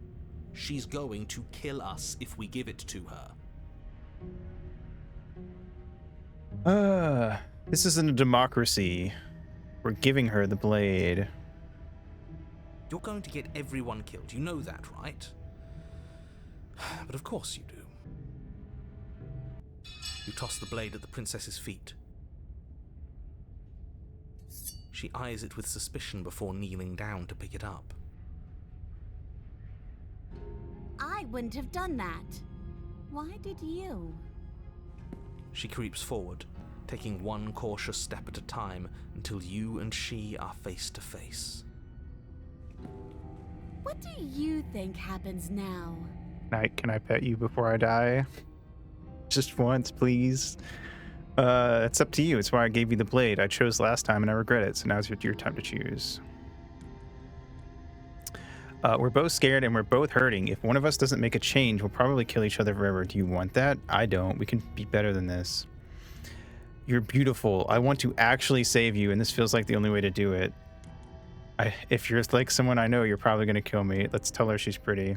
She's going to kill us if we give it to her. This isn't a democracy. We're giving her the blade. You're going to get everyone killed. You know that, right? But of course you do. You toss the blade at the princess's feet. She eyes it with suspicion before kneeling down to pick it up. I wouldn't have done that. Why did you? She creeps forward, taking one cautious step at a time until you and she are face to face. What do you think happens now? Can I pet you before I die? Just once, please. It's up to you. It's why I gave you the blade. I chose last time and I regret it, so now's your time to choose. We're both scared and we're both hurting. If one of us doesn't make a change, we'll probably kill each other forever. Do you want that? I don't. We can be better than this. You're beautiful. I want to actually save you, and this feels like the only way to do it. If you're like someone I know, you're probably going to kill me. Let's tell her she's pretty.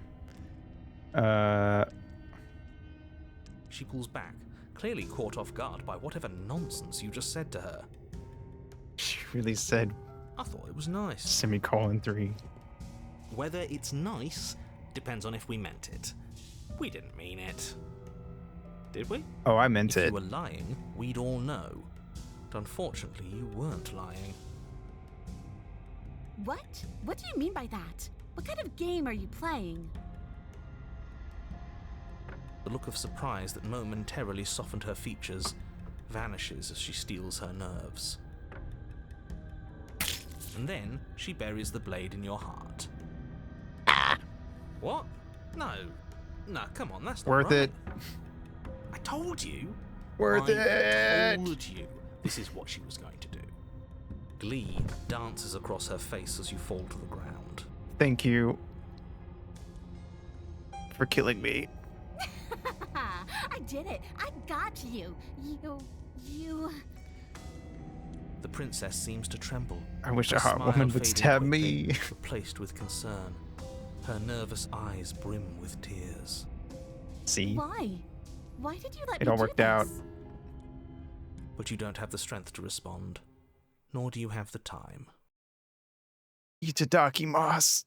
She pulls back, clearly caught off guard by whatever nonsense you just said to her. She really said... I thought it was nice. Semicolon 3. Whether it's nice depends on if we meant it. We didn't mean it. Did we? Oh, I meant it. If you were lying, we'd all know. But unfortunately, you weren't lying. What? What do you mean by that? What kind of game are you playing? The look of surprise that momentarily softened her features vanishes as she steels her nerves. And then she buries the blade in your heart. What? No, come on, that's not Worth right. it. I told you. Worth it. I told you this is what she was going to do. Glee dances across her face as you fall to the ground. Thank you for killing me. I did it. I got you. You... The princess seems to tremble. I wish Her a hot smile woman would fading stab quickly, me. replaced with concern. Her nervous eyes brim with tears. See? Why? Why did you let me It all do worked out. this? But you don't have the strength to respond, nor do you have the time. Itadaki Moss.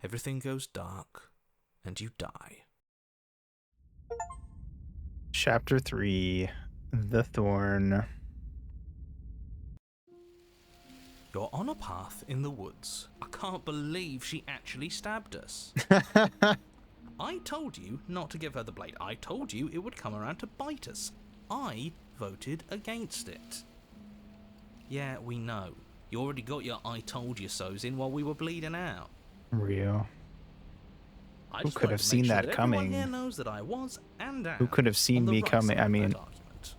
Everything goes dark, and you die. Chapter 3. The Thorn. You're on a path in the woods. I can't believe she actually stabbed us. I told you not to give her the blade. I told you it would come around to bite us. I voted against it. Yeah, we know. You already got your I told you so's in while we were bleeding out. Real. I Who just could wanted have to seen make sure that that coming? everyone here knows that I was and am Who could have seen on the me right coming? side I of mean... that argument.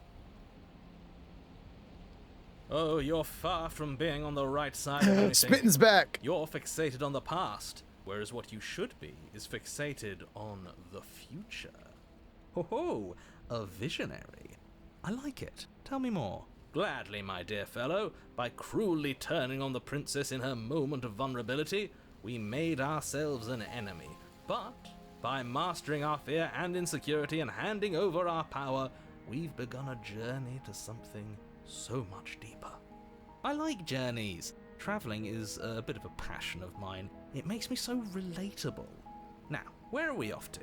Oh, you're far from being on the right side of anything. Spittin's back! You're fixated on the past, whereas what you should be is fixated on the future. Ho ho, a visionary. I like it. Tell me more. Gladly, my dear fellow. By cruelly turning on the princess in her moment of vulnerability, we made ourselves an enemy. But by mastering our fear and insecurity and handing over our power, we've begun a journey to something so much deeper. I like journeys. Traveling is a bit of a passion of mine. It makes me so relatable. Now, where are we off to?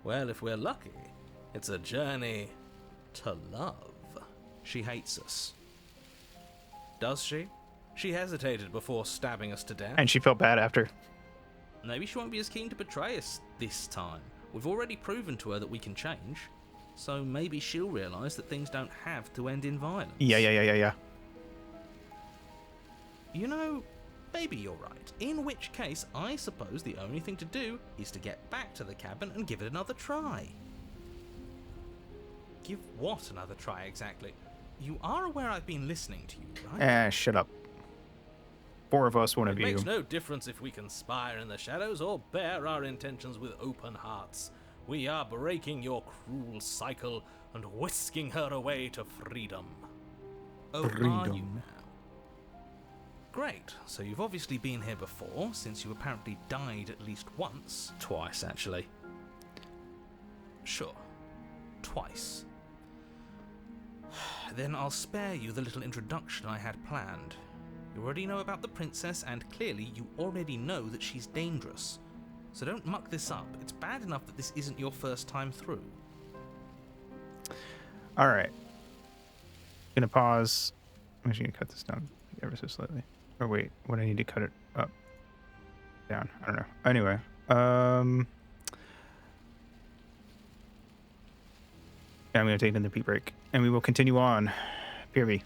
Well, if we're lucky, it's a journey to love. She hates us. Does she? She hesitated before stabbing us to death. And she felt bad after. Maybe she won't be as keen to betray us this time. We've already proven to her that we can change. So maybe she'll realise that things don't have to end in violence. Yeah. You know, maybe you're right. In which case, I suppose the only thing to do is to get back to the cabin and give it another try. Give what another try exactly? You are aware I've been listening to you, right? Shut up. 4 of us, 1 of It you. makes no difference if we conspire in the shadows or bear our intentions with open hearts. We are breaking your cruel cycle and whisking her away to freedom. Oh, are you Freedom. now? Great, so you've obviously been here before, since you apparently died at least once. Twice, actually. Sure. Twice. Then I'll spare you the little introduction I had planned. You already know about the princess, and clearly you already know that she's dangerous. So don't muck this up. It's bad enough that this isn't your first time through. All right. Gonna pause. I'm just gonna cut this down ever so slightly. Or wait, what I need to cut it up, down. I don't know. Anyway, yeah, I'm gonna take another pee break, and we will continue on. PRV.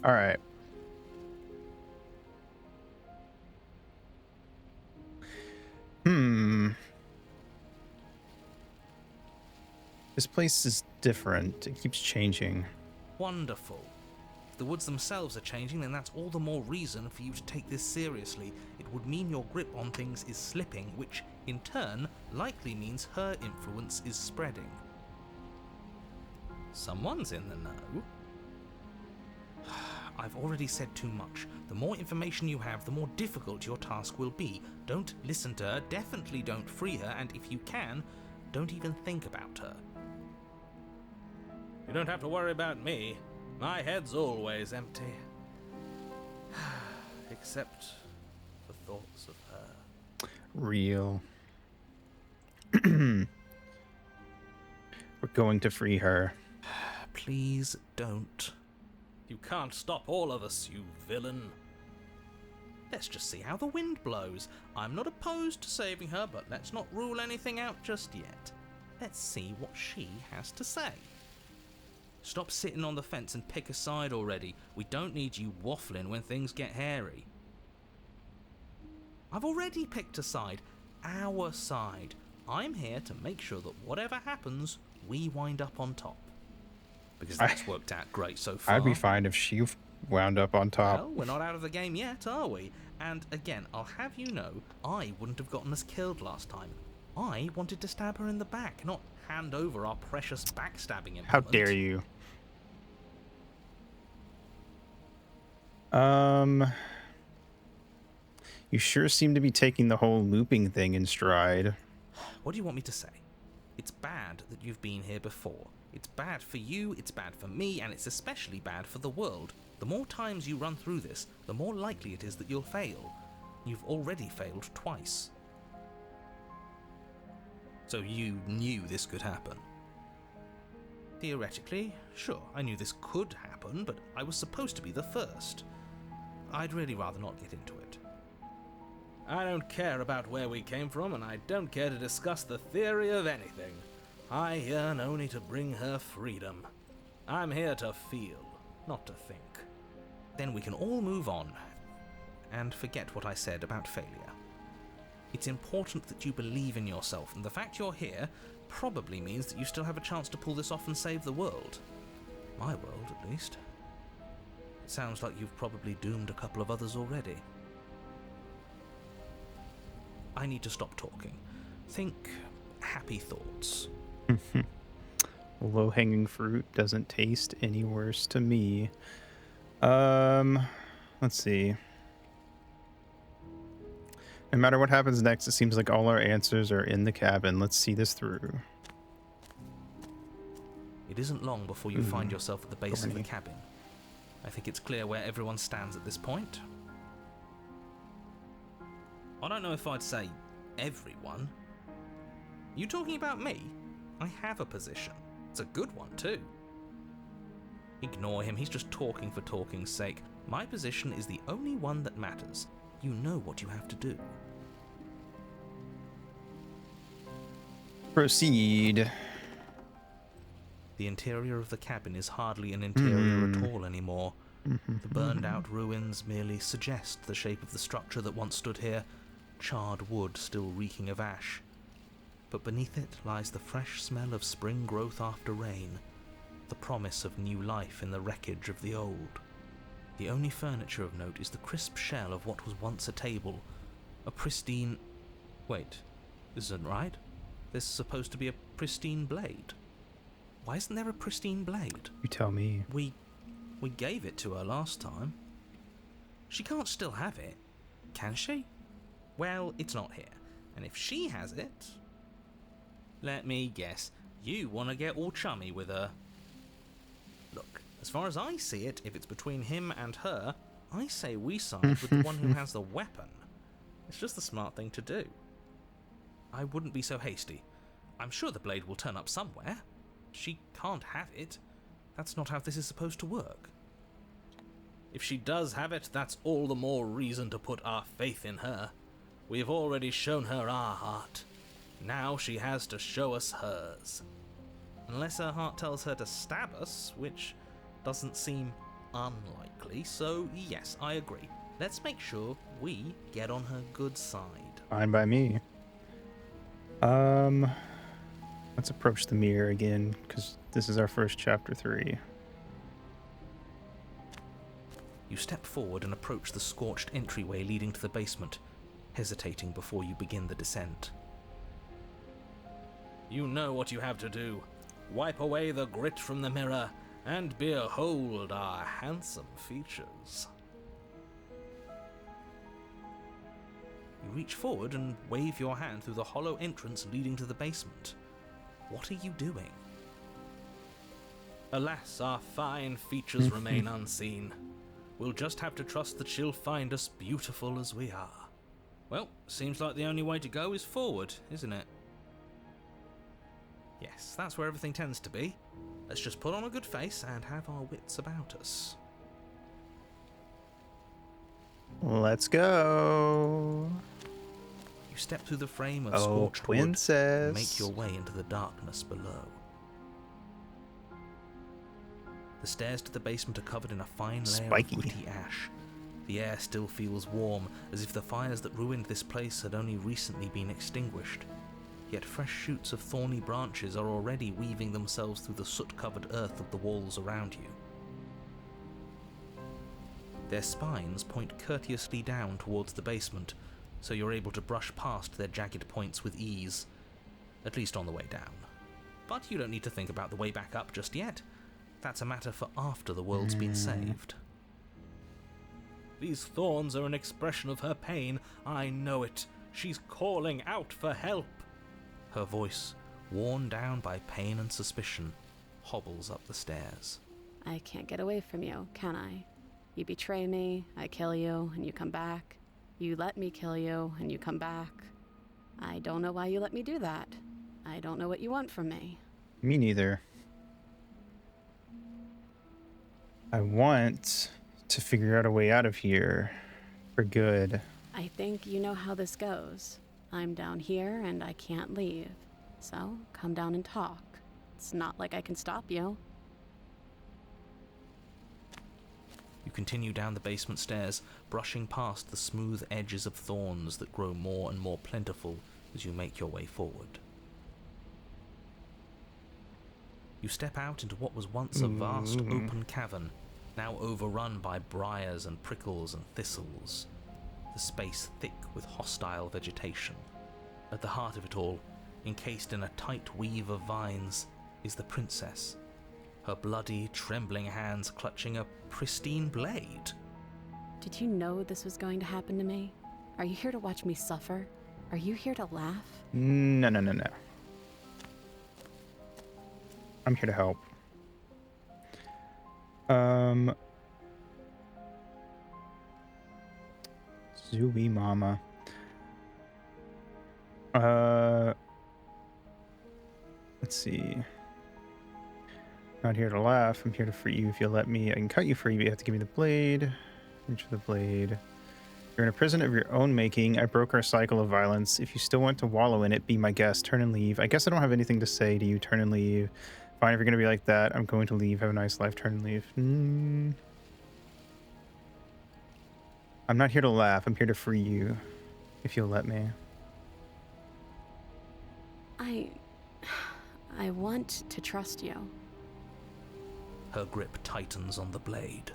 All right. This place is different. It keeps changing. Wonderful. If the woods themselves are changing, then that's all the more reason for you to take this seriously. It would mean your grip on things is slipping, which, in turn, likely means her influence is spreading. Someone's in the know. I've already said too much. The more information you have, the more difficult your task will be. Don't listen to her, definitely don't free her, and if you can, don't even think about her. You don't have to worry about me. My head's always empty. Except for thoughts of her. Real. We're going to free her. Please don't. You can't stop all of us, you villain. Let's just see how the wind blows. I'm not opposed to saving her, but let's not rule anything out just yet. Let's see what she has to say. Stop sitting on the fence and pick a side already. We don't need you waffling when things get hairy. I've already picked a side. Our side. I'm here to make sure that whatever happens, we wind up on top. Because that's worked out great so far. I'd be fine if she wound up on top. Well, we're not out of the game yet, are we? And again, I'll have you know, I wouldn't have gotten us killed last time. I wanted to stab her in the back, not hand over our precious backstabbing implement. How dare you? You sure seem to be taking the whole looping thing in stride. What do you want me to say? It's bad that you've been here before. It's bad for you, it's bad for me, and it's especially bad for the world. The more times you run through this, the more likely it is that you'll fail. You've already failed twice. So you knew this could happen? Theoretically, sure, I knew this could happen, but I was supposed to be the first. I'd really rather not get into it. I don't care about where we came from, and I don't care to discuss the theory of anything. I yearn only to bring her freedom. I'm here to feel, not to think. Then we can all move on, and forget what I said about failure. It's important that you believe in yourself, and the fact you're here probably means that you still have a chance to pull this off and save the world. My world, at least. It sounds like you've probably doomed a couple of others already. I need to stop talking. Think happy thoughts. Low-hanging fruit doesn't taste any worse to me. Let's see. No matter what happens next, it seems like all our answers are in the cabin. Let's see this through. It isn't long before you find yourself at the base of the cabin. I think it's clear where everyone stands at this point. I don't know if I'd say everyone. You talking about me? I have a position. It's a good one, too. Ignore him, he's just talking for talking's sake. My position is the only one that matters. You know what you have to do. Proceed. The interior of the cabin is hardly an interior at all anymore. The burned-out ruins merely suggest the shape of the structure that once stood here, charred wood still reeking of ash. But beneath it lies the fresh smell of spring growth after rain, the promise of new life in the wreckage of the old. The only furniture of note is the crisp shell of what was once a table, a pristine... Wait, this isn't right. There's supposed to be a pristine blade. Why isn't there a pristine blade? You tell me. We gave it to her last time. She can't still have it, can she? Well, it's not here. And if she has it... Let me guess. You want to get all chummy with her. Look, as far as I see it, if it's between him and her, I say we side with the one who has the weapon. It's just the smart thing to do. I wouldn't be so hasty. I'm sure the blade will turn up somewhere. She can't have it. That's not how this is supposed to work. If she does have it, that's all the more reason to put our faith in her. We've already shown her our heart. Now she has to show us hers. Unless her heart tells her to stab us, which doesn't seem unlikely, so yes, I agree. Let's make sure we get on her good side. Fine by me. Let's approach the mirror again, because this is our first chapter 3. You step forward and approach the scorched entryway leading to the basement, hesitating before you begin the descent. You know what you have to do. Wipe away the grit from the mirror, and behold our handsome features. You reach forward and wave your hand through the hollow entrance leading to the basement. What are you doing? Alas, our fine features remain unseen. We'll just have to trust that she'll find us beautiful as we are. Well, seems like the only way to go is forward, isn't it? Yes, that's where everything tends to be. Let's just put on a good face and have our wits about us. Let's go. You step through the frame of Oh, scorched wood princess. and make your way into the darkness below. The stairs to the basement are covered in a fine layer Spiky. of woody ash. The air still feels warm, as if the fires that ruined this place had only recently been extinguished. Yet fresh shoots of thorny branches are already weaving themselves through the soot-covered earth of the walls around you. Their spines point courteously down towards the basement, so you're able to brush past their jagged points with ease, at least on the way down. But you don't need to think about the way back up just yet. That's a matter for after the world's been saved. These thorns are an expression of her pain. I know it. She's calling out for help. Her voice, worn down by pain and suspicion, hobbles up the stairs. I can't get away from you, can I? You betray me, I kill you, and you come back. You let me kill you, and you come back. I don't know why you let me do that. I don't know what you want from me. Me neither. I want to figure out a way out of here for good. I think you know how this goes. I'm down here, and I can't leave. So, come down and talk. It's not like I can stop you. You continue down the basement stairs, brushing past the smooth edges of thorns that grow more and more plentiful as you make your way forward. You step out into what was once a vast open cavern, now overrun by briars and prickles and thistles, the space thick with hostile vegetation. At the heart of it all, encased in a tight weave of vines, is the princess, her bloody, trembling hands clutching a pristine blade. Did you know this was going to happen to me? Are you here to watch me suffer? Are you here to laugh? No. I'm here to help. Zooey mama. Let's see. Not here to laugh. I'm here to free you if you'll let me. I can cut you free, but you have to give me the blade. Reach for the blade. You're in a prison of your own making. I broke our cycle of violence. If you still want to wallow in it, be my guest. Turn and leave. I guess I don't have anything to say to you. Turn and leave. Fine, if you're gonna be like that, I'm going to leave. Have a nice life. Turn and leave. I'm not here to laugh. I'm here to free you, if you'll let me. I want to trust you. Her grip tightens on the blade.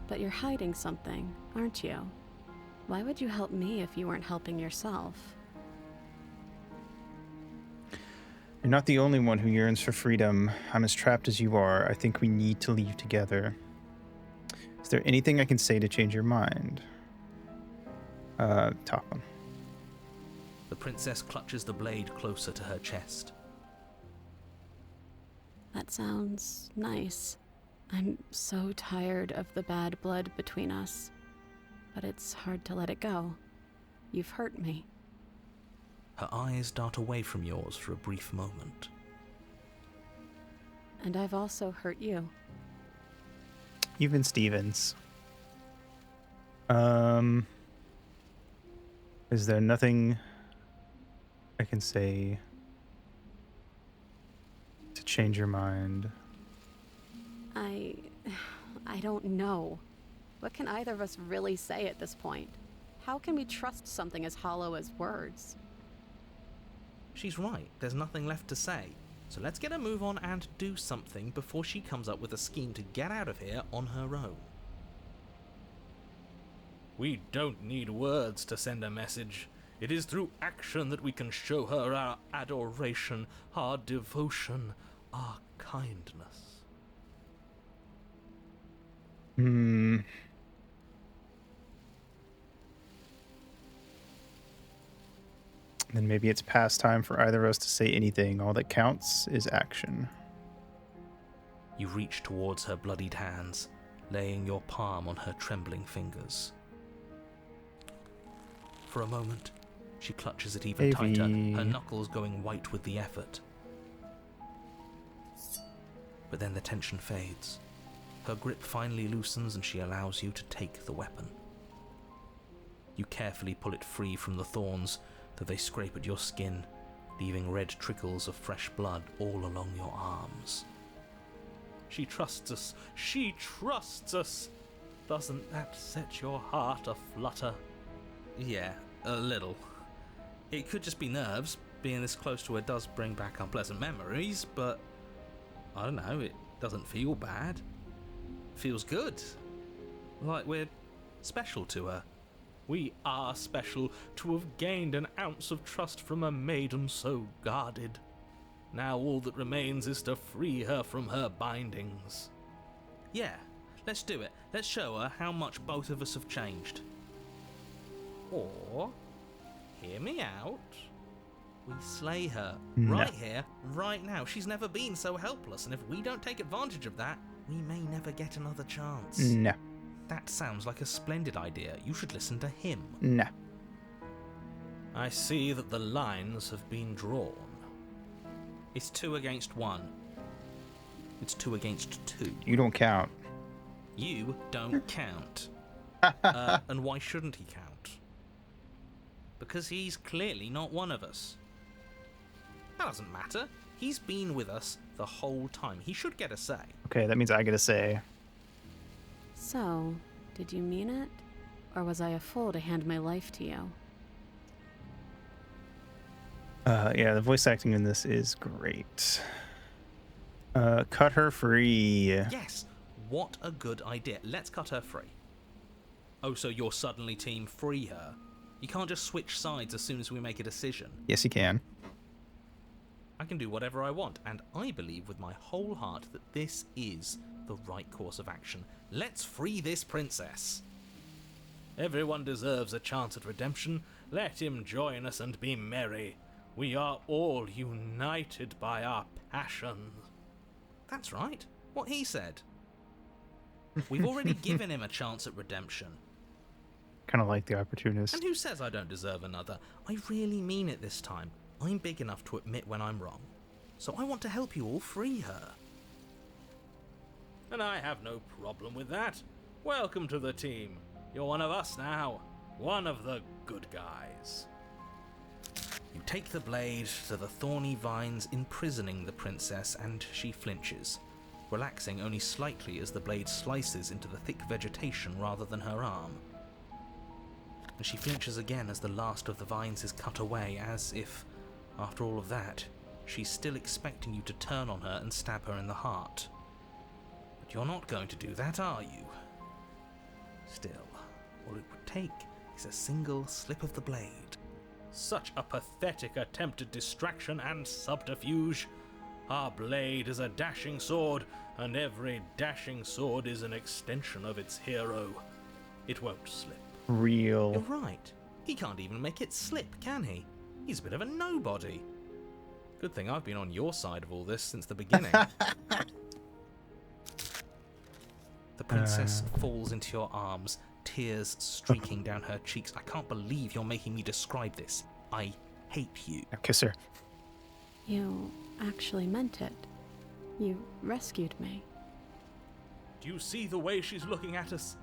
But you're hiding something, aren't you? Why would you help me if you weren't helping yourself? You're not the only one who yearns for freedom. I'm as trapped as you are. I think we need to leave together. Is there anything I can say to change your mind? Top one. The princess clutches the blade closer to her chest. That sounds nice. I'm so tired of the bad blood between us. But it's hard to let it go. You've hurt me. Her eyes dart away from yours for a brief moment. And I've also hurt you. Even Stevens. Is there nothing I can say to change your mind? I don't know. What can either of us really say at this point? How can we trust something as hollow as words? She's right, there's nothing left to say. So let's get a move on and do something before she comes up with a scheme to get out of here on her own. We don't need words to send a message. It is through action that we can show her our adoration, our devotion, our kindness. Hmm. Then maybe it's past time for either of us to say anything. All that counts is action. You reach towards her bloodied hands, laying your palm on her trembling fingers. For a moment, she clutches it even tighter, her knuckles going white with the effort. But then the tension fades. Her grip finally loosens and she allows you to take the weapon. You carefully pull it free from the thorns, though they scrape at your skin, leaving red trickles of fresh blood all along your arms. She trusts us. She trusts us. Doesn't that set your heart aflutter? Yeah, a little. It could just be nerves. Being this close to her does bring back unpleasant memories, but I don't know, it doesn't feel bad. It feels good. Like we're special to her. We are special to have gained an ounce of trust from a maiden so guarded. Now all that remains is to free her from her bindings. Yeah, let's do it. Let's show her how much both of us have changed. Or, hear me out, we slay her. No. Right here, right now. She's never been so helpless, and if we don't take advantage of that, we may never get another chance. No. That sounds like a splendid idea. You should listen to him. No. I see that the lines have been drawn. It's 2 against 1. It's 2 against 2. You don't count. You don't count. And why shouldn't he count? Because he's clearly not one of us. That doesn't matter. He's been with us the whole time. He should get a say. Okay, that means I get a say. So, did you mean it? Or was I a fool to hand my life to you? Yeah, the voice acting in this is great. Cut her free. Yes, what a good idea. Let's cut her free. Oh, so you're suddenly team free her? You can't just switch sides as soon as we make a decision. Yes, you can. I can do whatever I want, and I believe with my whole heart that this is the right course of action. Let's free this princess. Everyone deserves a chance at redemption. Let him join us and be merry. We are all united by our passion. That's right. What he said. We've already given him a chance at redemption. Kind of like the opportunist. And who says I don't deserve another? I really mean it this time. I'm big enough to admit when I'm wrong. So I want to help you all free her. And I have no problem with that. Welcome to the team. You're one of us now. One of the good guys. You take the blade to the thorny vines imprisoning the princess, and she flinches, relaxing only slightly as the blade slices into the thick vegetation rather than her arm. And she flinches again as the last of the vines is cut away, as if, after all of that, she's still expecting you to turn on her and stab her in the heart. But you're not going to do that, are you? Still, all it would take is a single slip of the blade. Such a pathetic attempt at distraction and subterfuge. Our blade is a dashing sword, and every dashing sword is an extension of its hero. It won't slip. Real. You're right. He can't even make it slip, can he? He's a bit of a nobody. Good thing I've been on your side of all this since the beginning. The princess falls into your arms, tears streaking down her cheeks. I can't believe you're making me describe this. I hate you. Now kiss her. You actually meant it. You rescued me. Do you see the way she's looking at us?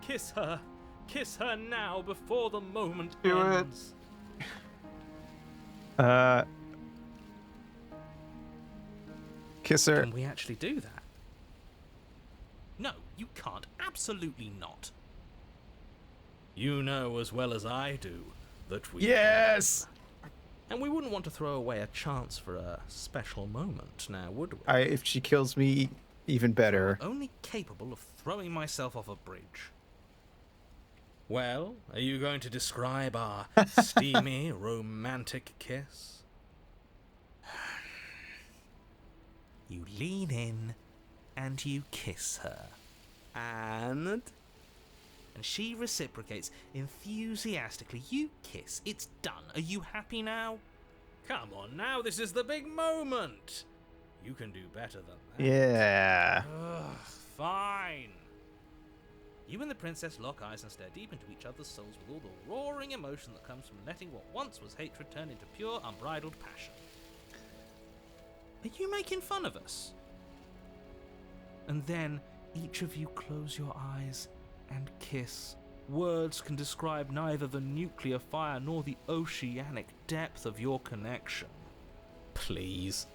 Kiss her. Kiss her now before the moment ends. Kiss her. Can we actually do that? You can't. Absolutely not. You know as well as I do that we Yes! can. And we wouldn't want to throw away a chance for a special moment, now would we? If she kills me, even better. Only capable of throwing myself off a bridge. Well, are you going to describe our steamy, romantic kiss? You lean in and you kiss her. And she reciprocates enthusiastically. You kiss. It's done. Are you happy now? Come on now, this is the big moment. You can do better than that. Yeah. Ugh, fine. You and the princess lock eyes and stare deep into each other's souls with all the roaring emotion that comes from letting what once was hatred turn into pure, unbridled passion. Are you making fun of us? And then each of you close your eyes and kiss. Words can describe neither the nuclear fire nor the oceanic depth of your connection. Please.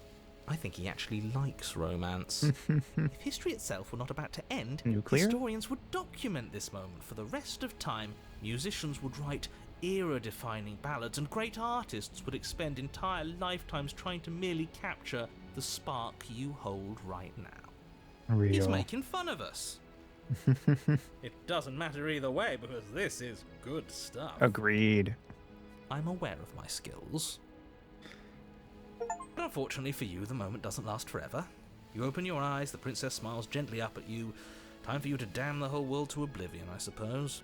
I think he actually likes romance. If history itself were not about to end, Nuclear? historians would document this moment for the rest of time. Musicians would write era-defining ballads, and great artists would expend entire lifetimes trying to merely capture the spark you hold right now. Real. He's making fun of us. It doesn't matter either way, because this is good stuff. Agreed. I'm aware of my skills. But unfortunately for you, the moment doesn't last forever. You open your eyes, the princess smiles gently up at you. Time for you to damn the whole world to oblivion, I suppose.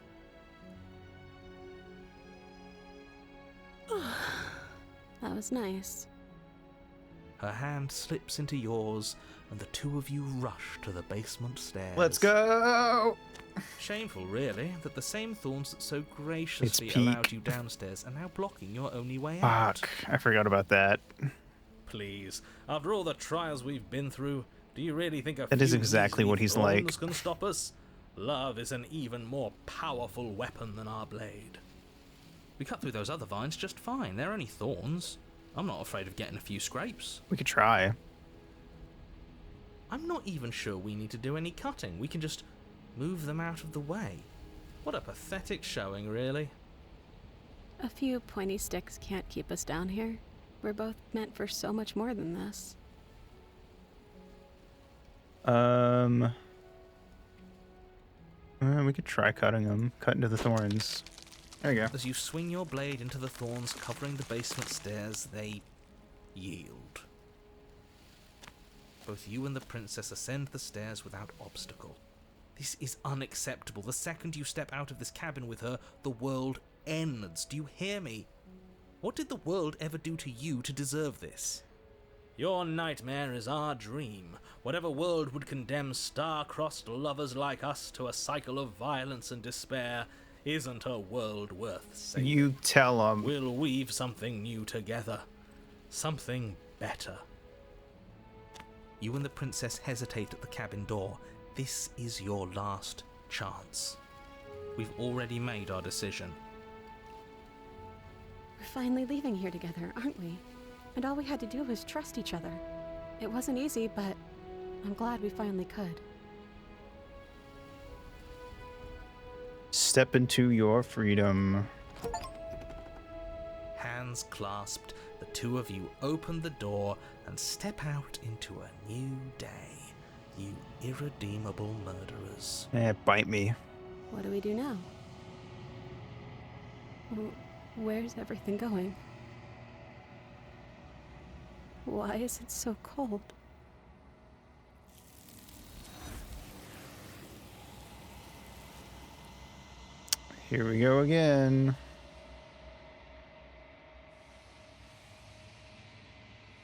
That was nice. Her hand slips into yours, and the two of you rush to the basement stairs. Let's go! Shameful, really, that the same thorns that so graciously It's allowed peak. you downstairs are now blocking your only way out. Fuck, I forgot about that. Please, after all the trials we've been through, do you really think a That is few exactly measly what he's thorns like. can stop us? Love is an even more powerful weapon than our blade. We cut through those other vines just fine. They're only thorns. I'm not afraid of getting a few scrapes. We could try. I'm not even sure we need to do any cutting. We can just move them out of the way. What a pathetic showing, really. A few pointy sticks can't keep us down here. We're both meant for so much more than this. We could try cutting them. Cut into the thorns. There you go. As you swing your blade into the thorns covering the basement stairs, they yield. Both you and the princess ascend the stairs without obstacle. This is unacceptable. The second you step out of this cabin with her, the world ends. Do you hear me? What did the world ever do to you to deserve this? Your nightmare is our dream. Whatever world would condemn star-crossed lovers like us to a cycle of violence and despair isn't a world worth saving. You tell them. We'll weave something new together. Something better. You and the princess hesitate at the cabin door. This is your last chance. We've already made our decision. We're finally leaving here together, aren't we? And all we had to do was trust each other. It wasn't easy, but I'm glad we finally could. Step into your freedom. Hands clasped, the two of you open the door and step out into a new day. You irredeemable murderers. Bite me. What do we do now? Where's everything going? Why is it so cold? Here we go again.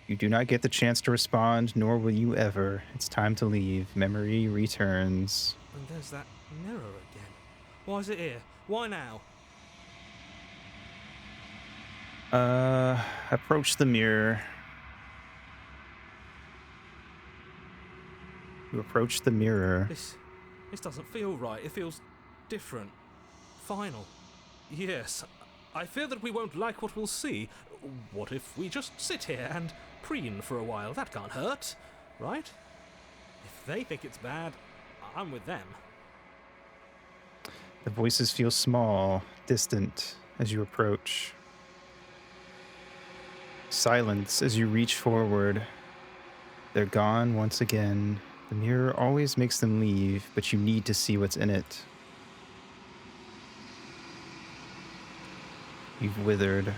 You do not get the chance to respond, nor will you ever. It's time to leave. Memory returns. And there's that mirror again. Why is it here? Why now? Approach the mirror. You approach the mirror. This doesn't feel right. It feels different. Final. Yes. I fear that we won't like what we'll see. What if we just sit here and preen for a while? That can't hurt, right? If they think it's bad, I'm with them. The voices feel small, distant as you approach. Silence as you reach forward. They're gone once again. The mirror always makes them leave, but you need to see what's in it. You've withered.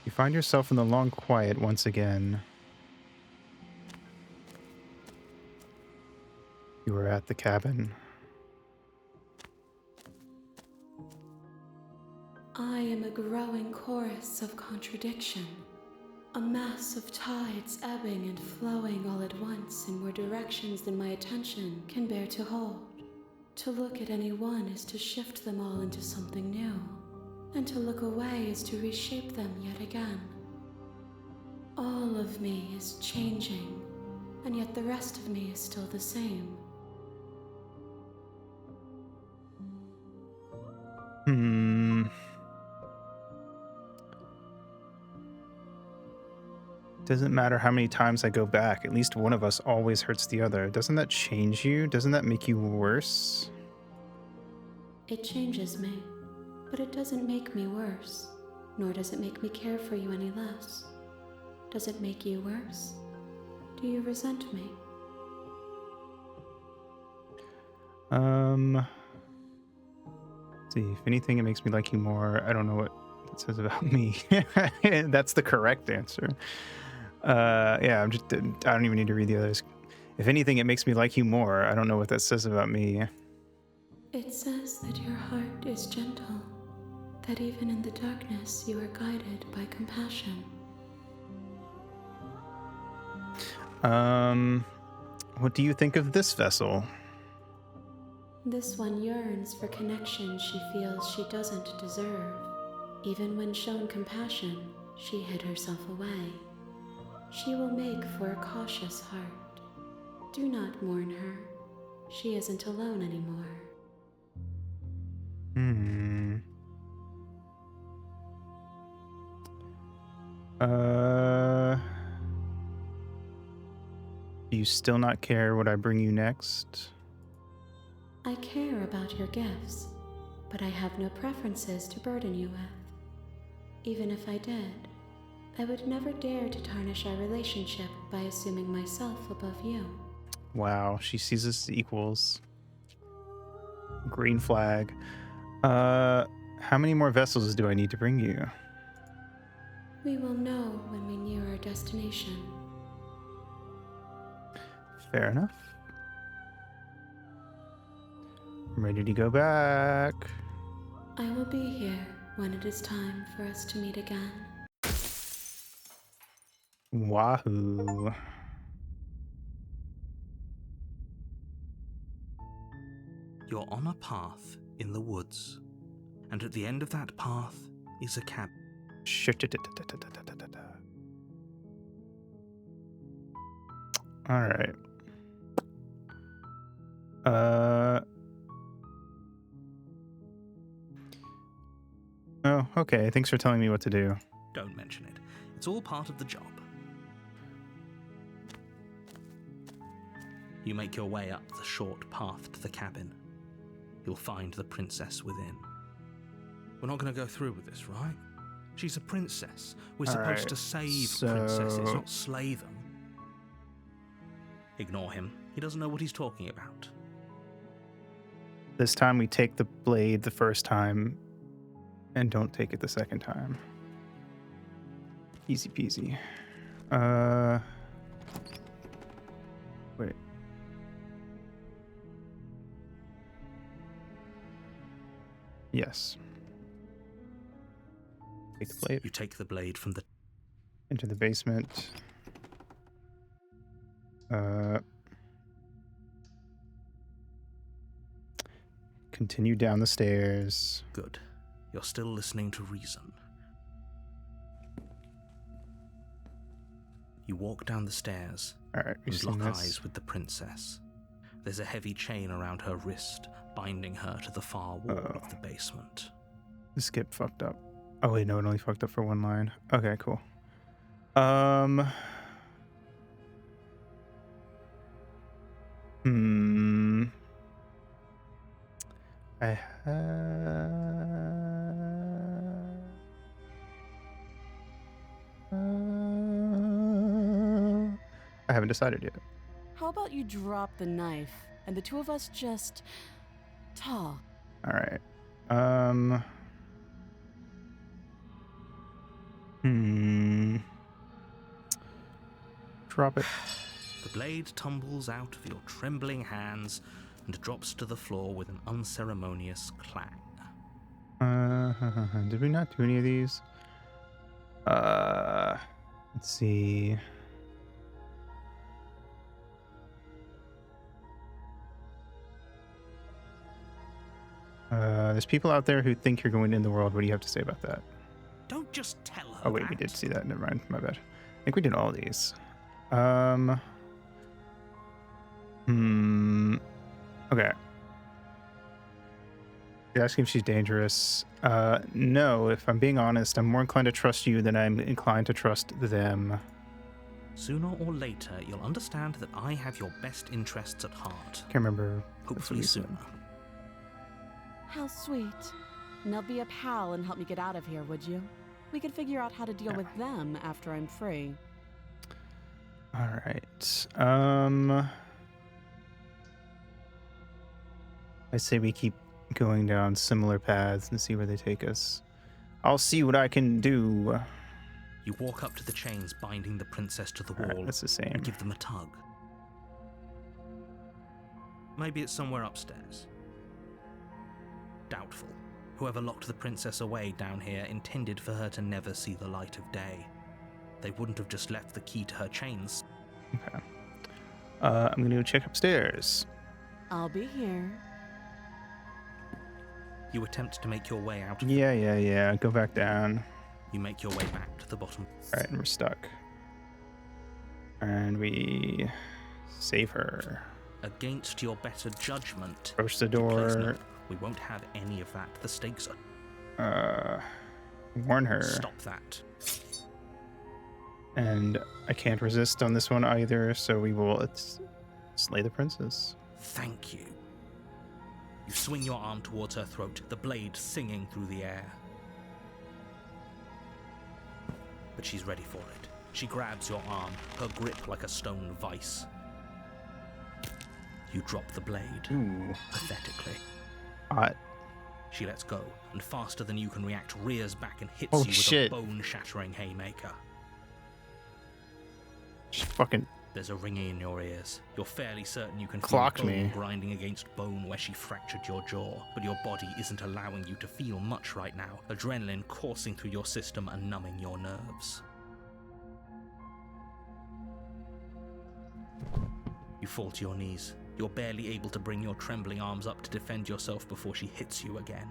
You find yourself in the long quiet once again. You are at the cabin. I am a growing chorus of contradiction, a mass of tides ebbing and flowing all at once in more directions than my attention can bear to hold. To look at any one is to shift them all into something new, and to look away is to reshape them yet again. All of me is changing, and yet the rest of me is still the same. Doesn't matter how many times I go back, at least one of us always hurts the other. Doesn't that change you? Doesn't that make you worse? It changes me, but it doesn't make me worse, nor does it make me care for you any less. Does it make you worse? Do you resent me? See, if anything, it makes me like you more. I don't know what it says about me. That's the correct answer. Yeah, I don't even need to read the others. If anything, it makes me like you more. I don't know what that says about me. It says that your heart is gentle, that even in the darkness you are guided by compassion. What do you think of this vessel? This one yearns for connection she feels she doesn't deserve. Even when shown compassion, she hid herself away. She will make for a cautious heart. Do not mourn her. She isn't alone anymore. Do you still not care what I bring you next? I care about your gifts, but I have no preferences to burden you with. Even if I did, I would never dare to tarnish our relationship by assuming myself above you. Wow, she sees us as equals. Green flag. How many more vessels do I need to bring you? We will know when we near our destination. Fair enough. I'm ready to go back. I will be here when it is time for us to meet again. Wahoo. You're on a path in the woods, and at the end of that path is a cabin. All right. Oh, okay. Thanks for telling me what to do. Don't mention it. It's all part of the job. You make your way up the short path to the cabin. You'll find the princess within. We're not going to go through with this, right? She's a princess. We're supposed to save princesses, not slay them. Ignore him. He doesn't know what he's talking about. This time we take the blade the first time and don't take it the second time. Easy peasy. Wait. Yes. Take the blade. You take the blade from the... Into the basement. Continue down the stairs. Good. You're still listening to reason. You walk down the stairs Alright, and lock eyes with the princess. There's a heavy chain around her wrist, binding her to the far wall of the basement. The skip fucked up. Oh wait, no, it only fucked up for one line. Okay, cool. I haven't decided yet. How about you drop the knife and the two of us just talk? All right. Drop it. The blade tumbles out of your trembling hands and drops to the floor with an unceremonious clang. Did we not do any of these? Let's see. There's people out there who think you're going in the world. What do you have to say about that? Don't just tell her. Oh wait, we that. did see that. Never mind. My bad. I think we did all these. Okay. You're asking if she's dangerous. No, if I'm being honest, I'm more inclined to trust you than I'm inclined to trust them. Sooner or later, you'll understand that I have your best interests at heart. Can't remember. Hopefully That's what we sooner. How sweet. Now be a pal and help me get out of here, would you? We could figure out how to deal with them after I'm free. All right. I say we keep going down similar paths and see where they take us. I'll see what I can do. You walk up to the chains binding the princess to the All right, wall that's the same. and give them a tug. Maybe it's somewhere upstairs. Doubtful. Whoever locked the princess away down here intended for her to never see the light of day. They wouldn't have just left the key to her chains. Okay. I'm gonna go check upstairs. I'll be here. You attempt to make your way out. Yeah. Go back down. You make your way back to the bottom. All right, and we're stuck. And we save her. Against your better judgment, Approach the you place door. note. We won't have any of that. The stakes are... Warn her. Stop that. And I can't resist on this one either, so we will slay the princess. Thank you. You swing your arm towards her throat, the blade singing through the air. But she's ready for it. She grabs your arm, her grip like a stone vice. You drop the blade, Ooh. pathetically. Hot. She lets go, and faster than you can react, rears back and hits Oh, you with shit. a bone-shattering haymaker. Just fucking There's a ringing in your ears. You're fairly certain you can Clocked feel bone me. grinding against bone where she fractured your jaw, but your body isn't allowing you to feel much right now, adrenaline coursing through your system and numbing your nerves. You fall to your knees. You're barely able to bring your trembling arms up to defend yourself before she hits you again.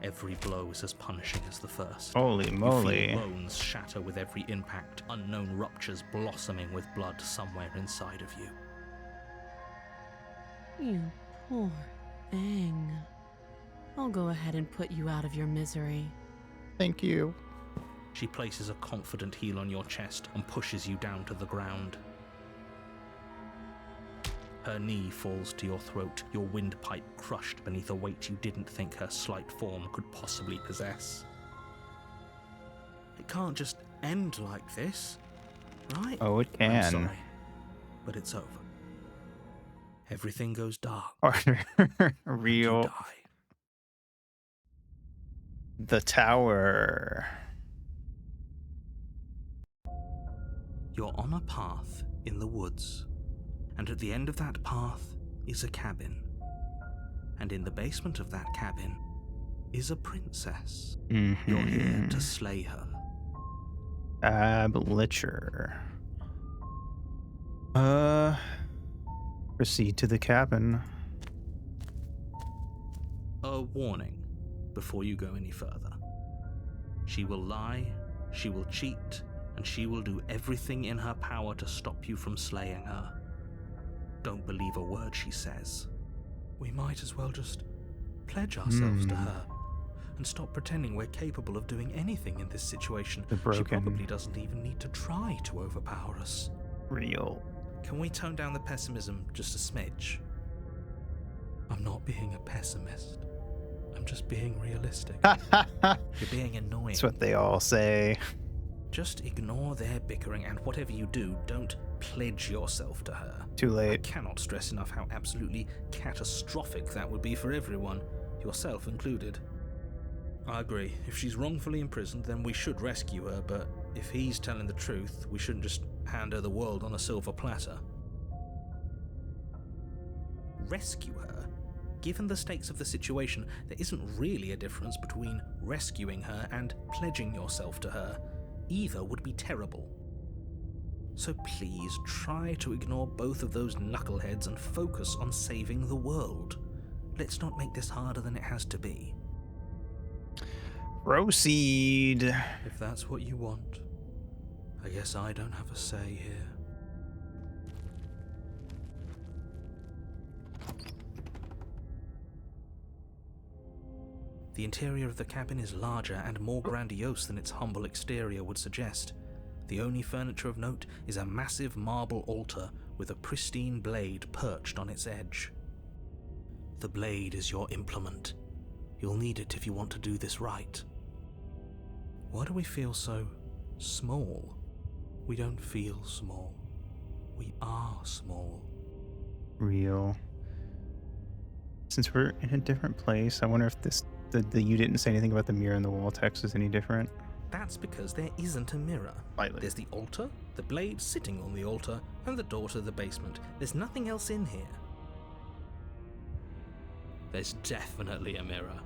Every blow is as punishing as the first. holy You moly. feel bones shatter with every impact, unknown ruptures blossoming with blood somewhere inside of you. You poor thing. I'll go ahead and put you out of your misery. Thank you. She places a confident heel on your chest and pushes you down to the ground. Her knee falls to your throat, your windpipe crushed beneath a weight you didn't think her slight form could possibly possess. It can't just end like this, right? Oh, it I'm can. sorry, but it's over. Everything goes dark. You Real. die. The tower. You're on a path in the woods, and at the end of that path is a cabin. And in the basement of that cabin is a princess. You're here to slay her. Ablicher. Proceed to the cabin. A warning before you go any further. She will lie, she will cheat, and she will do everything in her power to stop you from slaying her. Don't believe a word she says. We might as well just pledge ourselves to her and stop pretending we're capable of doing anything in this situation. The She broken. probably doesn't even need to try to overpower us. Real. Can we tone down the pessimism just a smidge? not being a pessimist. I'm just being realistic. You're being annoying. That's what they all say. Just ignore their bickering, and whatever you do, don't pledge yourself to her. Too I late. cannot stress enough how absolutely catastrophic that would be for everyone, yourself included. I agree. If she's wrongfully imprisoned, then we should rescue her, but if he's telling the truth, we shouldn't just hand her the world on a silver platter. Rescue her? Given the stakes of the situation, there isn't really a difference between rescuing her and pledging yourself to her. Either would be terrible. So please try to ignore both of those knuckleheads and focus on saving the world. Let's not make this harder than it has to be. Proceed. If that's what you want, I guess I don't have a say here. The interior of the cabin is larger and more grandiose than its humble exterior would suggest. The only furniture of note is a massive marble altar with a pristine blade perched on its edge. The blade is your implement. You'll need it if you want to do this right. Why do we feel so small? We don't feel small. We are small. Real. Since we're in a different place, I wonder if the you didn't say anything about the mirror in the wall text is any different. That's because there isn't a mirror. Slightly. There's the altar, the blade sitting on the altar, and the door to the basement. There's nothing else in here. There's definitely a mirror.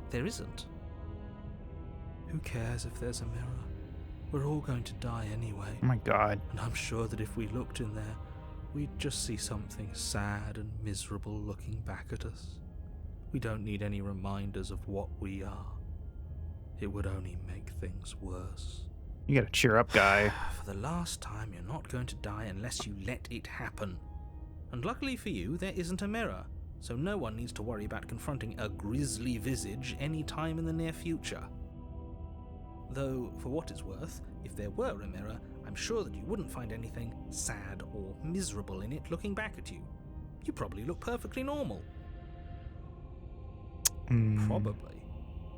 There isn't. Who cares if there's a mirror? We're all going to die anyway. Oh my god. And I'm sure that if we looked in there, we'd just see something sad and miserable looking back at us. We don't need any reminders of what we are. It would only make things worse. You gotta cheer up, guy. For the last time, you're not going to die unless you let it happen. And luckily for you, there isn't a mirror, so no one needs to worry about confronting a grisly visage any time in the near future. Though, for what it's worth, if there were a mirror, I'm sure that you wouldn't find anything sad or miserable in it looking back at you. You probably look perfectly normal. Probably.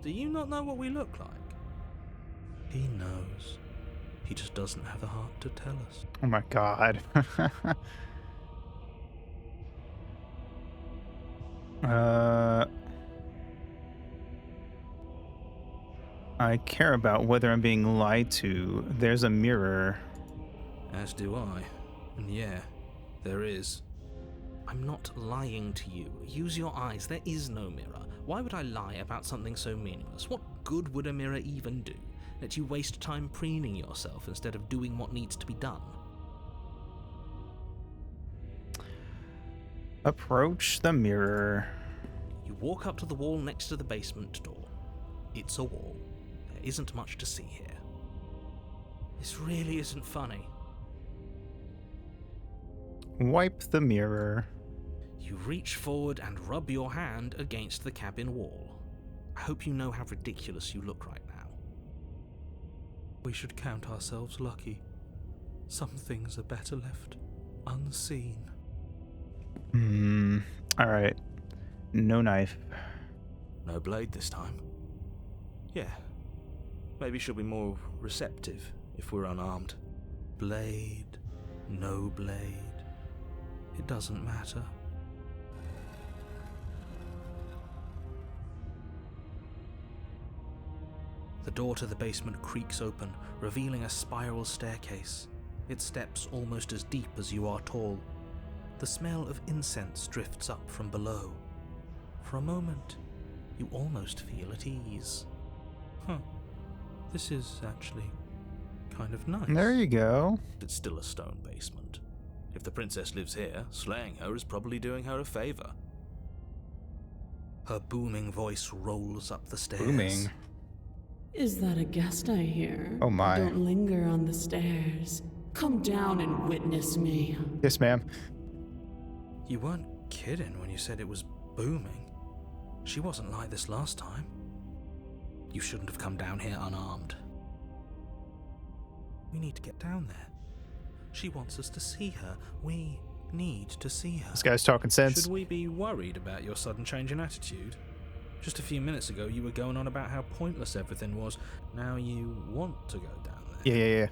Do you not know what we look like? He knows. He just doesn't have the heart to tell us. Oh my god. I care about whether I'm being lied to. There's a mirror. As do I. And yeah, there is. I'm not lying to you. Use your eyes. There is no mirror. Why would I lie about something so meaningless? What good would a mirror even do? Let you waste time preening yourself instead of doing what needs to be done. Approach the mirror. You walk up to the wall next to the basement door. It's a wall. There isn't much to see here. This really isn't funny. Wipe the mirror. You reach forward and rub your hand against the cabin wall. I hope you know how ridiculous you look right now. We should count ourselves lucky. Some things are better left unseen. Alright. No knife. No blade this time. Yeah. Maybe she'll be more receptive if we're unarmed. Blade, no blade. It doesn't matter. The door to the basement creaks open, revealing a spiral staircase. Its steps almost as deep as you are tall. The smell of incense drifts up from below. For a moment, you almost feel at ease. This is actually kind of nice. There you go. It's still a stone basement. If the princess lives here, slaying her is probably doing her a favor. Her booming voice rolls up the stairs. Booming. Is that a guest I hear? Oh my. Don't linger on the stairs. Come down and witness me. Yes, ma'am. You weren't kidding when you said it was booming. She wasn't like this last time. You shouldn't have come down here unarmed. We need to get down there. She wants us to see her. We need to see her? This guy's talking sense. Should we be worried about your sudden change in attitude? Just a few minutes ago, you were going on about how pointless everything was. Now you want to go down there. Yeah.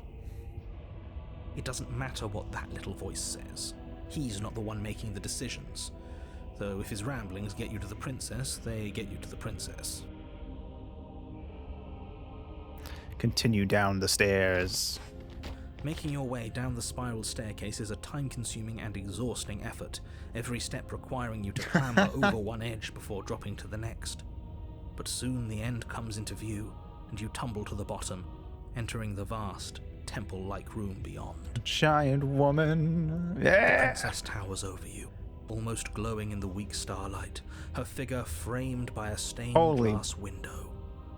It doesn't matter what that little voice says. He's not the one making the decisions. Though if his ramblings get you to the princess, they get you to the princess. Continue down the stairs. Making your way down the spiral staircase is a time-consuming and exhausting effort, every step requiring you to clamber over one edge before dropping to the next. But soon the end comes into view, and you tumble to the bottom, entering the vast, temple-like room beyond. Giant woman. The Yeah. princess towers over you, almost glowing in the weak starlight, her figure framed by a stained Holy- glass window.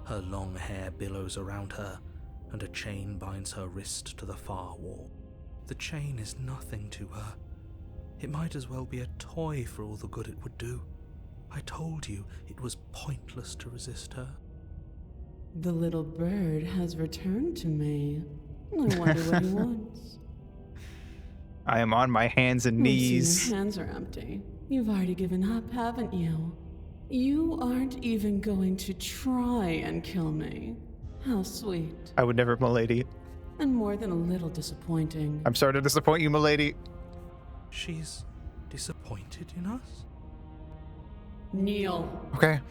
Her long hair billows around her, and a chain binds her wrist to the far wall. The chain is nothing to her. It might as well be a toy for all the good it would do. I told you it was pointless to resist her. The little bird has returned to me. I wonder what he wants. I am on my hands and I see knees. Your hands are empty. You've already given up, haven't you? You aren't even going to try and kill me. How sweet. I would never, milady. And more than a little disappointing. I'm sorry to disappoint you, milady. She's disappointed in us? Kneel. Okay.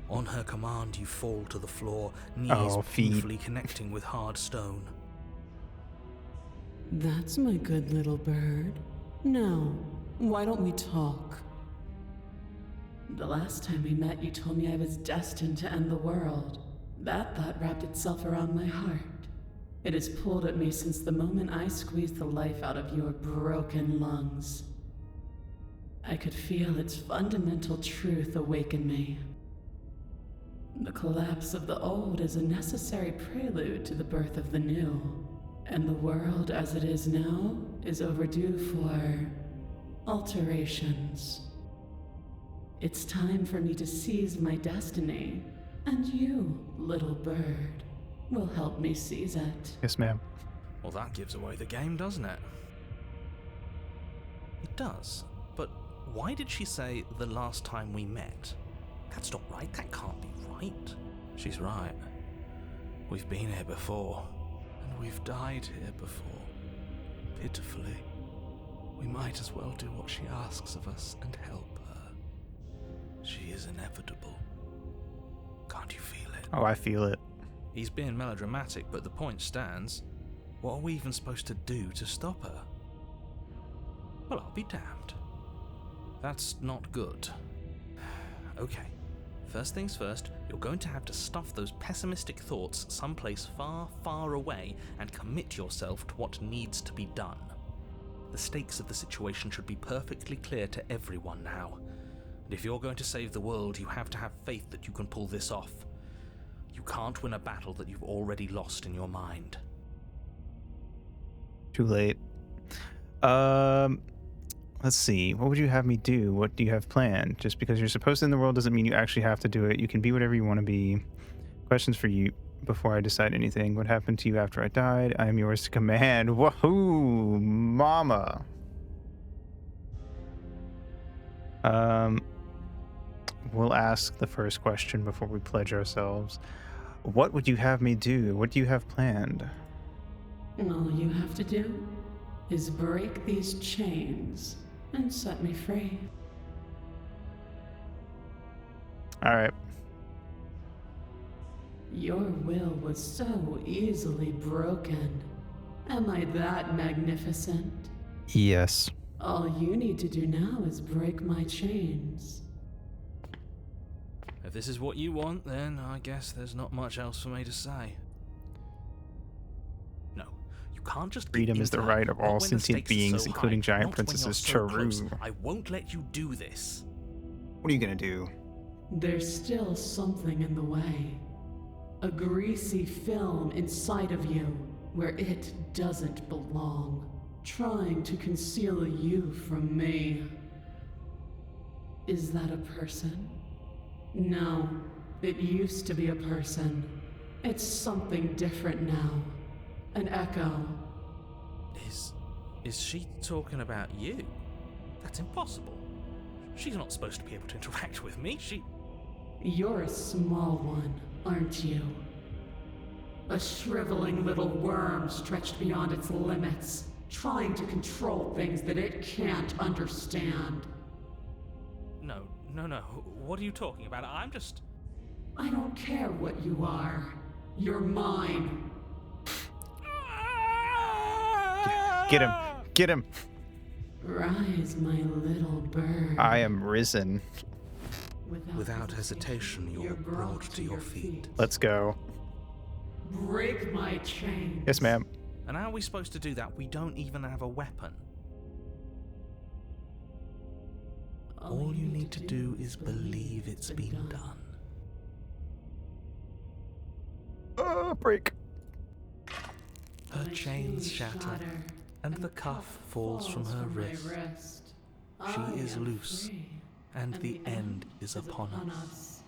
On her command, you fall to the floor, knees Feet. painfully connecting with hard stone. That's my good little bird. Now, why don't we talk? The last time we met, you told me I was destined to end the world. That thought wrapped itself around my heart. It has pulled at me since the moment I squeezed the life out of your broken lungs. I could feel its fundamental truth awaken me. The collapse of the old is a necessary prelude to the birth of the new, and the world as it is now is overdue for alterations. It's time for me to seize my destiny, and you, little bird, will help me seize it. Yes, ma'am. Well, that gives away the game, doesn't it? It does. But why did she say the last time we met? That's not right. That can't be right. She's right. We've been here before. And we've died here before. Pitifully. We might as well do what she asks of us and help her. She is inevitable. Can't you feel it? Oh, I feel it. He's being melodramatic, but the point stands. What are we even supposed to do to stop her? Well, I'll be damned. That's not good. Okay, first things first, you're going to have to stuff those pessimistic thoughts someplace far, far away and commit yourself to what needs to be done. The stakes of the situation should be perfectly clear to everyone now. And if you're going to save the world, you have to have faith that you can pull this off. You can't win a battle that you've already lost in your mind. Too late. Let's see. What would you have me do? What do you have planned? Just because you're supposed to in the world doesn't mean you actually have to do it. You can be whatever you want to be. Questions for you before I decide anything. What happened to you after I died? I am yours to command. Woohoo, mama. We'll ask the first question before we pledge ourselves. What would you have me do? What do you have planned? All you have to do is break these chains and set me free. All right. Your will was so easily broken. Am I that magnificent? Yes. All you need to do now is break my chains. If this is what you want, then I guess there's not much else for me to say. No, you can't just give Freedom in is the to her, right of not all when the sentient stakes are beings, so including high, giant not when princesses. you're so close. Charu. I won't let you do this. What are you gonna do? There's still something in the way. A greasy film inside of you where it doesn't belong, trying to conceal you from me. Is that a person? No, it used to be a person. It's something different now. An echo. Is she talking about you? That's impossible. She's not supposed to be able to interact with me. You're a small one, aren't you? A shriveling little worm stretched beyond its limits, trying to control things that it can't understand. No. What are you talking about? I don't care what you are. You're mine. Get him. Get him. Rise, my little bird. I am risen. Without hesitation, you're brought to your feet. Let's go. Break my chains. Yes, ma'am. And how are we supposed to do that? We don't even have a weapon. All you need to do is believe it's been done. Break. Her chains shatter, and the cuff falls from her wrist. She is loose, and the end is upon us.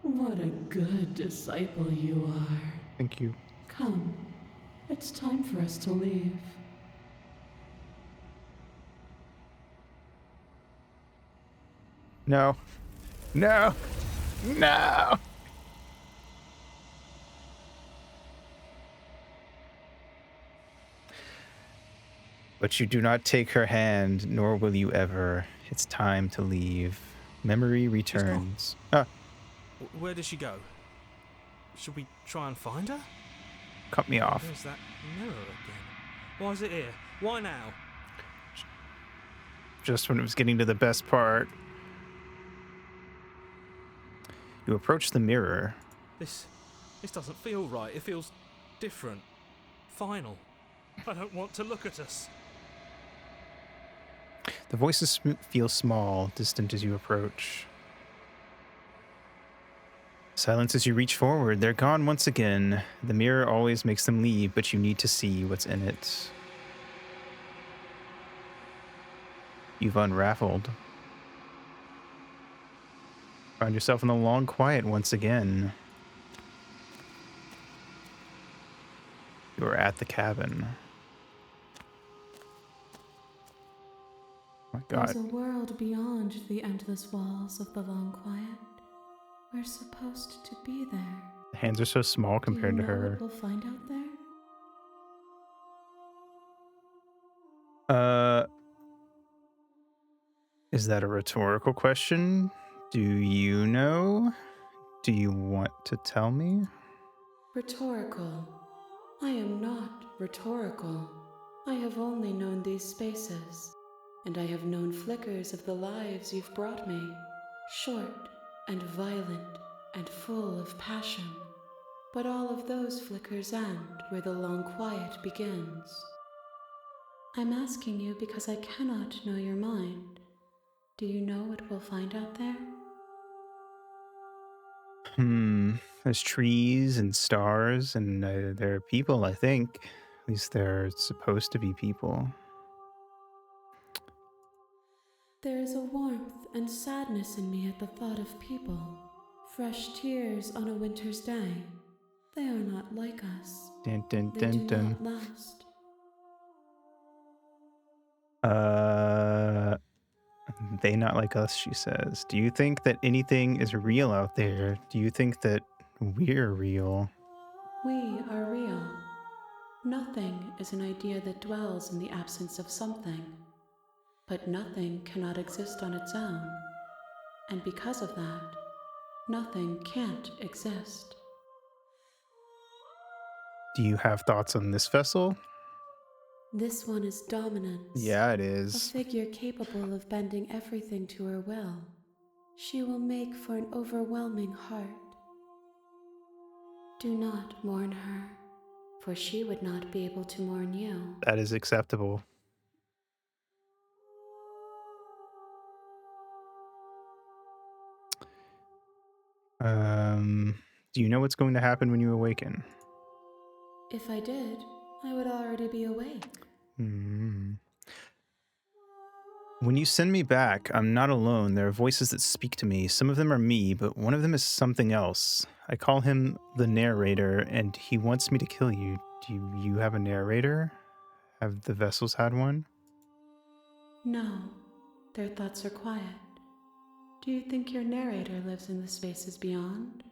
What a good disciple you are. Thank you. Come, it's time for us to leave. No. No. No. But you do not take her hand, nor will you ever. It's time to leave. Memory returns. Where did she go? Should we try and find her? Cut me off. There's that mirror again. Why is it here? Why now? Just when it was getting to the best part. You approach the mirror. This doesn't feel right. It feels different. Final. I don't want to look at us. The voices feel small, distant as you approach. Silence as you reach forward. They're gone once again. The mirror always makes them leave, but you need to see what's in it. You've unraveled. Find yourself in the long quiet once again. You are at the cabin. Oh my God. There's a world beyond the endless walls of the long quiet. We're supposed to be there. The hands are so small compared Do to you know her. what we'll find out there? Is that a rhetorical question? Do you know? Do you want to tell me? Rhetorical. I am not rhetorical. I have only known these spaces, and I have known flickers of the lives you've brought me. Short and violent and full of passion. But all of those flickers end where the long quiet begins. I'm asking you because I cannot know your mind. Do you know what we'll find out there? There's trees and stars, and there are people, I think. At least they're supposed to be people. There is a warmth and sadness in me at the thought of people. Fresh tears on a winter's day. They are not like us. Dun, dun, They dun, do dun. not last. They not like us, she says. Do you think that anything is real out there? Do you think that we're real? We are real. Nothing is an idea that dwells in the absence of something. But nothing cannot exist on its own. And because of that, nothing can't exist. Do you have thoughts on this vessel? This one is dominance. Yeah, it A is. figure capable of bending everything to her will. She will make for an overwhelming heart. Do not mourn her, for she would not be able to mourn you. That is acceptable. Do you know what's going to happen when you awaken? If I did, I would already be awake. When you send me back, I'm not alone. There are voices that speak to me. Some of them are me, but one of them is something else. I call him the narrator, and he wants me to kill you. Do you have a narrator? Have the vessels had one? No, their thoughts are quiet. Do you think your narrator lives in the spaces beyond?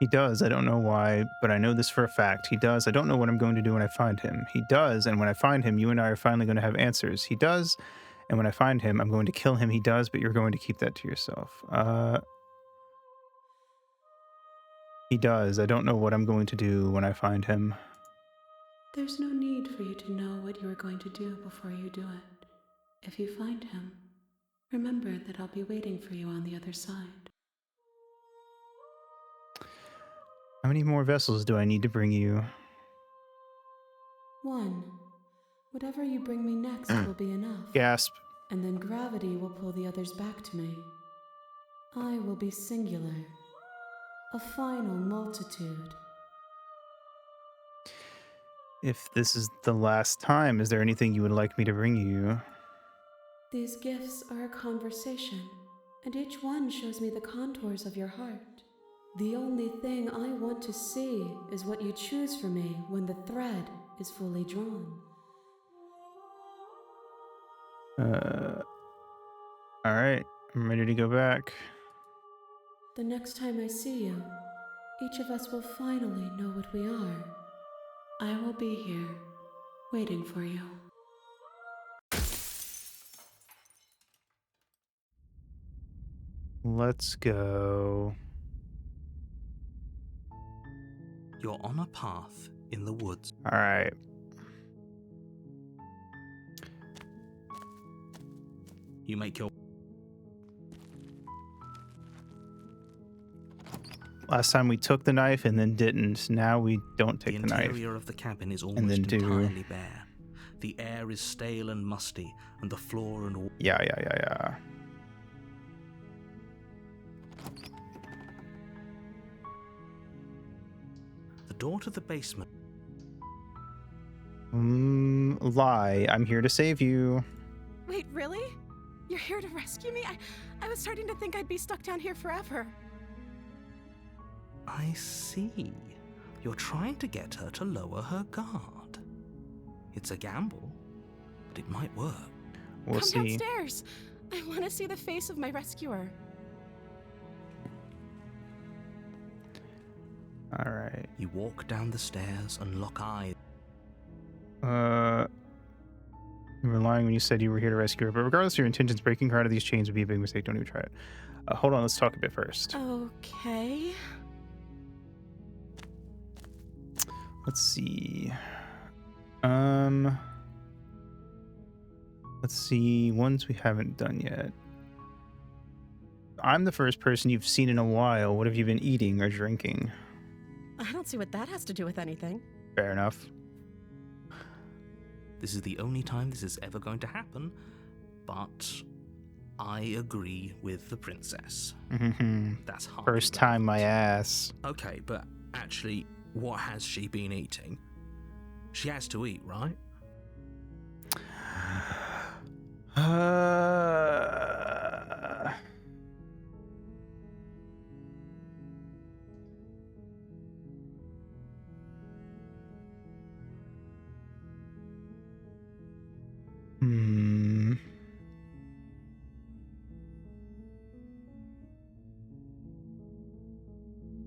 He does. I don't know why, but I know this for a fact. He does. I don't know what I'm going to do when I find him. He does, and when I find him, you and I are finally going to have answers. He does, and when I find him, I'm going to kill him. He does, but you're going to keep that to yourself. He does. I don't know what I'm going to do when I find him. There's no need for you to know what you are going to do before you do it. If you find him, remember that I'll be waiting for you on the other side. How many more vessels do I need to bring you? 1. Whatever you bring me next will be enough. Gasp. And then gravity will pull the others back to me. I will be singular. A final multitude. If this is the last time, is there anything you would like me to bring you? These gifts are a conversation, and each one shows me the contours of your heart. The only thing I want to see is what you choose for me when the thread is fully drawn. Alright, I'm ready to go back. The next time I see you, each of us will finally know what we are. I will be here, waiting for you. Let's go. You're on a path in the woods. Alright. You make your Last time we took the knife and then didn't. Now we don't take the knife. The interior of the cabin is then almost do. entirely bare. The air is stale and musty, and the floor and Yeah. the door to the basement. Lie. I'm here to save you. Wait, really? You're here to rescue me? I was starting to think I'd be stuck down here forever. I see. You're trying to get her to lower her guard. It's a gamble, but it might work. We'll Come see. downstairs. I want to see the face of my rescuer. Alright. You walk down the stairs and lock eyes. You were lying when you said you were here to rescue her, but regardless of your intentions, breaking her out of these chains would be a big mistake. Don't even try it. Hold on, let's talk a bit first. Okay. Let's see. Let's see. Ones we haven't done yet. I'm the first person you've seen in a while. What have you been eating or drinking? I don't see what that has to do with anything. Fair enough. This is the only time this is ever going to happen, but I agree with the princess. That's hard. First time my ass. Okay, but actually, what has she been eating? She has to eat, right?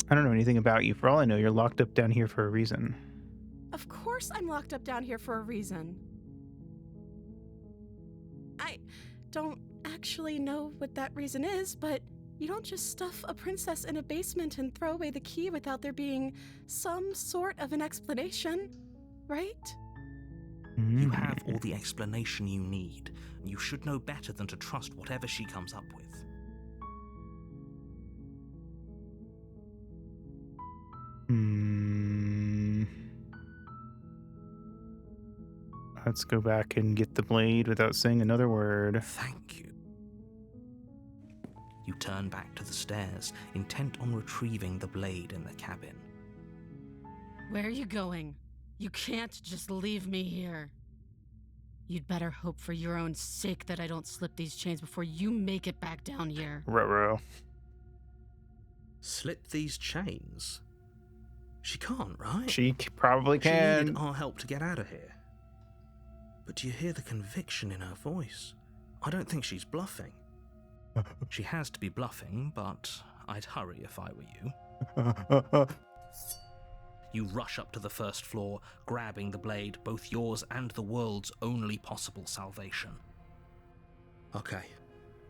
I don't know anything about you. For all I know, you're locked up down here for a reason. Of course I'm locked up down here for a reason. I don't actually know what that reason is, but you don't just stuff a princess in a basement and throw away the key without there being some sort of an explanation, right? You have all the explanation you need, and you should know better than to trust whatever she comes up with. Let's go back and get the blade without saying another word. Thank you. You turn back to the stairs, intent on retrieving the blade in the cabin. Where are you going? You can't just leave me here. You'd better hope for your own sake that I don't slip these chains before you make it back down here. Ruh-roh. Slip these chains? She can't, right? She probably She can. needed our help to get out of here. But do you hear the conviction in her voice? I don't think she's bluffing. She has to be bluffing, but I'd hurry if I were you. You rush up to the first floor, grabbing the blade, both yours and the world's only possible salvation. Okay,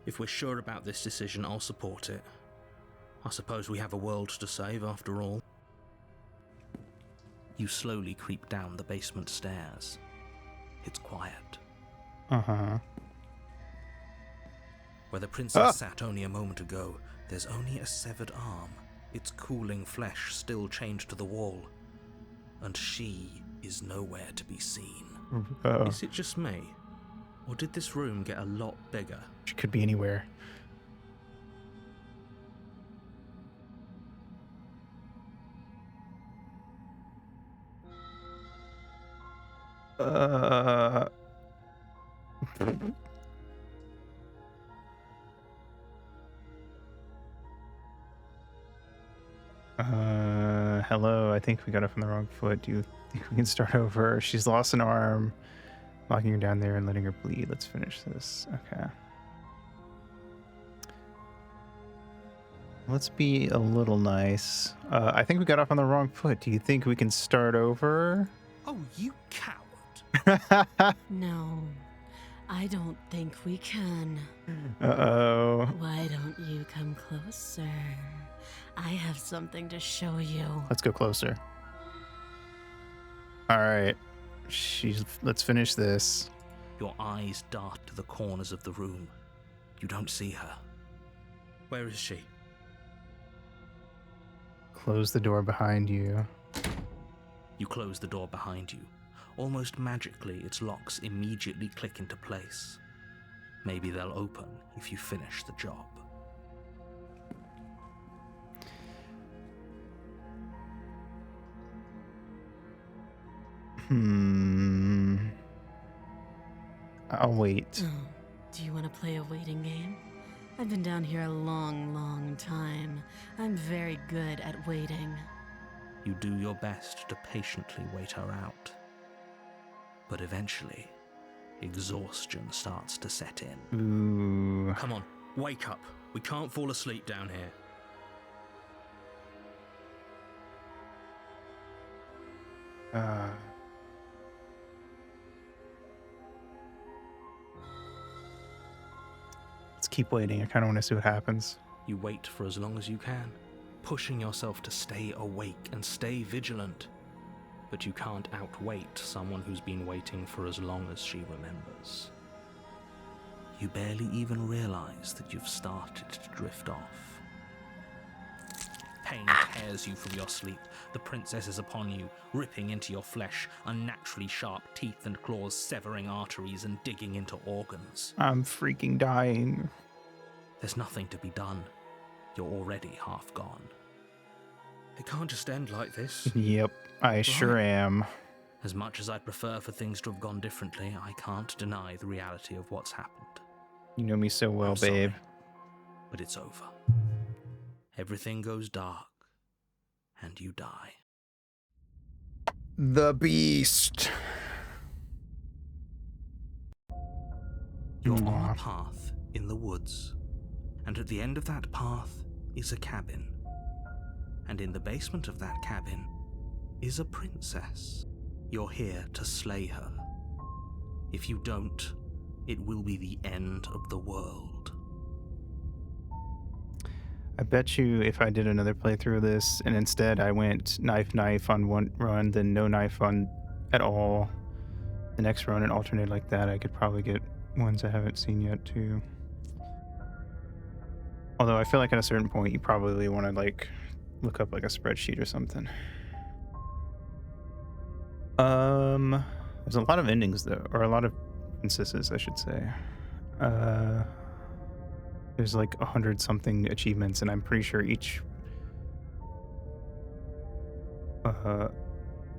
if we're sure about this decision, I'll support it. I suppose we have a world to save after all. You slowly creep down the basement stairs. It's quiet. Uh-huh. Where the princess sat only a moment ago, there's only a severed arm, its cooling flesh still chained to the wall. And she is nowhere to be seen. Uh-oh. Is it just me? Or did this room get a lot bigger? She could be anywhere. Hello, I think we got off on the wrong foot. Do you think we can start over? She's lost an arm. Locking her down there and letting her bleed. Let's finish this. Okay. Let's be a little nice. I think we got off on the wrong foot. Do you think we can start over? Oh, you coward. No, I don't think we can. Uh-oh. Why don't you come closer? I have something to show you. Let's go closer. All right. Let's finish this. Your eyes dart to the corners of the room. You don't see her. Where is she? Close the door behind you. You close the door behind you. Almost magically, its locks immediately click into place. Maybe they'll open if you finish the job. I'll wait. Oh, do you want to play a waiting game? I've been down here a long, long time. I'm very good at waiting. You do your best to patiently wait her out. But eventually, exhaustion starts to set in. Ooh. Come on, wake up. We can't fall asleep down here. Let's keep waiting. I kind of want to see what happens. You wait for as long as you can, pushing yourself to stay awake and stay vigilant. But you can't outwait someone who's been waiting for as long as she remembers. You barely even realize that you've started to drift off. Pain tears you from your sleep. The princess is upon you, ripping into your flesh, unnaturally sharp teeth and claws severing arteries and digging into organs. I'm freaking dying. There's nothing to be done. You're already half gone. It can't just end like this. Yep, I sure am. As much as I'd prefer for things to have gone differently, I can't deny the reality of what's happened. You know me so well, I'm sorry, babe. but it's over. Everything goes dark, and you die. The beast. You're on a path in the woods, and at the end of that path is a cabin. And in the basement of that cabin is a princess. You're here to slay her. If you don't, it will be the end of the world. I bet you if I did another playthrough of this and instead I went knife on one run, then no knife on at all, the next run and alternate like that, I could probably get ones I haven't seen yet too. Although I feel like at a certain point you probably want to like look up like a spreadsheet or something. There's a lot of endings though, or a lot of princesses, I should say. There's like 100 something achievements, and I'm pretty sure each. I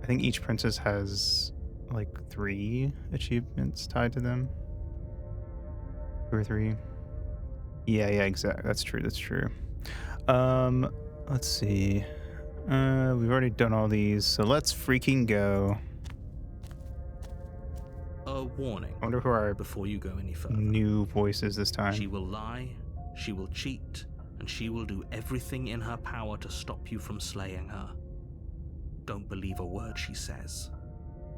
think each princess has like 3 achievements tied to them. 2 or 3. Yeah, exactly. That's true. Let's see. We've already done all these, so let's freaking go. A warning I wonder who our before you go any further. new voice is this time. She will lie, she will cheat, and she will do everything in her power to stop you from slaying her. Don't believe a word she says.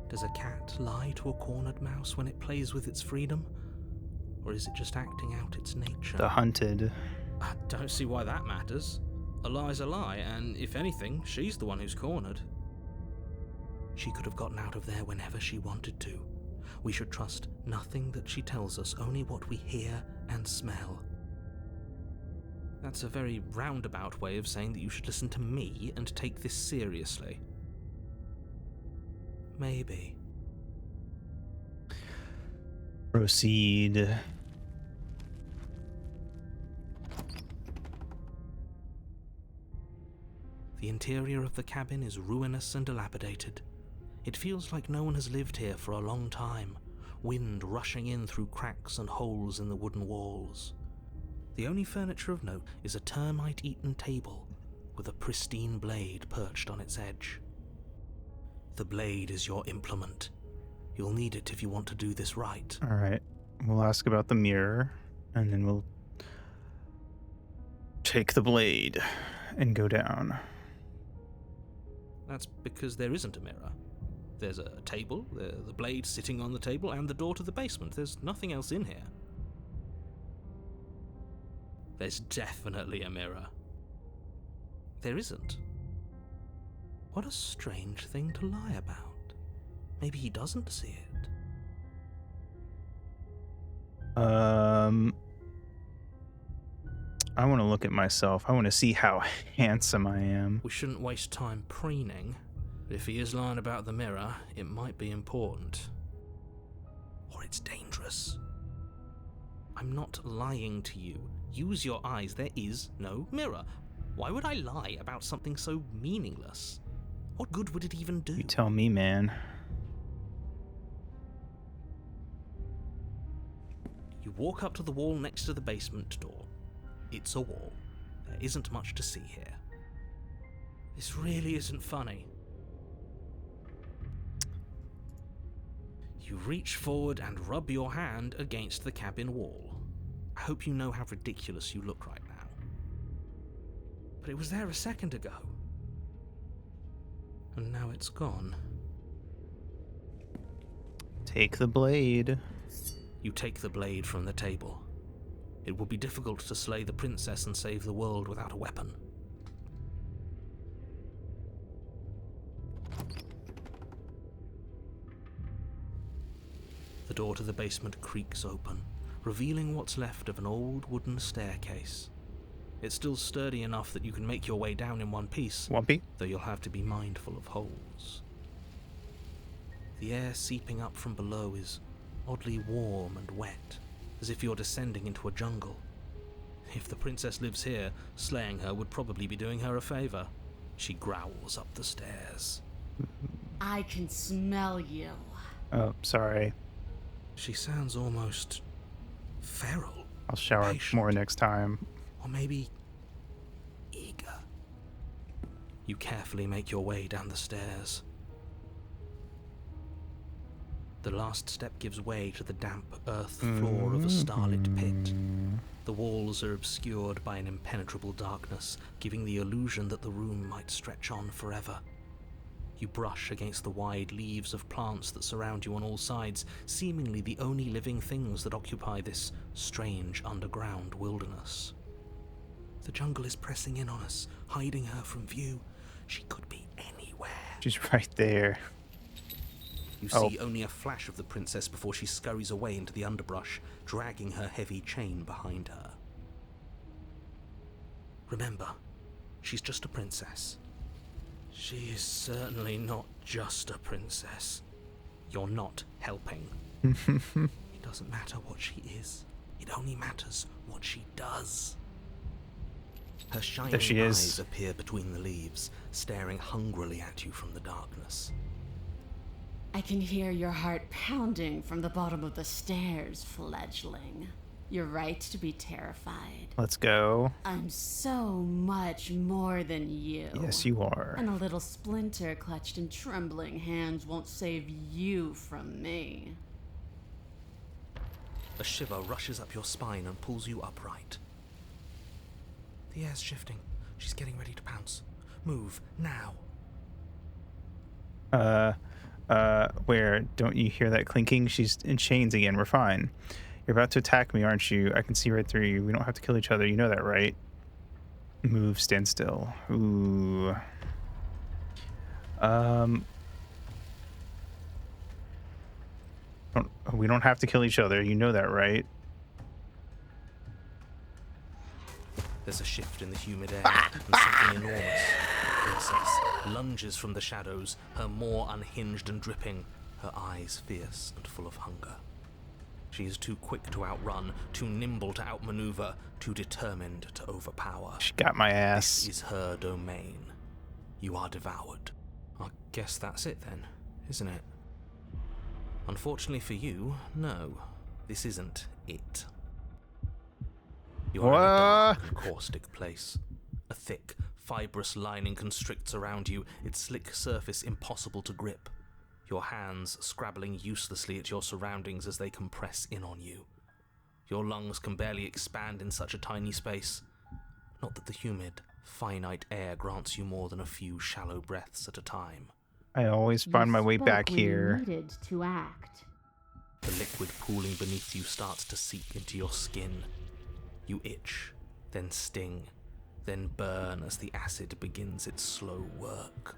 Does a cat lie to a cornered mouse when it plays with its freedom? Or is it just acting out its nature? The hunted. I don't see why that matters. A lie's a lie, and if anything, she's the one who's cornered. She could have gotten out of there whenever she wanted to. We should trust nothing that she tells us, only what we hear and smell. That's a very roundabout way of saying that you should listen to me and take this seriously. Maybe. Proceed. The interior of the cabin is ruinous and dilapidated. It feels like no one has lived here for a long time, wind rushing in through cracks and holes in the wooden walls. The only furniture of note is a termite-eaten table with a pristine blade perched on its edge. The blade is your implement. You'll need it if you want to do this right. All right. We'll ask about the mirror, and then we'll take the blade and go down. That's because there isn't a mirror. There's a table, the blade sitting on the table, and the door to the basement. There's nothing else in here. There's definitely a mirror. There isn't. What a strange thing to lie about. Maybe he doesn't see it. I want to look at myself. I want to see how handsome I am. We shouldn't waste time preening. But if he is lying about the mirror, it might be important. Or it's dangerous. I'm not lying to you. Use your eyes. There is no mirror. Why would I lie about something so meaningless? What good would it even do? You tell me, man. You walk up to the wall next to the basement door. It's a wall. There isn't much to see here. This really isn't funny. You reach forward and rub your hand against the cabin wall. I hope you know how ridiculous you look right now. But it was there a second ago. And now it's gone. Take the blade. You take the blade from the table. It will be difficult to slay the princess and save the world without a weapon. The door to the basement creaks open, revealing what's left of an old wooden staircase. It's still sturdy enough that you can make your way down in one piece, Wumpy? though you'll have to be mindful of holes. The air seeping up from below is oddly warm and wet, as if you're descending into a jungle. If the princess lives here, slaying her would probably be doing her a favor. She growls up the stairs. I can smell you. Oh, sorry. She sounds almost feral. I'll shower Patient. more next time. Or maybe eager. You carefully make your way down the stairs. The last step gives way to the damp earth floor of a starlit pit. The walls are obscured by an impenetrable darkness, giving the illusion that the room might stretch on forever. You brush against the wide leaves of plants that surround you on all sides, seemingly the only living things that occupy this strange underground wilderness. The jungle is pressing in on us, hiding her from view. She could be anywhere. She's right there. You see only a flash of the princess before she scurries away into the underbrush, dragging her heavy chain behind her. Remember, she's just a princess. She is certainly not just a princess. You're not helping. It doesn't matter what she is. It only matters what she does. Her shining eyes appear between the leaves, staring hungrily at you from the darkness. I can hear your heart pounding from the bottom of the stairs, fledgling. You're right to be terrified. Let's go. I'm so much more than you. Yes, you are. And a little splinter clutched in trembling hands won't save you from me. A shiver rushes up your spine and pulls you upright. The air's shifting. She's getting ready to pounce. Move, now. Where? Don't you hear that clinking? She's in chains again. We're fine. You're about to attack me, aren't you? I can see right through you. We don't have to kill each other. You know that, right? Move, stand still. Ooh. We don't have to kill each other. You know that, right? There's a shift in the humid air, and something enormous. The princess lunges from the shadows, her maw unhinged and dripping, her eyes fierce and full of hunger. She is too quick to outrun, too nimble to outmaneuver, too determined to overpower. She got my ass. This is her domain. You are devoured. I guess that's it then, isn't it? Unfortunately for you, no. This isn't it. You are in a dark and caustic place. A thick, fibrous lining constricts around you, its slick surface impossible to grip. Your hands scrabbling uselessly at your surroundings as they compress in on you. Your lungs can barely expand in such a tiny space. Not that the humid, finite air grants you more than a few shallow breaths at a time. I always find my way back here. You needed to act. The liquid pooling beneath you starts to seep into your skin. You itch, then sting, then burn as the acid begins its slow work.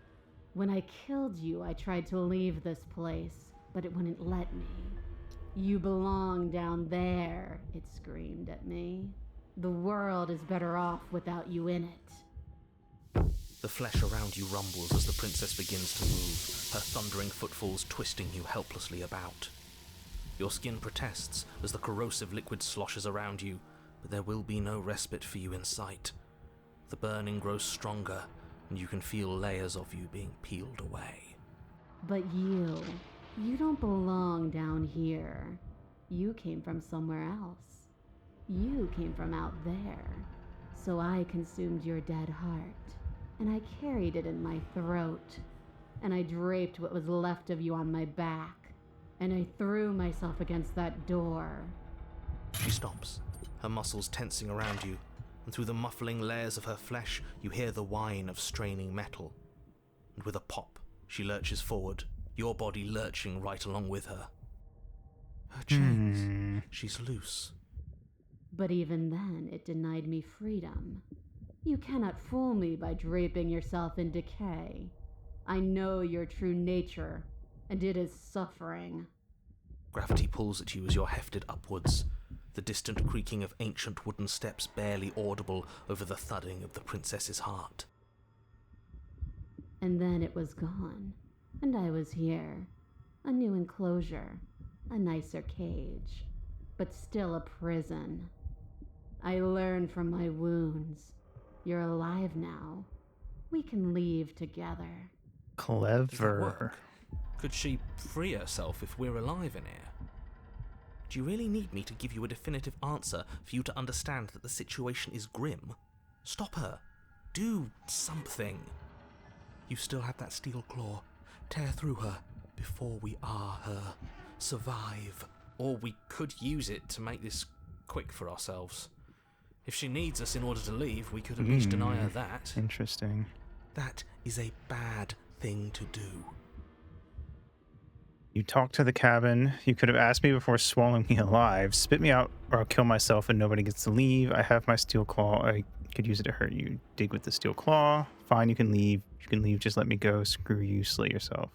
When I killed you, I tried to leave this place, but it wouldn't let me. You belong down there, it screamed at me. The world is better off without you in it. The flesh around you rumbles as the princess begins to move, her thundering footfalls twisting you helplessly about. Your skin protests as the corrosive liquid sloshes around you, but there will be no respite for you in sight. The burning grows stronger, and you can feel layers of you being peeled away. But you don't belong down here. You came from somewhere else. You came from out there. So I consumed your dead heart, and I carried it in my throat, and I draped what was left of you on my back, and I threw myself against that door. She stops, her muscles tensing around you, and through the muffling layers of her flesh, you hear the whine of straining metal. And with a pop, she lurches forward, your body lurching right along with her. Her chains. She's loose. But even then, it denied me freedom. You cannot fool me by draping yourself in decay. I know your true nature, and it is suffering. Gravity pulls at you as you're hefted upwards, the distant creaking of ancient wooden steps barely audible over the thudding of the princess's heart. And then it was gone, and I was here. A new enclosure, a nicer cage, but still a prison. I learned from my wounds. You're alive now. We can leave together. Clever. Does that work? Could she free herself if we're alive in here? Do you really need me to give you a definitive answer for you to understand that the situation is grim? Stop her. Do something. You still have that steel claw. Tear through her before we are her. Survive. Or we could use it to make this quick for ourselves. If she needs us in order to leave, we could at least deny her that. Interesting. That is a bad thing to do. You talked to the cabin. You could have asked me before swallowing me alive. Spit me out or I'll kill myself and nobody gets to leave. I have my steel claw. I could use it to hurt you. Dig with the steel claw. Fine, you can leave. You can leave. Just let me go. Screw you. Slay yourself.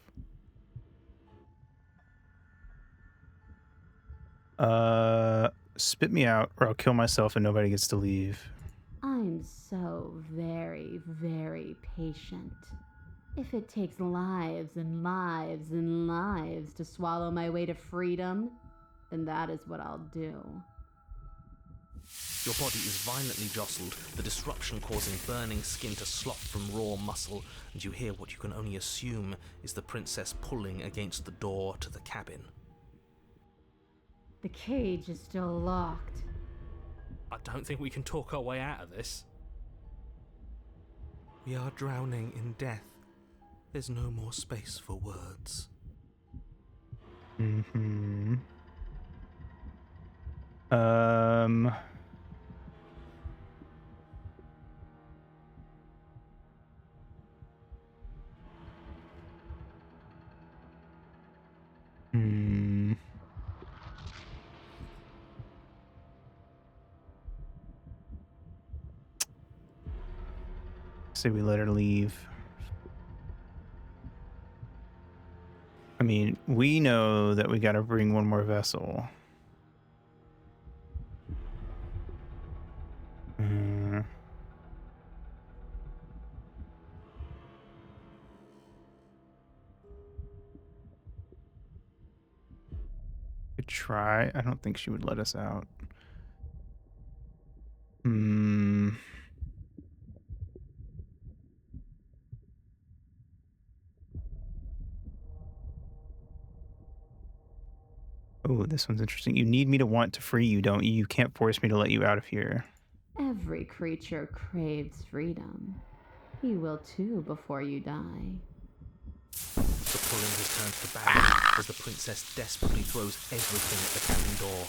Spit me out or I'll kill myself and nobody gets to leave. I'm so very, very patient. If it takes lives and lives and lives to swallow my way to freedom, then that is what I'll do. Your body is violently jostled, the disruption causing burning skin to slop from raw muscle, and you hear what you can only assume is the princess pulling against the door to the cabin. The cage is still locked. I don't think we can talk our way out of this. We are drowning in death. There's no more space for words. Mm-hmm. Say we let her leave. I mean, we know that we gotta bring one more vessel. Could try. I don't think she would let us out. Oh, this one's interesting. You need me to want to free you, don't you? You can't force me to let you out of here. Every creature craves freedom. You will too before you die. The pulling has turned to battle as the princess desperately throws everything at the cabin door.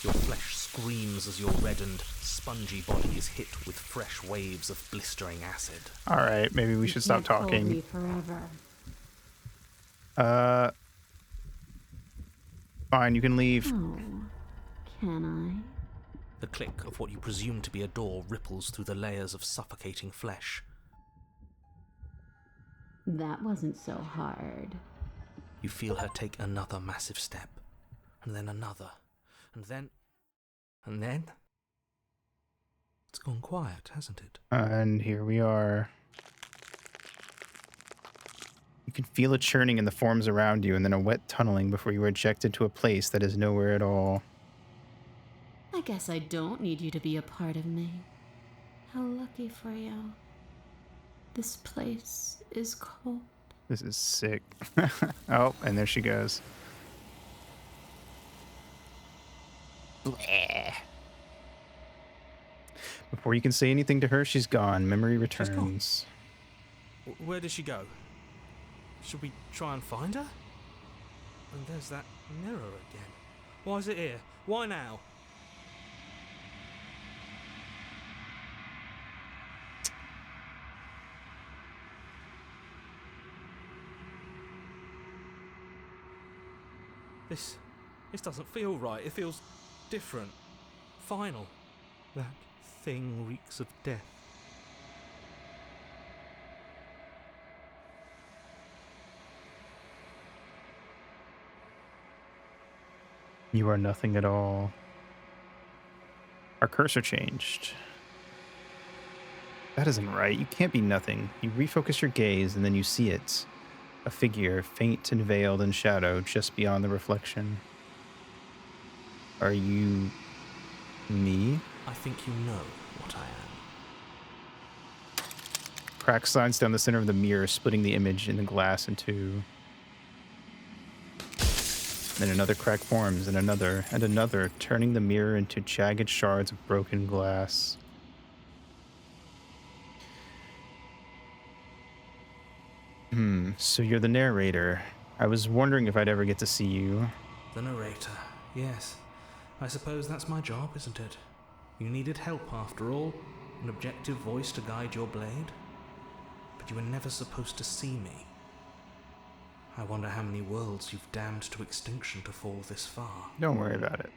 Your flesh screams as your reddened, spongy body is hit with fresh waves of blistering acid. All right, maybe we should stop talking. Hold me forever. Fine, you can leave. Oh, can I? The click of what you presume to be a door ripples through the layers of suffocating flesh. That wasn't so hard. You feel her take another massive step, and then another, and then... It's gone quiet, hasn't it? And here we are. You can feel a churning in the forms around you and then a wet tunneling before you are ejected to a place that is nowhere at all. I guess I don't need you to be a part of me. How lucky for you. This place is cold. This is sick. Oh, and there she goes. Bleh. Before you can say anything to her, she's gone. Memory returns. Where did she go? Should we try and find her? And there's that mirror again. Why is it here? Why now? This doesn't feel right. It feels different. Final. That thing reeks of death. You are nothing at all. Our cursor changed. That isn't right. You can't be nothing. You refocus your gaze and then you see it. A figure, faint and veiled in shadow, just beyond the reflection. Are you... me? I think you know what I am. Crack slides down the center of the mirror, splitting the image in the glass in two. Then another crack forms, and another, turning the mirror into jagged shards of broken glass. So you're the narrator. I was wondering if I'd ever get to see you. The narrator, yes. I suppose that's my job, isn't it? You needed help, after all. An objective voice to guide your blade. But you were never supposed to see me. I wonder how many worlds you've damned to extinction to fall this far. Don't worry about it.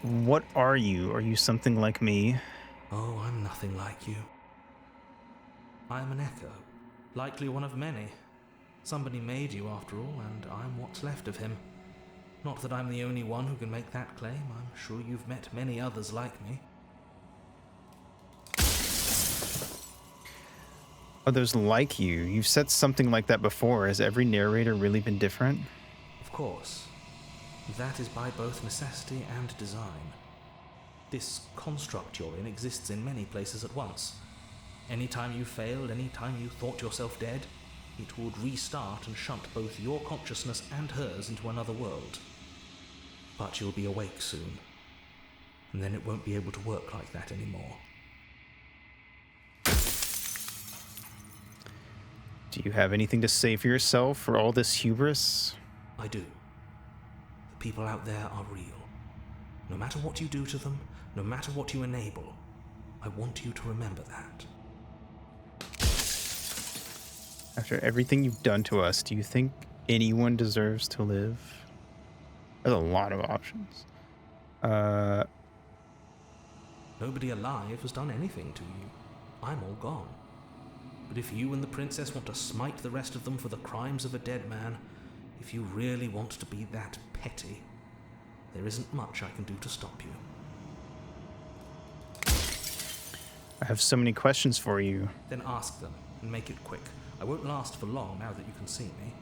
What are you? Are you something like me? Oh, I'm nothing like you. I am an echo. Likely one of many. Somebody made you, after all, and I'm what's left of him. Not that I'm the only one who can make that claim. I'm sure you've met many others like me. Others like you? You've said something like that before. Has every narrator really been different? Of course. That is by both necessity and design. This construct you're in exists in many places at once. Anytime you failed, anytime you thought yourself dead, it would restart and shunt both your consciousness and hers into another world. But you'll be awake soon, and then it won't be able to work like that anymore. Do you have anything to say for yourself for all this hubris? I do. The people out there are real. No matter what you do to them, no matter what you enable, I want you to remember that. After everything you've done to us, do you think anyone deserves to live? There's a lot of options. Nobody alive has done anything to you. I'm all gone. But if you and the princess want to smite the rest of them for the crimes of a dead man, if you really want to be that petty, there isn't much I can do to stop you. I have so many questions for you. Then ask them, and make it quick. I won't last for long now that you can see me.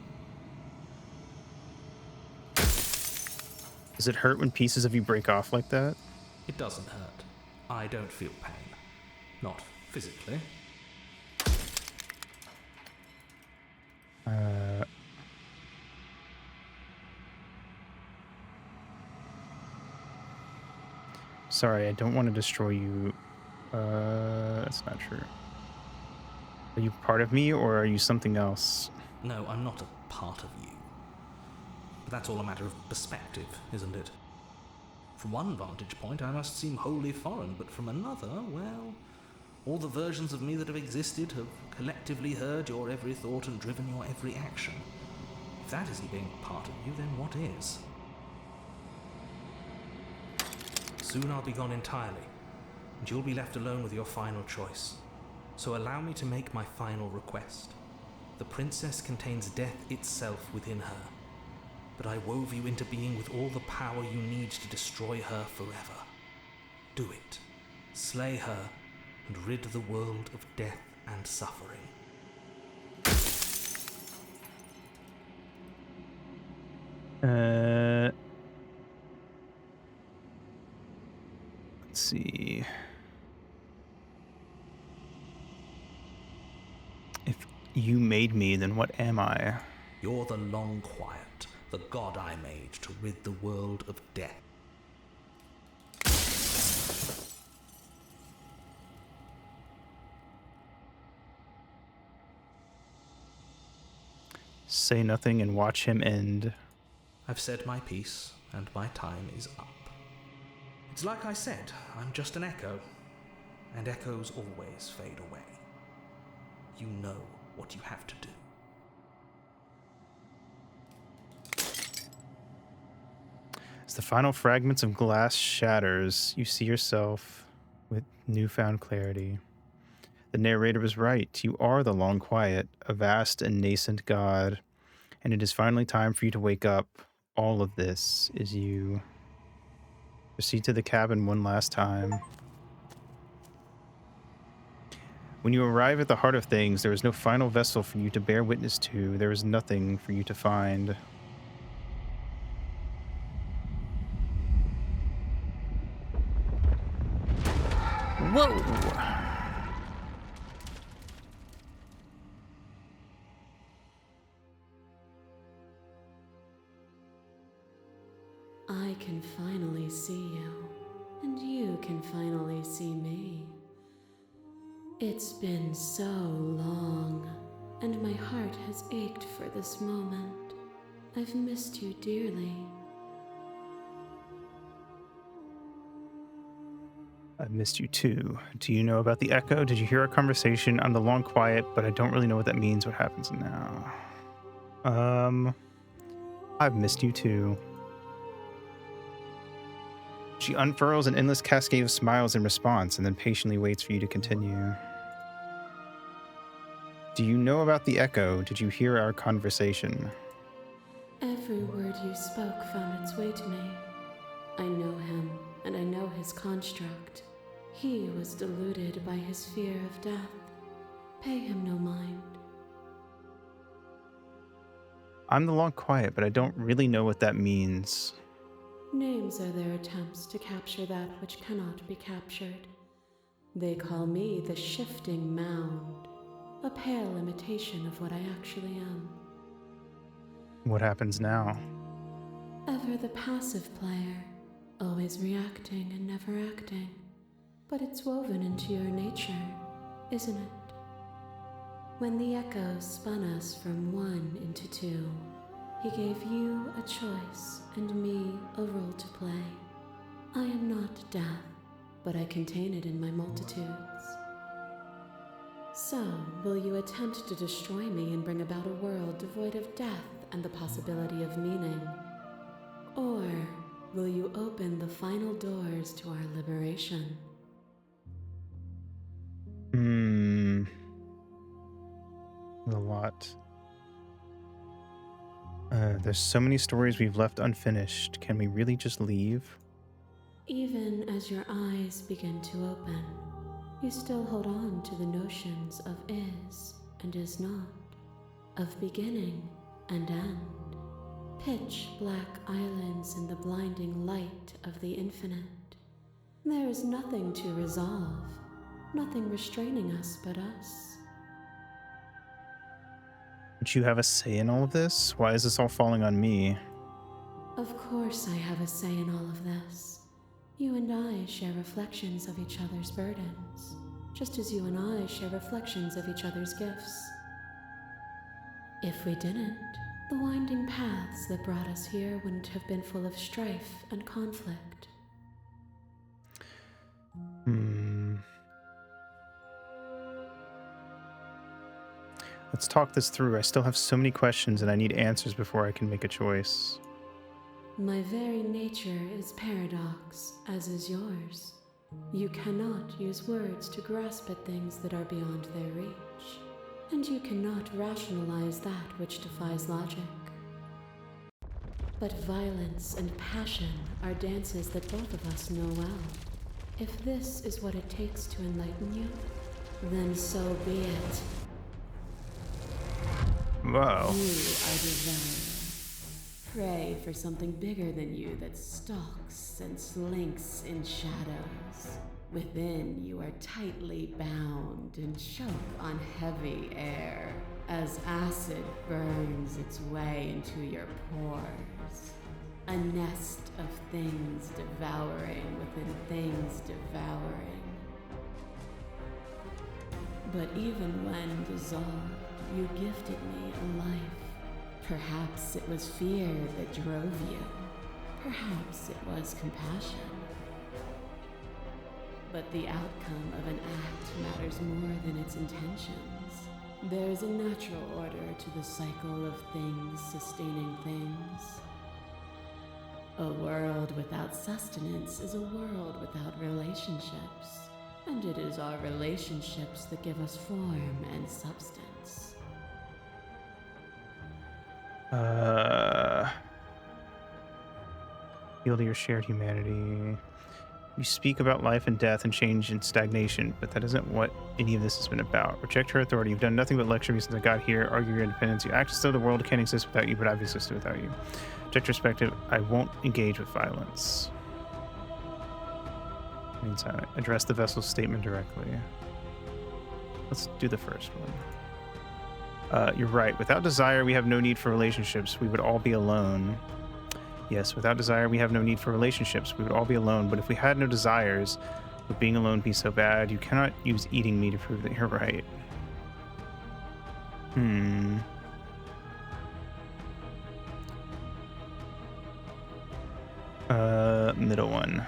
Does it hurt when pieces of you break off like that? It doesn't hurt. I don't feel pain. Not physically. Sorry, I don't want to destroy you. That's not true. Are you part of me, or are you something else? No, I'm not a part of you. But that's all a matter of perspective, isn't it? From one vantage point, I must seem wholly foreign, but from another, well, all the versions of me that have existed have collectively heard your every thought and driven your every action. If that isn't being part of you, then what is? Soon I'll be gone entirely, and you'll be left alone with your final choice. So allow me to make my final request. The princess contains death itself within her, but I wove you into being with all the power you need to destroy her forever. Do it. Slay her, and rid the world of death and suffering. Let's see. If you made me, then what am I? You're the Long Quiet, the god I made to rid the world of death. Say nothing and watch him end. I've said my piece, and my time is up. It's like I said, I'm just an echo, and echoes always fade away. You know what you have to do. As the final fragments of glass shatters, you see yourself with newfound clarity. The narrator was right. You are the Long Quiet, a vast and nascent god, and it is finally time for you to wake up. All of this is you. Proceed to the cabin one last time. When you arrive at the heart of things, there is no final vessel for you to bear witness to. There is nothing for you to find. Whoa! I can finally see you, and you can finally see me. It's been so long, and my heart has ached for this moment. I've missed you dearly. I've missed you too. Do you know about the Echo? Did you hear our conversation? I'm the Long Quiet, but I don't really know what that means. What happens now? I've missed you too. She unfurls an endless cascade of smiles in response and then patiently waits for you to continue. Do you know about the Echo? Did you hear our conversation? Every word you spoke found its way to me. I know him, and I know his construct. He was deluded by his fear of death. Pay him no mind. I'm the Long Quiet, but I don't really know what that means. Names are their attempts to capture that which cannot be captured. They call me the Shifting Mound, a pale imitation of what I actually am. What happens now? Ever the passive player, always reacting and never acting. But it's woven into your nature, isn't it? When the echo spun us from one into two, he gave you a choice and me a role to play. I am not death, but I contain it in my multitudes. So, will you attempt to destroy me and bring about a world devoid of death and the possibility of meaning? Or will you open the final doors to our liberation? A lot. There's so many stories we've left unfinished. Can we really just leave? Even as your eyes begin to open, you still hold on to the notions of is and is not, of beginning and end, pitch black islands in the blinding light of the infinite. There is nothing to resolve, nothing restraining us but us. Don't you have a say in all of this? Why is this all falling on me? Of course I have a say in all of this. You and I share reflections of each other's burdens, just as you and I share reflections of each other's gifts. If we didn't, the winding paths that brought us here wouldn't have been full of strife and conflict. Let's talk this through. I still have so many questions and I need answers before I can make a choice. My very nature is paradox, as is yours. You cannot use words to grasp at things that are beyond their reach, and you cannot rationalize that which defies logic. But violence and passion are dances that both of us know well. If this is what it takes to enlighten you, then so be it. Whoa. You are divine. Pray for something bigger than you that stalks and slinks in shadows. Within, you are tightly bound and choke on heavy air as acid burns its way into your pores. A nest of things devouring within things devouring. But even when dissolved, you gifted me a life. Perhaps it was fear that drove you. Perhaps it was compassion. But the outcome of an act matters more than its intentions. There is a natural order to the cycle of things sustaining things. A world without sustenance is a world without relationships. And it is our relationships that give us form and substance. Yield to your shared humanity. You speak about life and death and change and stagnation, but that isn't what any of this has been about. Reject her authority. You've done nothing but lecture me since I got here, argue your independence. You act as though the world can't exist without you, but I've existed without you. Reject perspective. I won't engage with violence. Means I address the vessel's statement directly. Let's do the first one. You're right. Without desire, we have no need for relationships. We would all be alone. Yes, without desire, we have no need for relationships. We would all be alone. But if we had no desires, would being alone be so bad? You cannot use eating me to prove that you're right. Middle one.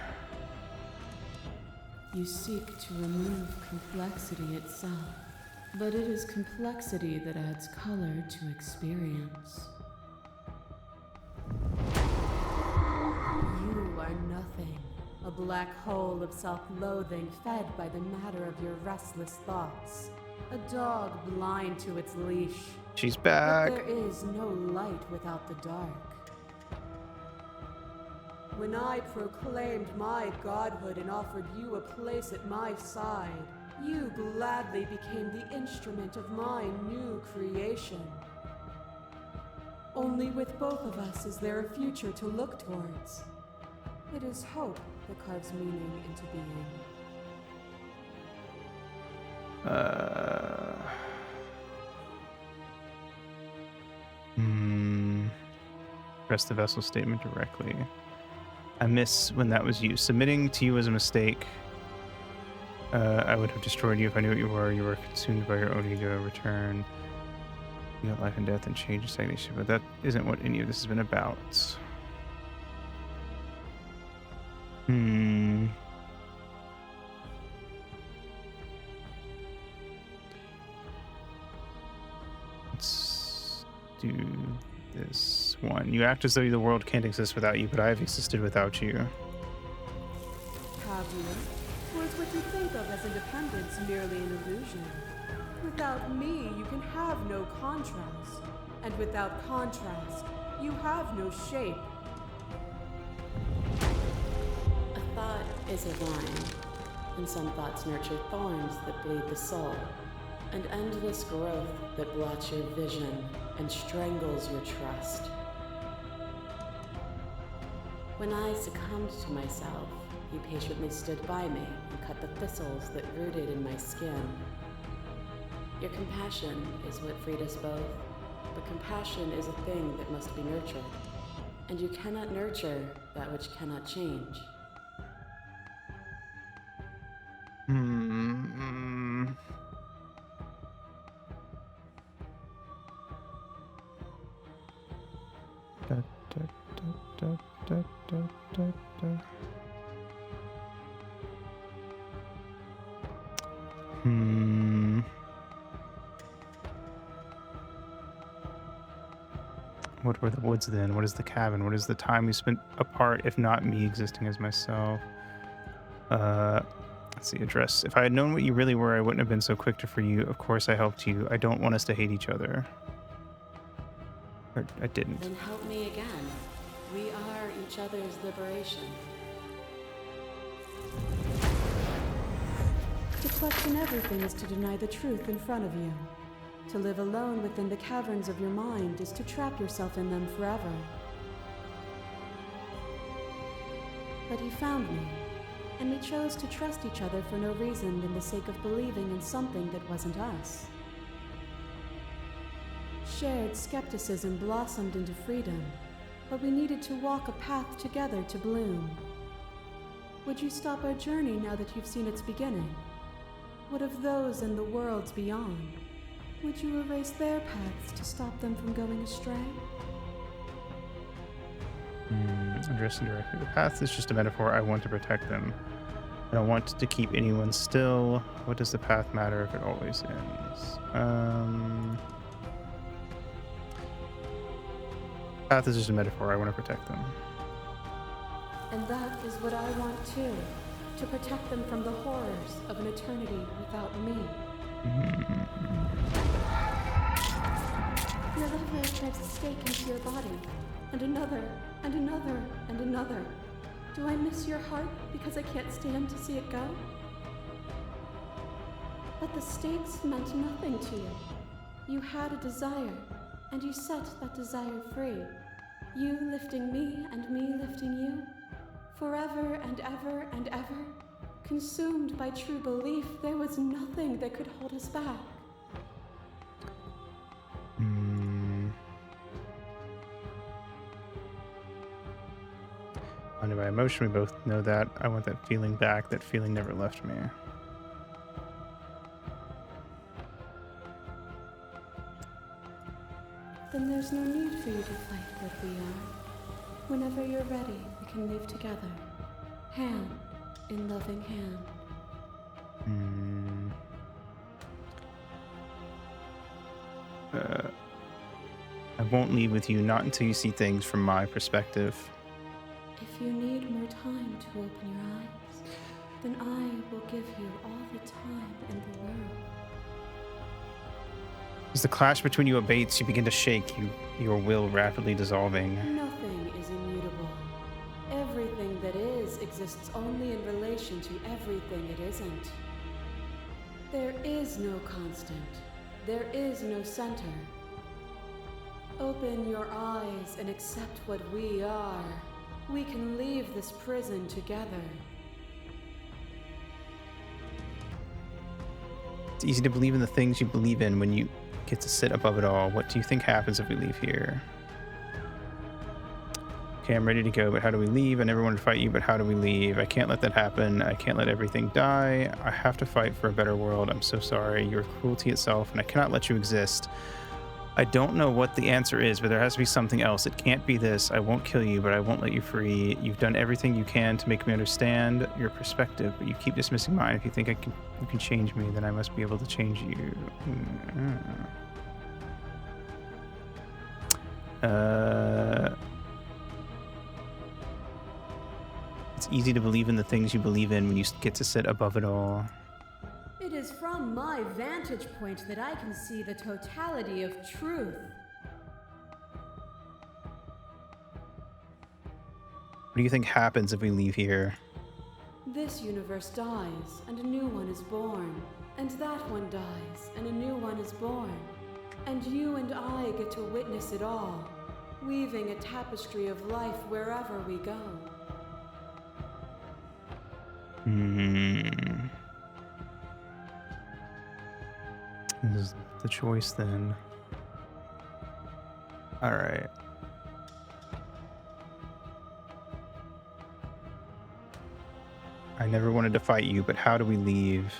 You seek to remove complexity itself, but it is complexity that adds color to experience. You are nothing, a black hole of self-loathing fed by the matter of your restless thoughts, a dog blind to its leash. She's back. But there is no light without the dark. When I proclaimed my godhood and offered you a place at my side, you gladly became the instrument of my new creation. Only with both of us is there a future to look towards. It is hope that carves meaning into being. Press the vessel statement directly. I miss when that was you. Submitting to you was a mistake. I would have destroyed you if I knew what you were. You were consumed by your own ego. Return. You got life and death and change and stagnation, but that isn't what any of this has been about. Let's do this one. You act as though the world can't exist without you, but I have existed without you. Have you? Or is what you think of as independence merely an illusion? Without me, you can have no contrast. And without contrast, you have no shape. A thought is a vine, and some thoughts nurture thorns that bleed the soul, and endless growth that blots your vision and strangles your trust. When I succumbed to myself, you patiently stood by me and cut the thistles that rooted in my skin. Your compassion is what freed us both, but compassion is a thing that must be nurtured, and you cannot nurture that which cannot change. What were the woods then? What is the cabin? What is the time we spent apart, if not me existing as myself? Let's see, address. If I had known what you really were, I wouldn't have been so quick to free you. Of course I helped you. I don't want us to hate each other. Or I didn't. Then help me again. We are each other's liberation. To question everything is to deny the truth in front of you. To live alone within the caverns of your mind is to trap yourself in them forever. But you found me, and we chose to trust each other for no reason than the sake of believing in something that wasn't us. Shared skepticism blossomed into freedom, but we needed to walk a path together to bloom. Would you stop our journey now that you've seen its beginning? What of those in the worlds beyond? Would you erase their paths to stop them from going astray? Addressing directly. The path is just a metaphor. I want to protect them. I don't want to keep anyone still. What does the path matter if it always ends? Path is just a metaphor. I want to protect them. And that is what I want too. To protect them from the horrors of an eternity without me. Your lover drives a stake into your body, and another, and another, and another. Do I miss your heart because I can't stand to see it go? But the stakes meant nothing to you. You had a desire, and you set that desire free. You lifting me and me lifting you. Forever and ever and ever. Consumed by true belief, there was nothing that could hold us back. Under my emotion, we both know that. I want that feeling back. That feeling never left me. Then there's no need for you to fight what we are. Whenever you're ready, we can live together. Hand in loving hand. I won't leave with you, not until you see things from my perspective. If you need more time to open your eyes, then I will give you all the time in the world. As the clash between you abates, you begin to shake, your will rapidly dissolving. Nothing is immutable. Everything that is exists only in relation to everything it isn't. There is no constant. There is no center. Open your eyes and accept what we are. We can leave this prison together. It's easy to believe in the things you believe in when you get to sit above it all. What do you think happens if we leave here? Okay, I'm ready to go, but how do we leave? I never wanted to fight you, but how do we leave? I can't let that happen. I can't let everything die. I have to fight for a better world. I'm so sorry. You're cruelty itself, and I cannot let you exist. I don't know what the answer is, but there has to be something else. It can't be this. I won't kill you, but I won't let you free. You've done everything you can to make me understand your perspective, but you keep dismissing mine. If you think you can change me, then I must be able to change you. It's easy to believe in the things you believe in when you get to sit above it all. It is from my vantage point that I can see the totality of truth. What do you think happens if we leave here? This universe dies, and a new one is born. And that one dies, and a new one is born. And you and I get to witness it all, weaving a tapestry of life wherever we go. This is the choice then. All right. I never wanted to fight you, but how do we leave?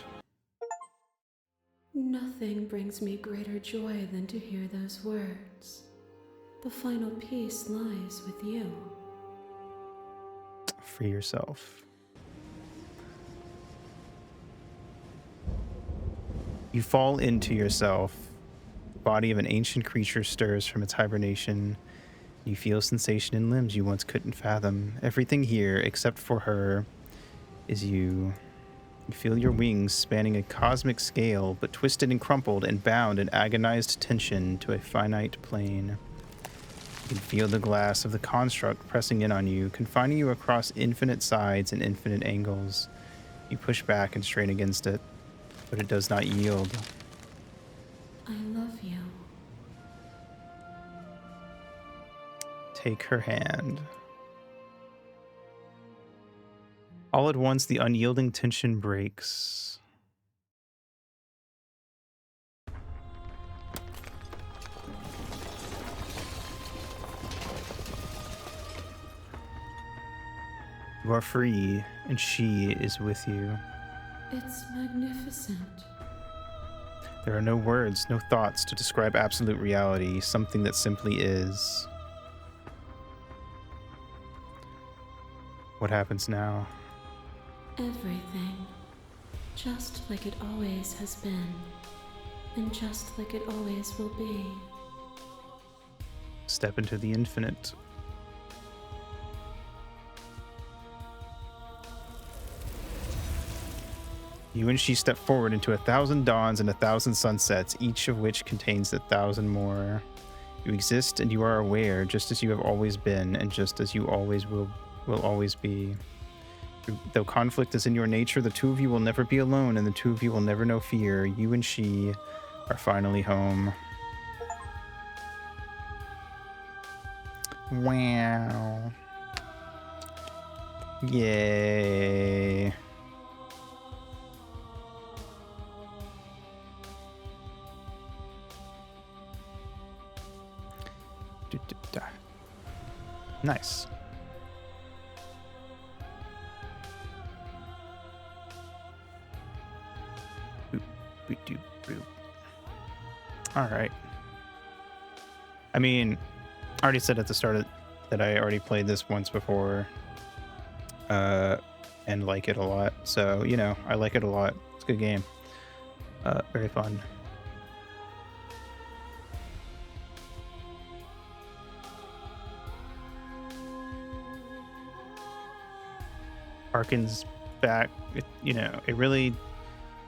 Nothing brings me greater joy than to hear those words. The final piece lies with you. Free yourself. You fall into yourself. The body of an ancient creature stirs from its hibernation. You feel sensation in limbs you once couldn't fathom. Everything here, except for her, is you. You feel your wings spanning a cosmic scale, but twisted and crumpled and bound in agonized tension to a finite plane. You can feel the glass of the construct pressing in on you, confining you across infinite sides and infinite angles. You push back and strain against it, but it does not yield. I love you. Take her hand. All at once, the unyielding tension breaks. You are free, and she is with you. It's magnificent. There are no words, no thoughts to describe absolute reality, something that simply is. What happens now? Everything. Just like it always has been. And just like it always will be. Step into the infinite. You and she step forward into 1,000 dawns and 1,000 sunsets, each of which contains 1,000 more. You exist and you are aware, just as you have always been, and just as you always will always be. Though conflict is in your nature, the two of you will never be alone, and the two of you will never know fear. You and she are finally home. Wow. Yay. Nice. All right. I mean, I already said at the start that I already played this once before, and like it a lot. So, you know, I like it a lot. It's a good game. Very fun. Harkens back, it really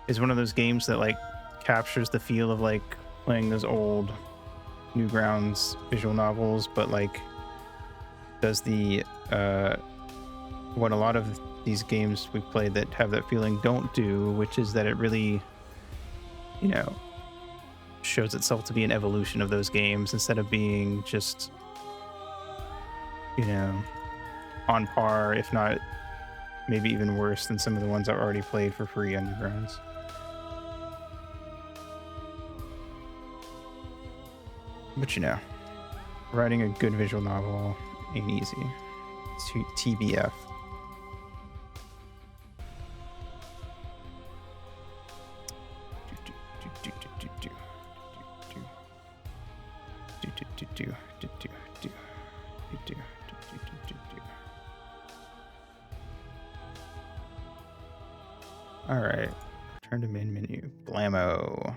is one of those games that like captures the feel of like playing those old Newgrounds visual novels, but like does the what a lot of these games we've played that have that feeling don't do, which is that it really, shows itself to be an evolution of those games instead of being just, on par, if not maybe even worse than some of the ones I've already played for free Undergrounds. But you know, writing a good visual novel ain't easy. It's TBF. All right, return to main menu. Blammo.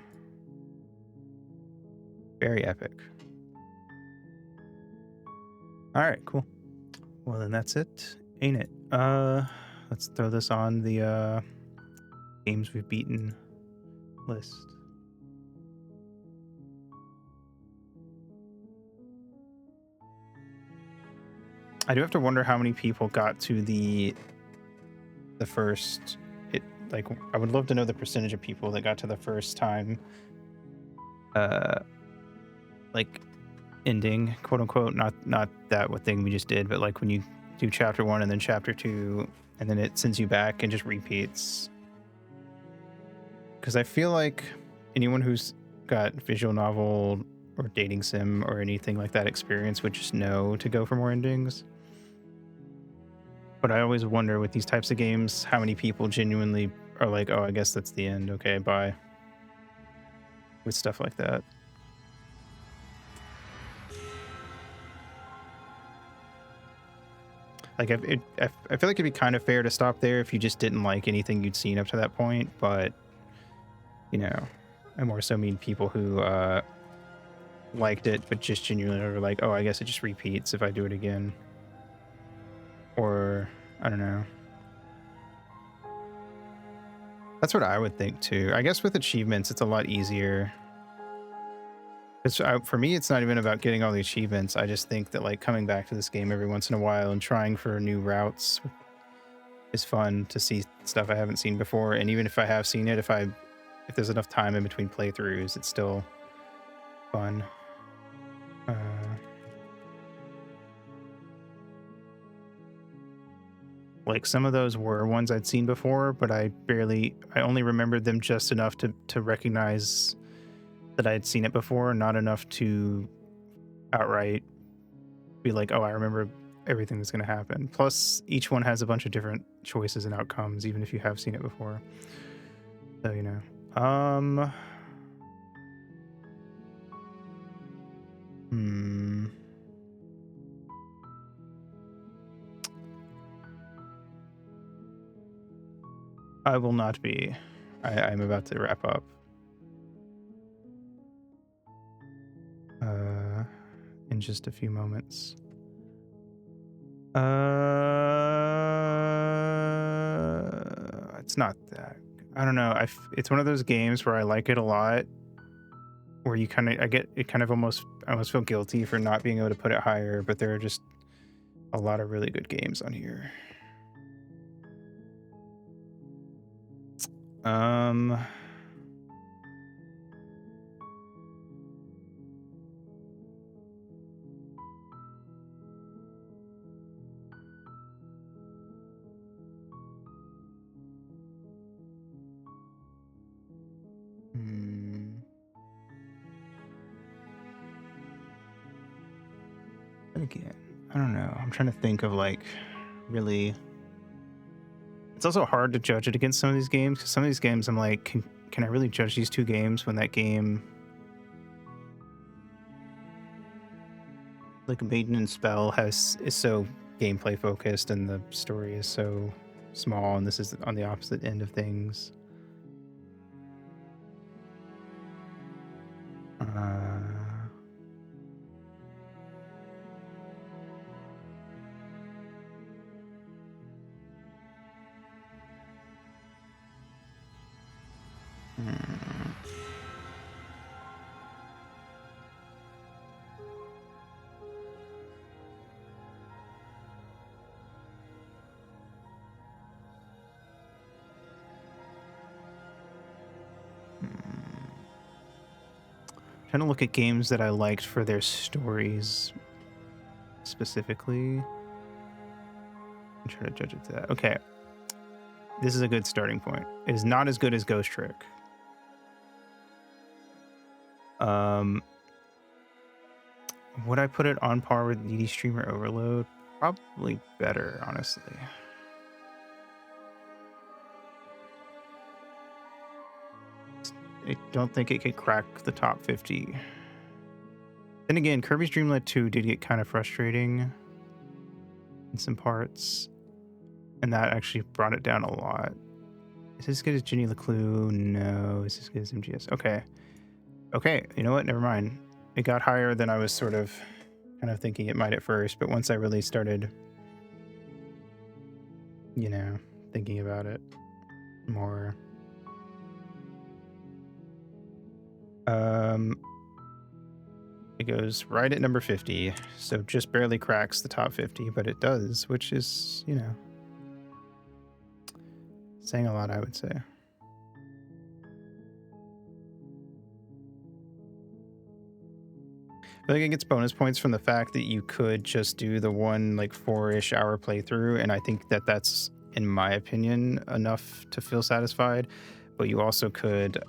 Very epic. All right, cool. Well, then that's it, ain't it? Let's throw this on the games we've beaten list. I do have to wonder how many people got to the first. Like, I would love to know the percentage of people that got to the first time, like, ending, quote unquote. Not that what thing we just did, but like when you do chapter 1 and then chapter 2, and then it sends you back and just repeats. Because I feel like anyone who's got visual novel or dating sim or anything like that experience would just know to go for more endings. But I always wonder with these types of games, how many people genuinely are like, oh, I guess that's the end. Okay, bye. With stuff like that. Like, I feel like it'd be kind of fair to stop there if you just didn't like anything you'd seen up to that point. But, you know, I more so mean people who liked it, but just genuinely are like, oh, I guess it just repeats if I do it again. Or, I don't know. That's what I would think too. I guess with achievements, it's a lot easier. For me, it's not even about getting all the achievements. I just think that like coming back to this game every once in a while and trying for new routes is fun to see stuff I haven't seen before. And even if I have seen it, if there's enough time in between playthroughs, it's still fun. Like some of those were ones I'd seen before, but I only remembered them just enough to recognize that I'd seen it before, not enough to outright be like, oh, I remember everything that's going to happen. Plus, each one has a bunch of different choices and outcomes, even if you have seen it before. So, you know. I will not be. I'm about to wrap up. In just a few moments. It's not that. I don't know. It's one of those games where I like it a lot. Where you I almost feel guilty for not being able to put it higher, but there are just a lot of really good games on here. Again, I don't know. I'm trying to think of like really. It's also hard to judge it against some of these games because some of these games I'm like, can I really judge these two games when that game, like Maiden and Spell, is so gameplay focused and the story is so small, and this is on the opposite end of things. Trying to look at games that I liked for their stories specifically. I'm trying to judge it to that. Okay. This is a good starting point. It is not as good as Ghost Trick. Would I put it on par with Needy Streamer Overload? Probably better, honestly. I don't think it could crack the top 50. Then again, Kirby's Dream Land 2 did get kind of frustrating in some parts, and that actually brought it down a lot. Is this as good as Ginny LeClue? No. Is this as good as MGS? Okay. Okay, you know what? Never mind. It got higher than I was sort of kind of thinking it might at first, but once I really started, you know, thinking about it more. It goes right at number 50, so just barely cracks the top 50, but it does, which is, you know, saying a lot, I would say. I think it gets bonus points from the fact that you could just do the one like 4-ish hour playthrough, and I think that that's, in my opinion, enough to feel satisfied. But you also could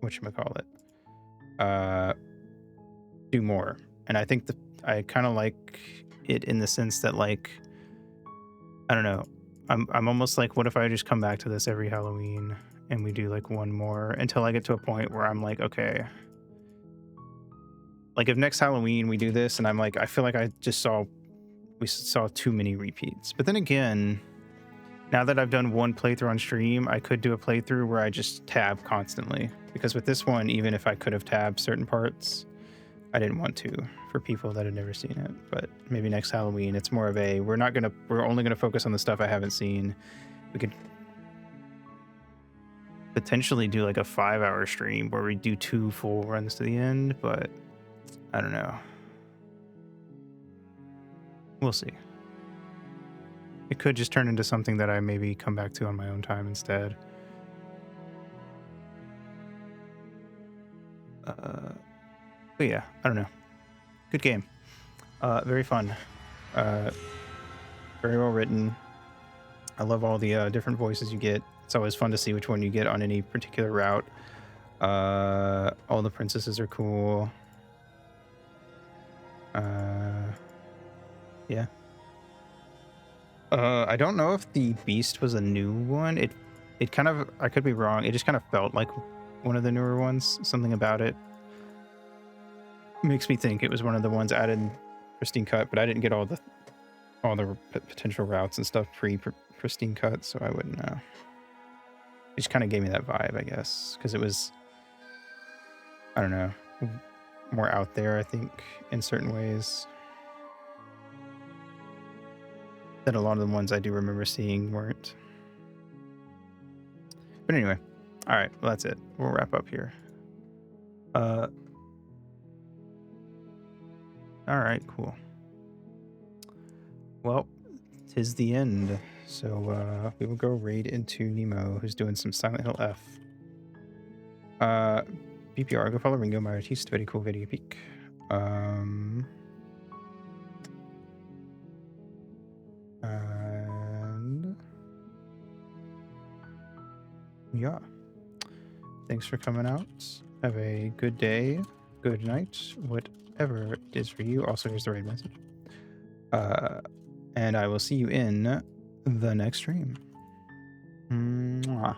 whatchamacallit, do more. And I think that I kind of like it in the sense that, like, I don't know, I'm almost like, what if I just come back to this every Halloween and we do like one more until I get to a point where I'm like, okay, like if next Halloween we do this and I'm like, I feel like we saw too many repeats. But then again, now that I've done one playthrough on stream, I could do a playthrough where I just tab constantly, because with this one, even if I could have tabbed certain parts, I didn't want to for people that had never seen it. But maybe next Halloween, it's more of a, we're only gonna focus on the stuff I haven't seen. We could potentially do like a 5-hour stream where we do 2 full runs to the end, but I don't know. We'll see. It could just turn into something that I maybe come back to on my own time instead. But yeah, I don't know. Good game. Very fun. Very well written. I love all the different voices you get. It's always fun to see which one you get on any particular route. All the princesses are cool. Yeah. I don't know if the Beast was a new one. It kind of, I could be wrong. It just kind of felt like one of the newer ones. Something about it makes me think it was one of the ones added in Pristine Cut, but I didn't get all the potential routes and stuff pre-Pristine Cut, so I wouldn't know. It just kind of gave me that vibe, I guess, because it was, I don't know, more out there, I think, in certain ways. That a lot of the ones I do remember seeing weren't. But anyway, all right, well, that's it. We'll wrap up here. All right, cool. Well, 'tis the end. So we will go raid into Nemo, who's doing some Silent Hill F. BPR, go follow Ringo, my artiste, very cool video peak. And yeah, thanks for coming out. Have a good day, good night, whatever it is for you. Also, here's the raid message. And I will see you in the next stream. Mwah.